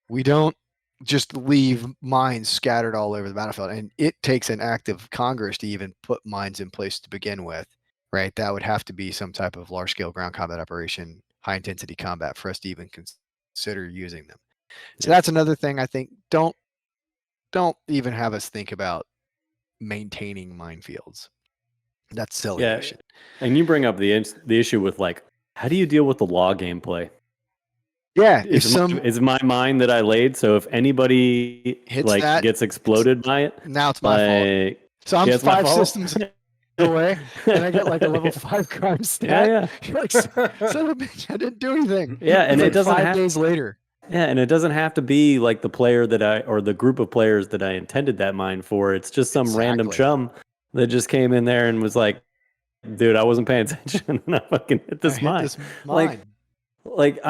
we don't just leave mines scattered all over the battlefield. And it takes an act of Congress to even put mines in place to begin with, right? That would have to be some type of large-scale ground combat operation, high-intensity combat, for us to even consider using them. So that's another thing. I think don't even have us think about maintaining minefields. That's silly. Yeah, and you bring up the issue with, like, how do you deal with the law gameplay? Yeah, it's my mine that I laid. So if anybody gets exploded by it, now it's my fault. So I'm 5 systems away, and I get like a level 5 crime stat. Yeah. You're like, son of a bitch, I didn't do anything. Yeah, and it doesn't 5 days later. Yeah, and it doesn't have to be like the player or the group of players that I intended that mine for. It's just some random chum that just came in there and was like, dude, I wasn't paying attention and I fucking hit this mine. Like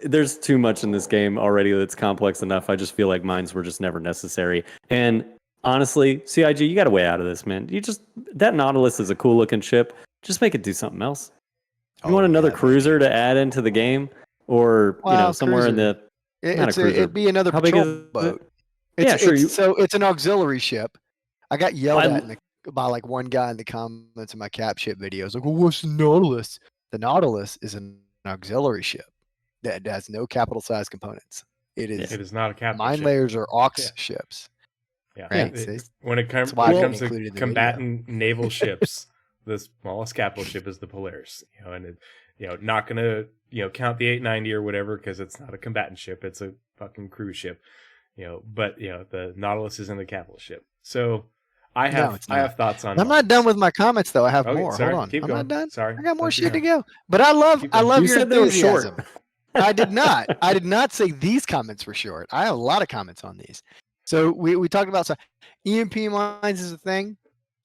there's too much in this game already that's complex enough. I just feel like mines were just never necessary. And honestly, CIG, you got a way out of this, man. That Nautilus is a cool looking ship. Just make it do something else. You want another cruiser to add into the game, or somewhere in the it'd be another patrol boat. So it's an auxiliary ship. I got yelled at by like one guy in the comments of my cap ship videos. Like, well, what's the Nautilus? The Nautilus is an auxiliary ship that has no capital size components. It is It is not a capital mine ship. layers are aux Yeah. ships. Yeah. Right. When it That's why I comes didn't to include it in the combatant naval ships, the smallest capital ship is the Polaris. And it, not gonna count the 890 or whatever because it's not a combatant ship; it's a fucking cruise ship. But the Nautilus isn't a capital ship. So I have thoughts on. I'm not done with my comments though. I have Okay, more. sorry, Hold on. keep I'm going. not done. Sorry, I got more let you shit to know. go. But I love Keep going. You your said they were short. enthusiasm. I did not. I did not say these comments were short. I have a lot of comments on these. So we talked about EMP mines is a thing.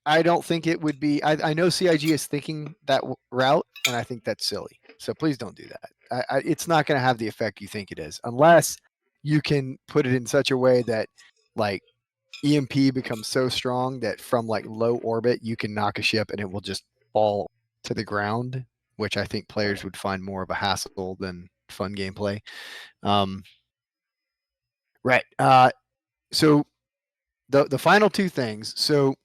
I don't think it would be. I know CIG is thinking that route, and I think that's silly. So please don't do that. It's not going to have the effect you think it is, unless you can put it in such a way that, like, EMP becomes so strong that from like low orbit you can knock a ship and it will just fall to the ground, which I think players would find more of a hassle than fun gameplay. Right. So the final two things. So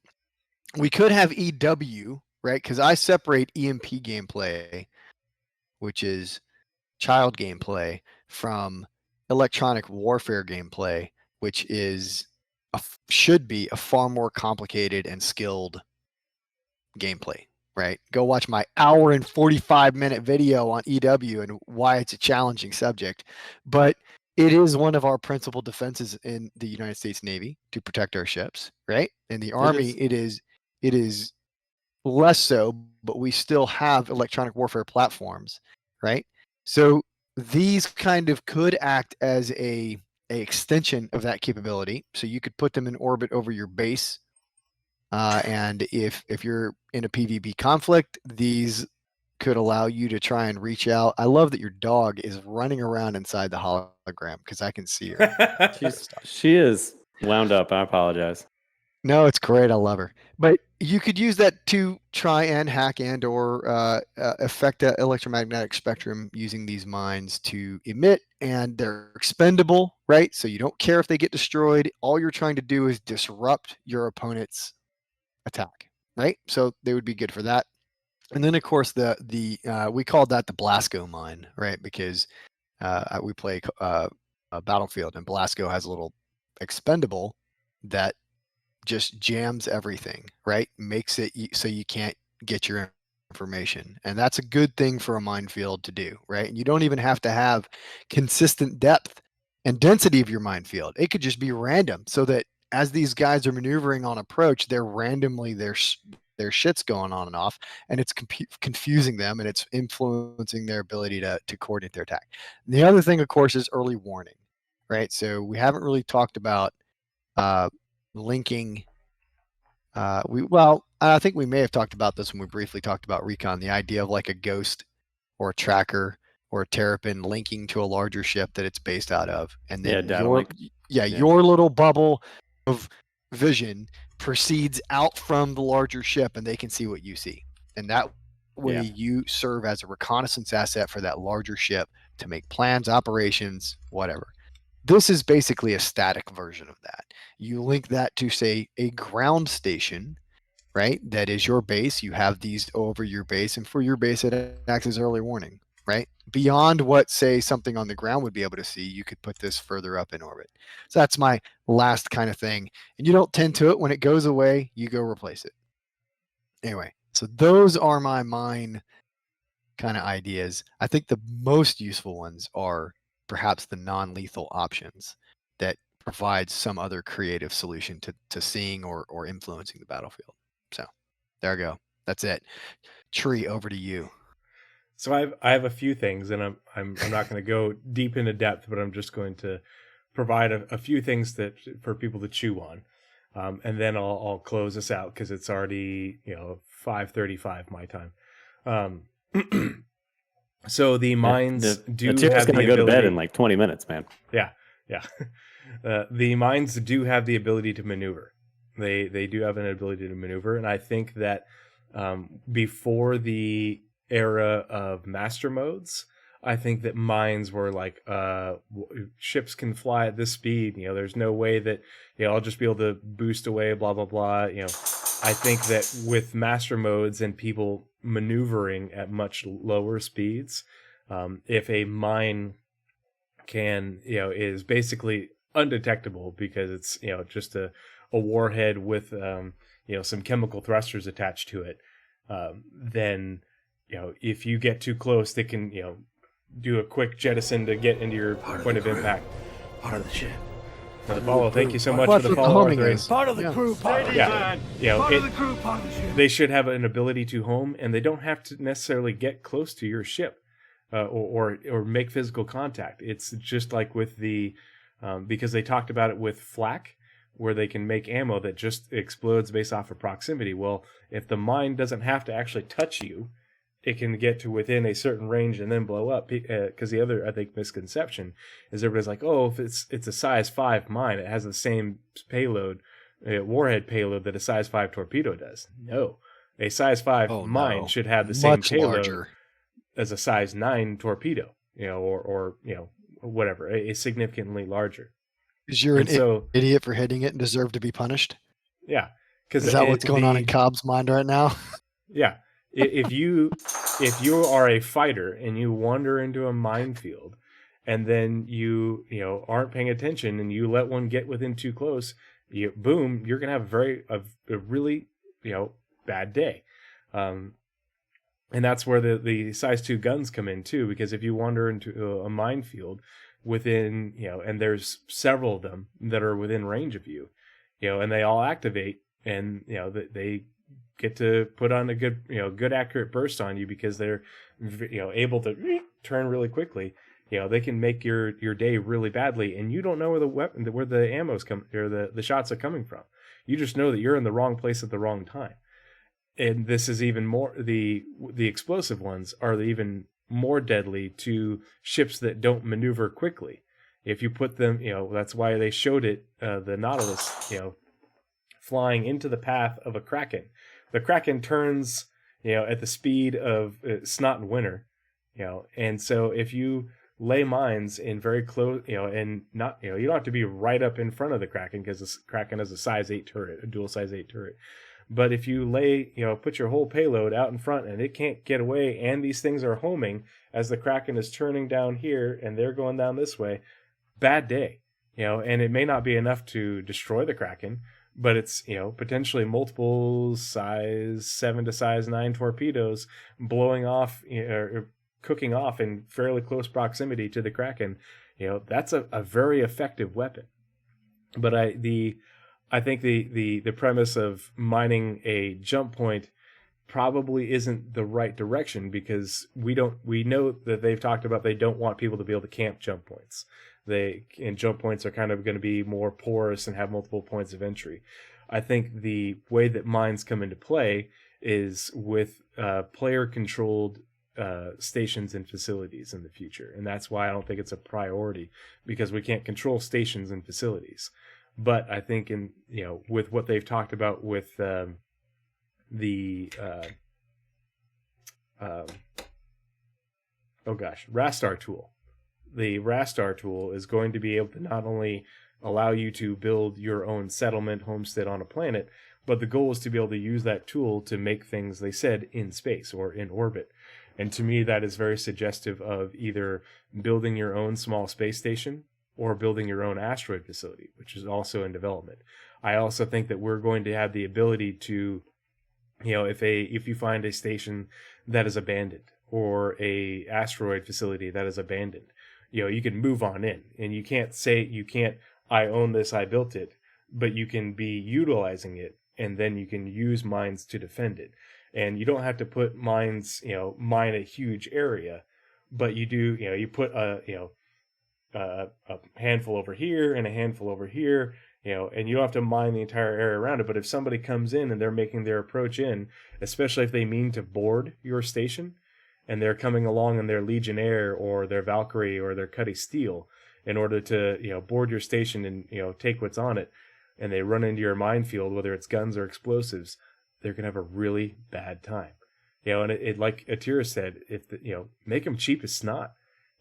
we could have EW, right? Because I separate EMP gameplay, which is child gameplay, from electronic warfare gameplay, which is should be a far more complicated and skilled gameplay, right? Go watch my hour and 45-minute video on EW and why it's a challenging subject. But it is one of our principal defenses in the United States Navy to protect our ships, right? In the Army, it is less so, but we still have electronic warfare platforms, right? So these kind of could act as a extension of that capability. So you could put them in orbit over your base. And if you're in a PvP conflict, these could allow you to try and reach out. I love that your dog is running around inside the hologram because I can see her. She is wound up. I apologize. No, it's great. I love her. But you could use that to try and hack and or affect the electromagnetic spectrum using these mines to emit, and they're expendable, right? So you don't care if they get destroyed. All you're trying to do is disrupt your opponent's attack, right? So they would be good for that. And then of course we called that the Blasco mine, right? Because we play a Battlefield, and Blasco has a little expendable that just jams everything, right? Makes it so you can't get your information. And that's a good thing for a minefield to do, right? And you don't even have to have consistent depth and density of your minefield. It could just be random, so that as these guys are maneuvering on approach, they're randomly their shit's going on and off, and it's confusing them, and it's influencing their ability to coordinate their attack. And the other thing, of course, is early warning, right? So we haven't really talked about linking. I think we may have talked about this when we briefly talked about recon, the idea of like a ghost or a tracker or a terrapin linking to a larger ship that it's based out of, and then your little bubble of vision proceeds out from the larger ship, and they can see what you see, and that way you serve as a reconnaissance asset for that larger ship to make plans, operations, whatever. This is basically a static version of that. You link that to, say, a ground station, right? That is your base. You have these over your base, and for your base, it acts as early warning, right? Beyond what, say, something on the ground would be able to see, you could put this further up in orbit. So that's my last kind of thing. And you don't tend to it. When it goes away, you go replace it. Anyway, so those are my mine kind of ideas. I think the most useful ones are perhaps the non-lethal options that provide some other creative solution to seeing or influencing the battlefield. So there I go. That's it. Tree, over to you. So I have a few things, and I'm not going to go deep into depth, but I'm just going to provide a few things that for people to chew on, and then I'll close this out because it's already 5:35 my time. So the mines do have the ability. Going to go to bed in like 20 minutes, man. Yeah. The mines do have the ability to maneuver. They do have an ability to maneuver, and I think that before the era of master modes, I think that mines were like ships can fly at this speed. There's no way that I'll just be able to boost away. Blah blah blah. I think that with master modes and people maneuvering at much lower speeds, If a mine is basically undetectable because it's, just a warhead with, some chemical thrusters attached to it, then, if you get too close, they can, do a quick jettison to get into your point of impact. Part of the ship. Follow. Thank you so much That's for the what the follow, homing Arthur. is. Part of the Yeah. crew, part of the Yeah. ship. Part of the crew, part of the ship. They should have an ability to home, and they don't have to necessarily get close to your ship, or make physical contact. It's just like with the, because they talked about it with flak, where they can make ammo that just explodes based off of proximity. Well, if the mine doesn't have to actually touch you, it can get to within a certain range and then blow up. Because the other, I think, misconception is everybody's like, oh, if it's a size 5 mine, it has the same payload, warhead payload that a size 5 torpedo does. No, a size 5 mine should have the same Much payload larger. as a size 9 torpedo, or whatever, a significantly larger. Because you're And an so, idiot for hitting it and deserve to be punished. yeah, because Is that what's going on in Cobb's mind right now? Yeah. If you are a fighter and you wander into a minefield and then you aren't paying attention and you let one get within too close, boom, you're going to have a really, bad day. And that's where the size 2 guns come in too, because if you wander into a minefield within, and there's several of them that are within range of you, and they all activate, and, they get to put on a good accurate burst on you because they're, able to turn really quickly. They can make your day really badly, and you don't know where the ammo's or the shots are coming from. You just know that you're in the wrong place at the wrong time. And this is even more, the explosive ones are even more deadly to ships that don't maneuver quickly. If you put them, that's why they showed it, the Nautilus, flying into the path of a Kraken. The Kraken turns, at the speed of snot and winter, and so if you lay mines in very close, and not, you don't have to be right up in front of the Kraken, because the Kraken has a size 8 turret, a dual size 8 turret. But if you put your whole payload out in front and it can't get away, and these things are homing as the Kraken is turning down here and they're going down this way, bad day, and it may not be enough to destroy the Kraken, but it's, potentially multiple size 7 to size 9 torpedoes blowing off, or cooking off in fairly close proximity to the Kraken. That's a very effective weapon. But I think the premise of mining a jump point probably isn't the right direction, because we know that they've talked about they don't want people to be able to camp jump points. Jump points are kind of going to be more porous and have multiple points of entry. I think the way that mines come into play is with player-controlled stations and facilities in the future, and that's why I don't think it's a priority, because we can't control stations and facilities. But I think with what they've talked about with the Rastar tool. The Rastar tool is going to be able to not only allow you to build your own settlement homestead on a planet, but the goal is to be able to use that tool to make things, they said, in space or in orbit. And to me, that is very suggestive of either building your own small space station or building your own asteroid facility, which is also in development. I also think that we're going to have the ability to, if you find a station that is abandoned or a asteroid facility that is abandoned, you can move on in, and you can't, I own this, I built it, but you can be utilizing it, and then you can use mines to defend it. And you don't have to put mines, mine a huge area, but you do, you put a handful over here and a handful over here, and you don't have to mine the entire area around it. But if somebody comes in and they're making their approach in, especially if they mean to board your station, and they're coming along in their Legionnaire or their Valkyrie or their Cutty Steel in order to, board your station and, take what's on it, and they run into your minefield, whether it's guns or explosives, they're going to have a really bad time. And it like Atira said, make them cheap as snot,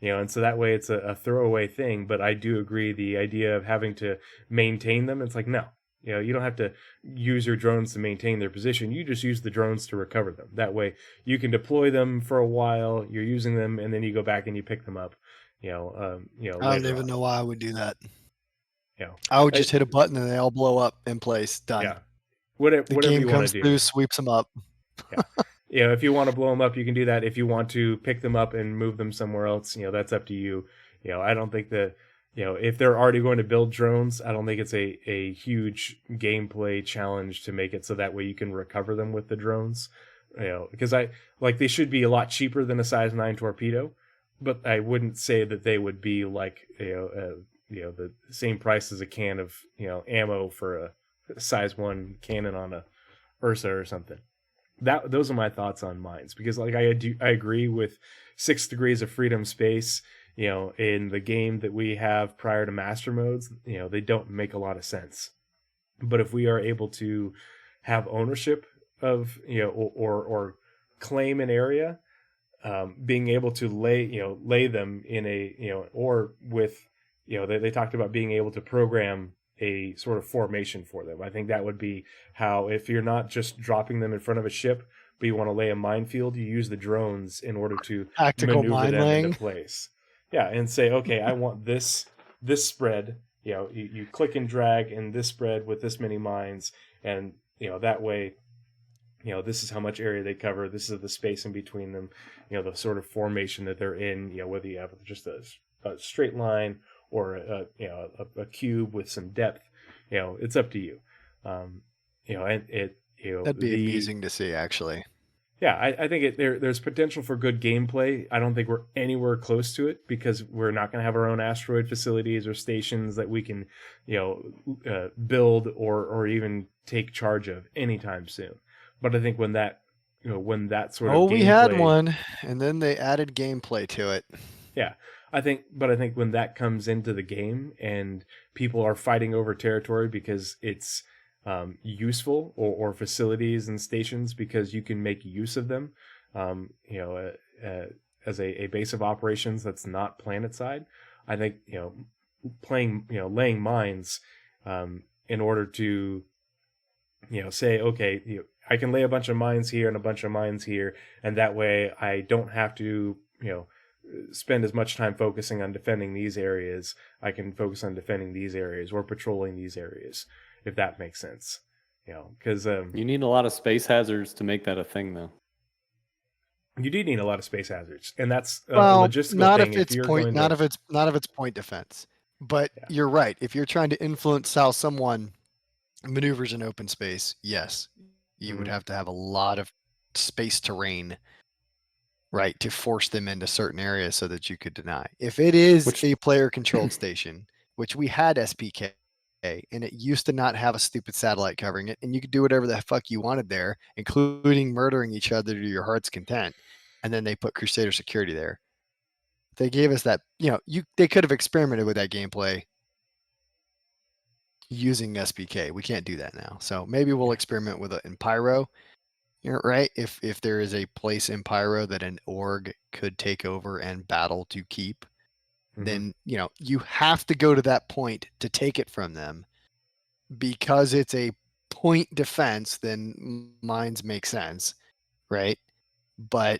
and so that way it's a throwaway thing. But I do agree, the idea of having to maintain them, it's like, no, You know, you don't have to use your drones to maintain their position. You just use the drones to recover them. That way you can deploy them for a while, you're using them, and then you go back and you pick them up, I don't later even on. know why I would do that. You know, I would just hit a button and they all blow up in place. Done. yeah, whatever, The whatever game you want comes to through, do. sweeps them up. Yeah. You know, if you want to blow them up, you can do that. If you want to pick them up and move them somewhere else, that's up to you. You know, I don't think that, if they're already going to build drones, I don't think it's a huge gameplay challenge to make it so that way you can recover them with the drones. Because they should be a lot cheaper than a size 9 torpedo, but I wouldn't say that they would be like, the same price as a can of, ammo for a size 1 cannon on a Ursa or something. Those are my thoughts on mines, because I agree with 6 Degrees of Freedom Space. In the game that we have prior to master modes, they don't make a lot of sense. But if we are able to have ownership of, or claim an area, being able to lay them in a, or with, they talked about being able to program a sort of formation for them. I think that would be how, if you're not just dropping them in front of a ship, but you want to lay a minefield, you use the drones in order to Tactical maneuver mine them laying. into place. Yeah, and say, okay, I want this spread. You click and drag in this spread with this many mines, and that way, this is how much area they cover. This is the space in between them. The sort of formation that they're in. Whether you have just a straight line or a cube with some depth. It's up to you. And That'd be amusing to see, actually. Yeah, I think there's potential for good gameplay. I don't think we're anywhere close to it, because we're not going to have our own asteroid facilities or stations that we can, build or even take charge of anytime soon. But I think when that sort of we had gameplay- one, and then they added gameplay to it. Yeah, I think when that comes into the game and people are fighting over territory because it's useful, or facilities and stations because you can make use of them, as a base of operations that's not planet side. I think laying mines in order to say, okay, I can lay a bunch of mines here and a bunch of mines here, and that way I don't have to spend as much time focusing on defending these areas. I can focus on defending these areas or patrolling these areas, if that makes sense. Because you need a lot of space hazards to make that a thing, though. You do need a lot of space hazards, and that's a Well, logistical not thing. if it's point, not if it's point defense. But Yeah. you're right. If you're trying to influence how someone maneuvers in open space, yes, you would have to have a lot of space terrain, right, to force them into certain areas so that you could deny. If it is a player-controlled station, which we had SPK, and it used to not have a stupid satellite covering it, and you could do whatever the fuck you wanted there, including murdering each other to your heart's content, and then they put Crusader security there. They gave us that, they could have experimented with that gameplay using SPK. We can't do that now. So maybe we'll experiment with it in Pyro. Right? If there is a place in Pyro that an org could take over and battle to keep, then you have to go to that point to take it from them. Because it's a point defense, then mines make sense, right? But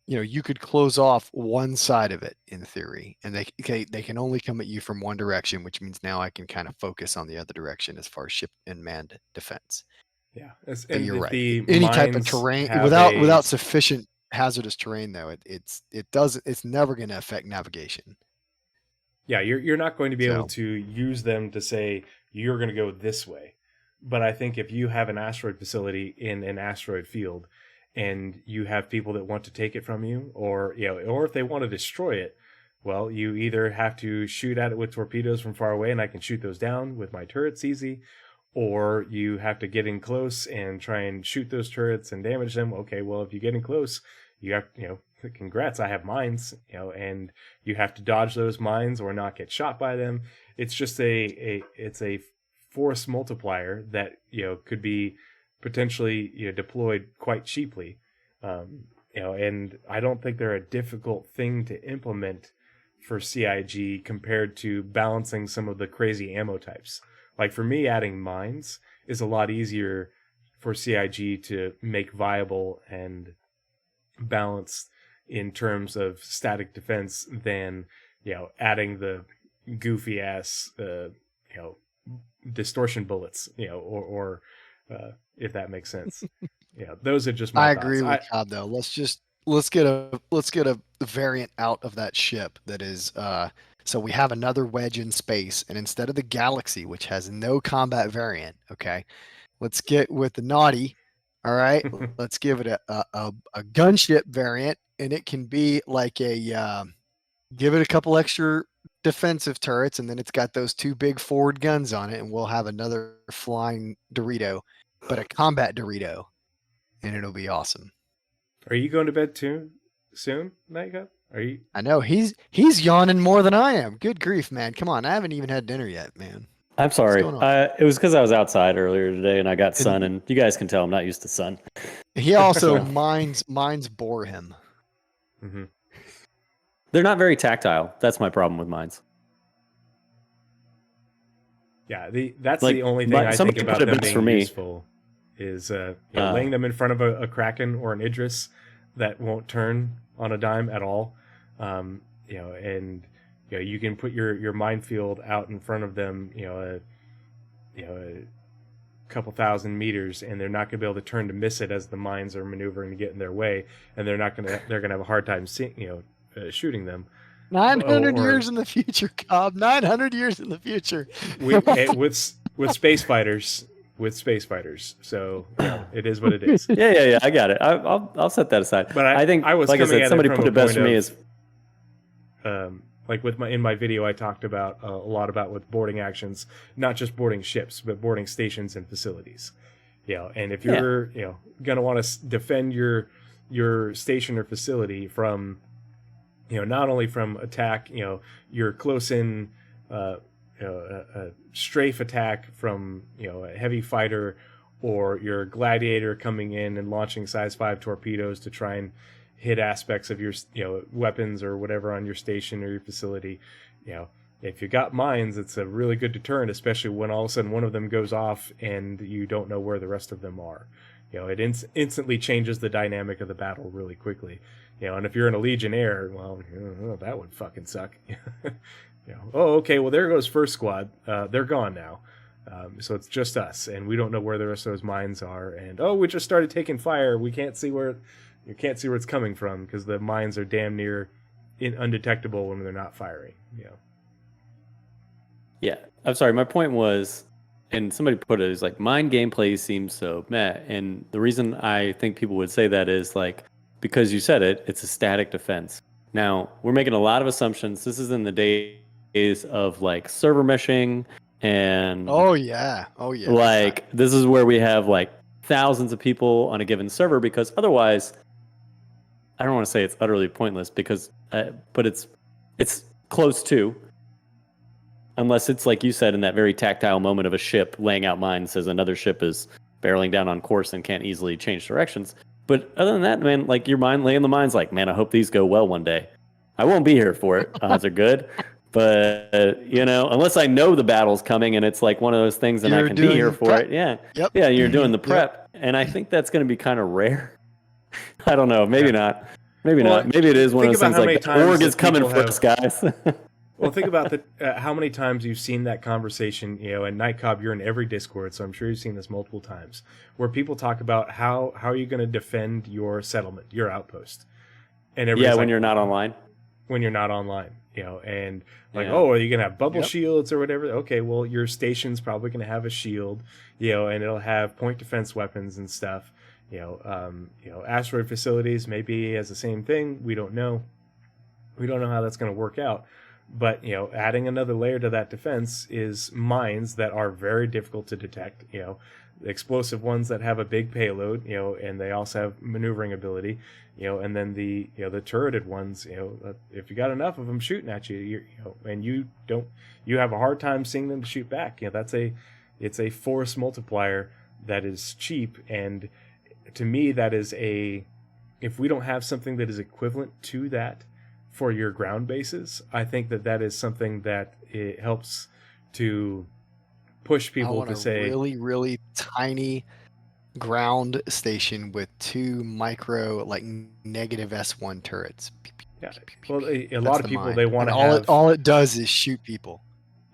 you could close off one side of it in theory, and they can only come at you from one direction, which means now I can kind of focus on the other direction as far as ship and manned defense. Yeah, But and you're if right. the Any type of mines terrain have without sufficient hazardous terrain, though, it's never going to affect navigation. Yeah, you're not going to be able So- to use them to say you're going to go this way. But I think if you have an asteroid facility in an asteroid field, and you have people that want to take it from you, or if they want to destroy it, well, you either have to shoot at it with torpedoes from far away, and I can shoot those down with my turrets easy, or you have to get in close and try and shoot those turrets and damage them. Okay, well, if you get in close, you have, congrats, I have mines, and you have to dodge those mines or not get shot by them. It's just it's a force multiplier that, could be potentially, deployed quite cheaply. And I don't think they're a difficult thing to implement for CIG compared to balancing some of the crazy ammo types. Like for me, adding mines is a lot easier for CIG to make viable and balanced in terms of static defense than, adding the goofy ass, distortion bullets, or if that makes sense. Those are just my I thoughts. agree with Cobb though. Let's get a variant out of that ship that is so we have another wedge in space, and instead of the Galaxy, which has no combat variant, okay, let's get with the Naughty. All right, let's give it a gunship variant, and it can be like a give it a couple extra defensive turrets, and then it's got those 2 big forward guns on it, and we'll have another flying Dorito, but a combat Dorito, and it'll be awesome. Are you going to bed soon, Nightcup? Are you? I know he's yawning more than I am. Good grief, man! Come on, I haven't even had dinner yet, man. I'm sorry. going on? It was because I was outside earlier today and I got sun, and you guys can tell I'm not used to sun. He also mines bore him. Mm-hmm. They're not very tactile. That's my problem with mines. Yeah, that's Like, the only thing I think somebody about put it them best being for me. useful is laying them in front of a Kraken or an Idris that won't turn on a dime at all. And you can put your minefield out in front of them, a couple thousand meters, and they're not going to be able to turn to miss it as the mines are maneuvering to get in their way, and they're going to have a hard time shooting them. 900 years in the future, Cobb. 900 years in the future. with space fighters. So it is what it is. Yeah. I got it. I'll set that aside. But I think, I was like I coming said, at somebody it from put a it best point for me of, is like in my video, I talked about a lot about with boarding actions, not just boarding ships, but boarding stations and facilities. And if you're going to want to defend your station or facility from, not only from attack, your close in, a strafe attack from a heavy fighter, or your gladiator coming in and launching size 5 torpedoes to try and hit aspects of your weapons or whatever on your station or your facility. If you got mines, it's a really good deterrent, especially when all of a sudden one of them goes off and you don't know where the rest of them are. It instantly changes the dynamic of the battle really quickly. And if you're in a Legionnaire, well, that would fucking suck. Oh, okay, well, there goes first squad. They're gone now. So it's just us, and we don't know where the rest of those mines are. And we just started taking fire. We can't see where it's coming from because the mines are damn near undetectable when they're not firing. Yeah, I'm sorry. My point was, and somebody put it, is like mine gameplay seems so meh. And the reason I think people would say that is like because you said it, it's a static defense. Now we're making a lot of assumptions. This is in the days of like server meshing and Oh yeah. like this is where we have like thousands of people on a given server, because otherwise I don't want to say it's utterly pointless because but it's close to, unless it's like you said in that very tactile moment of a ship laying out mines as another ship is barreling down on course and can't easily change directions. But other than that, man, like your mind laying the mines like, man, I hope these go well one day. I won't be here for it. Odds are good. But, unless I know the battle's coming and it's like one of those things and I can be here for it. Yeah. Yep. Yeah, you're doing the prep. Yep. And I think that's going to be kind of rare. I don't know. Maybe not. Maybe not. Maybe it is one of those things like, the org is coming for us, guys. Well, think about how many times you've seen that conversation, and Nightcob, you're in every Discord, so I'm sure you've seen this multiple times, where people talk about how are you going to defend your settlement, your outpost. And when you're not online. When you're not online, and like, are you going to have bubble shields or whatever? Okay, well, your station's probably going to have a shield, and it'll have point defense weapons and stuff. Asteroid facilities maybe as the same thing. We don't know. We don't know how that's going to work out. But, adding another layer to that defense is mines that are very difficult to detect, explosive ones that have a big payload, and they also have maneuvering ability, and then the turreted ones, if you got enough of them shooting at you, and you have a hard time seeing them to shoot back. It's a force multiplier that is cheap. And to me, that is if we don't have something that is equivalent to that for your ground bases, I think that is something that it helps to push I people want to a say, really, really tiny ground station with 2 micro, like negative S1 turrets. yeah. Well, a That's lot of the people mine. they want to And have. all it does is shoot people.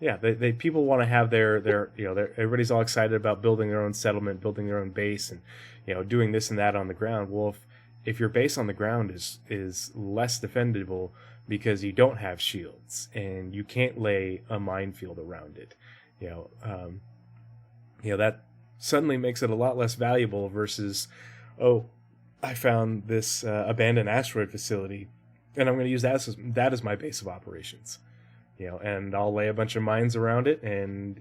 Yeah, they people want to have their everybody's all excited about building their own settlement, building their own base, and doing this and that on the ground. Well, if your base on the ground is less defendable because you don't have shields and you can't lay a minefield around it, that suddenly makes it a lot less valuable versus, oh, I found this abandoned asteroid facility, and I'm going to use that as my base of operations. And I'll lay a bunch of mines around it and,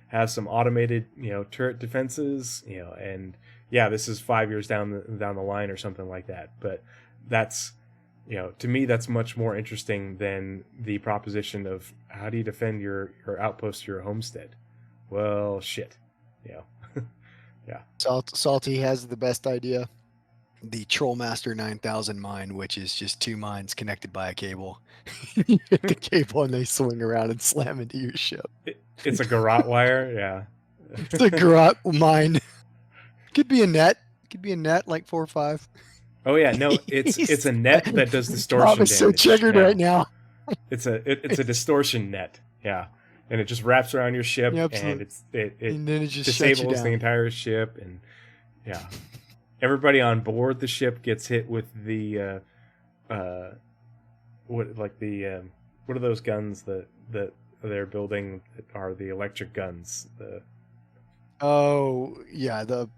have some automated, turret defenses, and yeah, this is 5 years down the line or something like that. But that's, to me, that's much more interesting than the proposition of how do you defend your outpost, your homestead? Well, shit, yeah. Salty has the best idea. The Trollmaster 9000 mine, which is just 2 mines connected by a cable. You hit the cable and they swing around and slam into your ship. It's a garrote wire, yeah. It's a garrote mine. Could be a net. Could be a net like 4 or 5. Oh yeah, no, it's a net that does distortion Bob is so damage. triggered Yeah. right now. It's a distortion net, yeah, and it just wraps around your ship, Yeah, and it And then it just shuts you disables the down. entire ship, and yeah, everybody on board the ship gets hit with the what are those guns that they're building that are the electric guns? Oh yeah, the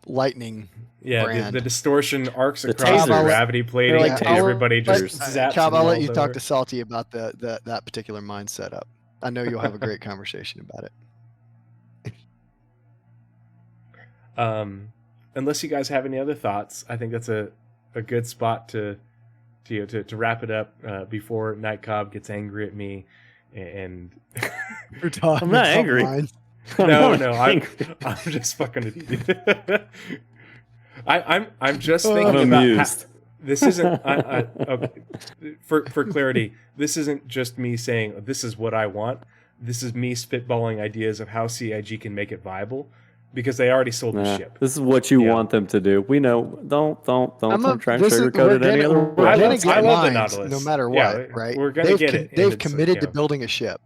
lightning. The brand. distortion arcs The across the tasers. gravity plating, Like, and I'll- everybody just zaps. Cobb, and I'll let rolls you talk over. to Salty about that particular mine setup. I know you'll have a great conversation about it. Unless you guys have any other thoughts, I think that's a good spot to wrap it up before Night Cobb gets angry at me. And We're talking I'm not about angry. mines. no, not I'm angry. just fucking with you. I'm just I'm thinking I'm about amused. this isn't okay, for clarity. This isn't just me saying this is what I want. This is me spitballing ideas of how CIG can make it viable, because they already sold the Nah, ship. this is what you Yeah. want them to do. We know. Don't try and this is- sugarcoat it any other we're I way. gonna love- get I love the mines Nautilus. no matter Yeah, what, right? we're gonna get it, and They've it's, committed to yeah. building a ship.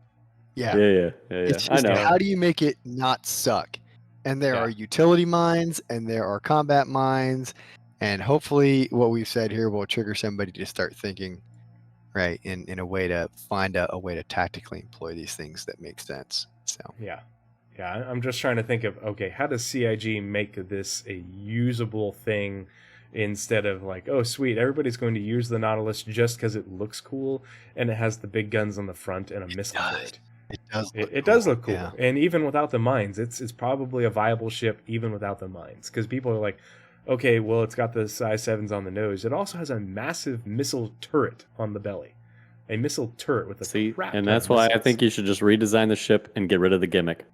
Yeah. Yeah. It's I just know. how do you make it not suck? And there Yeah. are utility mines and there are combat mines, and hopefully what we've said here will trigger somebody to start thinking, right, in a way to find a way to tactically employ these things that make sense. So Yeah. I'm just trying to think of, okay, how does CIG make this a usable thing instead of like, oh, sweet, everybody's going to use the Nautilus just because it looks cool and it has the big guns on the front and a missile does. turret. it does. It does look cool. Yeah. And even without the mines, it's probably a viable ship even without the mines, because people are like, okay, well, it's got the size 7s on the nose. It also has a massive missile turret on the belly. A missile turret with a See, crap and ton that's of why I missiles. think you should just redesign the ship and get rid of the gimmick.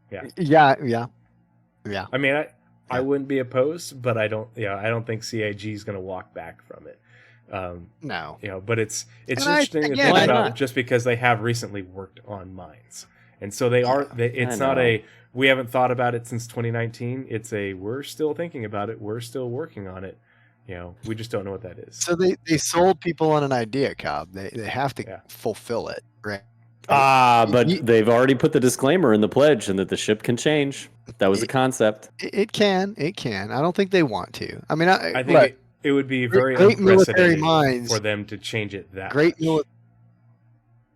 Yeah. I mean, I wouldn't be opposed, but I don't think CIG is going to walk back from it. No. But it's And interesting to again, think Why about not? just because they have recently worked on mines, and so it's I not know. we haven't thought about it since 2019. It's we're still thinking about it. We're still working on it. We just don't know what that is. So they sold people on an idea, Cobb. They have to Yeah. fulfill it, right? But You- they've already put the disclaimer in the pledge and that the ship can change. That was the concept. It can. I don't think they want to. I mean, I think look, it would be Great- very great military unprecedented minds- for them to change it that great much, military.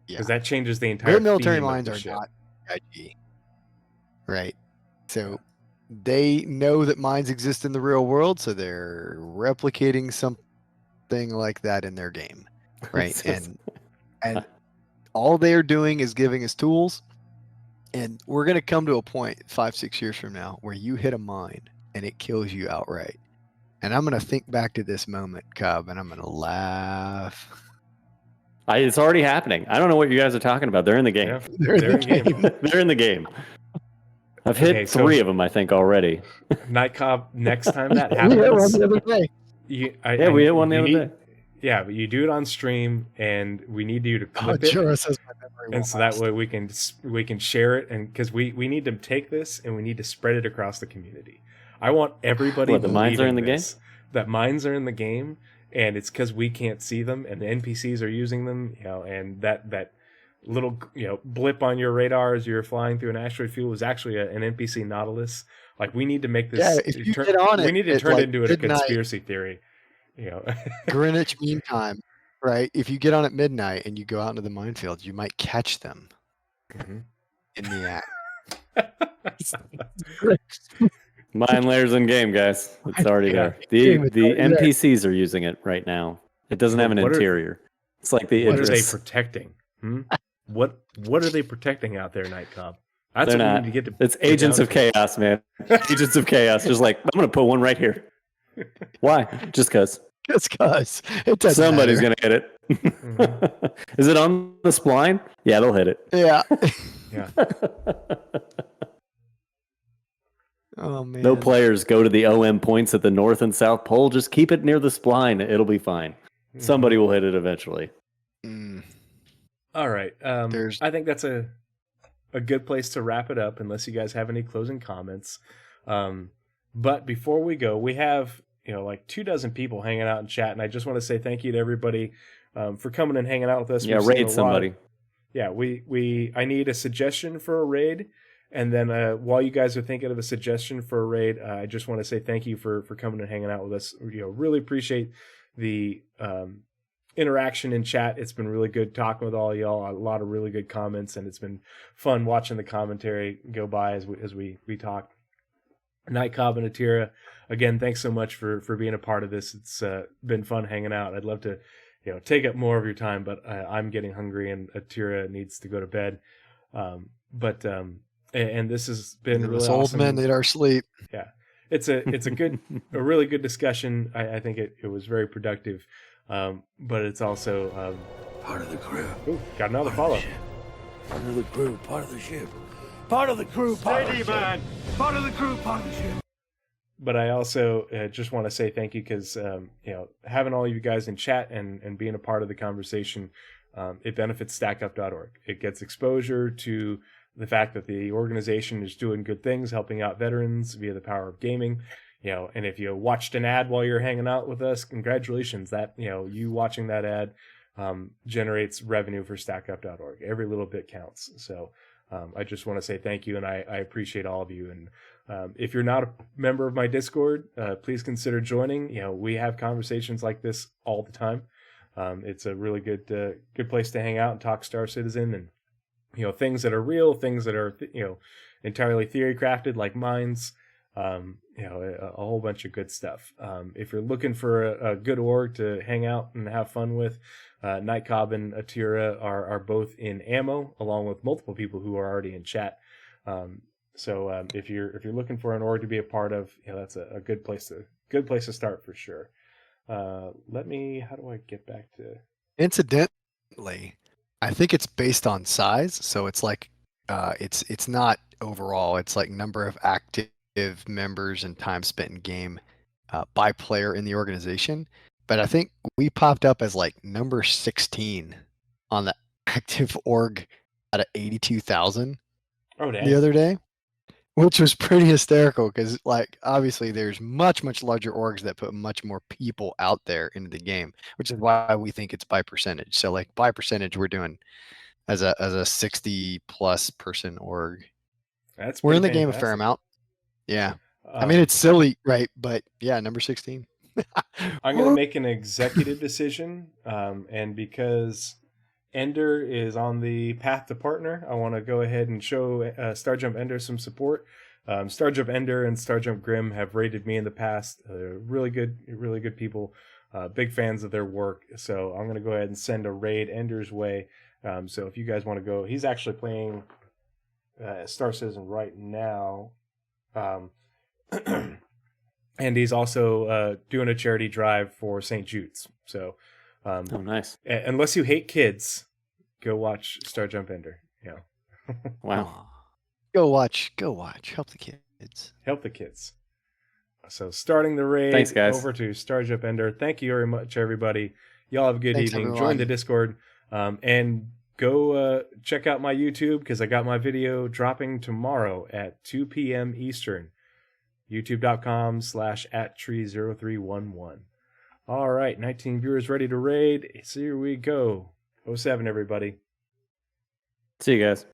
because that changes the entire Great military theme of minds the are ship. not IG, right? So they know that mines exist in the real world, so they're replicating something like that in their game, right? and all they're doing is giving us tools, and we're gonna come to a point 5-6 years from now where you hit a mine and it kills you outright. And I'm gonna think back to this moment, Cobb, and I'm gonna laugh. It's already happening. I don't know what you guys are talking about. They're in the game. Yeah, They're in they're the in game. They're in the game. I've hit Okay, so- 3 of them, I think, already. Night Cobb, next time that We hit one happens, the other day. Yeah, we hit one the other day. Yeah, but you do it on stream, and we need you to clip it, Jura says my memory and won't so that last. way we can share it, and because we need to take this and we need to spread it across the community. I want everybody What, the mines are in believing the game? this, that mines are in the game, and it's because we can't see them, and the NPCs are using them, and that little blip on your radar as you're flying through an asteroid field was actually an NPC Nautilus. Like, we need to make this. Yeah, if you get on we it need to at, turn like, it into a midnight- conspiracy theory. Greenwich Mean Time, right? If you get on at midnight and you go out into the minefield, you might catch them Mhm. in the act. Mine layers in game, guys. It's already Yeah. there. The Game is already there. NPCs are using it right now. It doesn't have an What are- interior. It's like the What are they Idris. protecting? What are they protecting out there, Night Cobb? That's They're what we not. need to get to. It's get agents down of to. chaos, man. Agents of chaos. Just like, I'm gonna put one right here. Why? Just because Just because it doesn't somebody's matter. gonna hit it. Is it on the spline? Yeah, they'll hit it. Yeah. Yeah. Oh man. No players go to the OM points at the North and South Pole. Just keep it near the spline. It'll be fine. Somebody will hit it eventually. Mm. All right. There's- I think that's a good place to wrap it up, unless you guys have any closing comments. But before we go, we have like 24 people hanging out in chat, and I just want to say thank you to everybody for coming and hanging out with us. Yeah, We've seen a raid lot somebody. of- Yeah, I need a suggestion for a raid, and then while you guys are thinking of a suggestion for a raid, I just want to say thank you for coming and hanging out with us. Really appreciate the interaction in chat. It's been really good talking with all y'all. A lot of really good comments, and it's been fun watching the commentary go by as we talk. Night Cobb and Atira, again, thanks so much for being a part of this. It's been fun hanging out. I'd love to take up more of your time, but I'm getting hungry, and Atira needs to go to bed. And this has been really Us old awesome. men need our sleep. Yeah, it's a really good discussion. I think it was very productive, but it's also Part of the crew. ooh, got another Part follow. of the ship. Part of the crew. Part of the ship. Part of the crew. Part of the ship. Part of the crew. Part of the ship. But I also just want to say thank you because having all you guys in chat and being a part of the conversation, it benefits StackUp.org. It gets exposure to the fact that the organization is doing good things, helping out veterans via the power of gaming. And if you watched an ad while you're hanging out with us, congratulations. That you watching that ad generates revenue for StackUp.org. Every little bit counts. So I just want to say thank you, and I appreciate all of you. And if you're not a member of my Discord, please consider joining. We have conversations like this all the time. It's a really good place to hang out and talk Star Citizen, and things that are real, things that are entirely theory crafted, like mines. A whole bunch of good stuff. If you're looking for a good org to hang out and have fun with, Night Cobb and Atira are both in ammo, along with multiple people who are already in chat. So if you're looking for an org to be a part of, that's a good place to start for sure. How do I get back to? Incidentally, I think it's based on size, so it's like it's not overall. It's like number of active members and time spent in game by player in the organization. But I think we popped up as like number 16 on the active org out of 82,000 Oh, dang. the other day, which was pretty hysterical because like obviously there's much larger orgs that put much more people out there into the game, which is why we think it's by percentage. So like by percentage, we're doing as a 60 plus person org. That's We're in the pretty game a fair fantastic. amount. Yeah. I mean, it's silly, right? But yeah, number 16. I'm going to make an executive decision, and because Ender is on the path to partner, I want to go ahead and show Starjump Ender some support. Starjump Ender and Starjump Grim have rated me in the past. They're really good people, big fans of their work. So I'm going to go ahead and send a raid Ender's way. So if you guys want to go, he's actually playing Star Citizen right now. And he's also doing a charity drive for St. Jude's. So, Oh, nice. unless you hate kids, go watch Starjump Ender. Wow. Go watch. Help the kids. Help the kids. So starting the raid Thanks, guys. over to Starjump Ender. Thank you very much, everybody. Y'all have a good Thanks, evening. Join everyone. the Discord, and go check out my YouTube because I got my video dropping tomorrow at 2 p.m. Eastern. YouTube.com/@tree0311. All right, 19 viewers ready to raid. So here we go. 07, everybody. See you guys.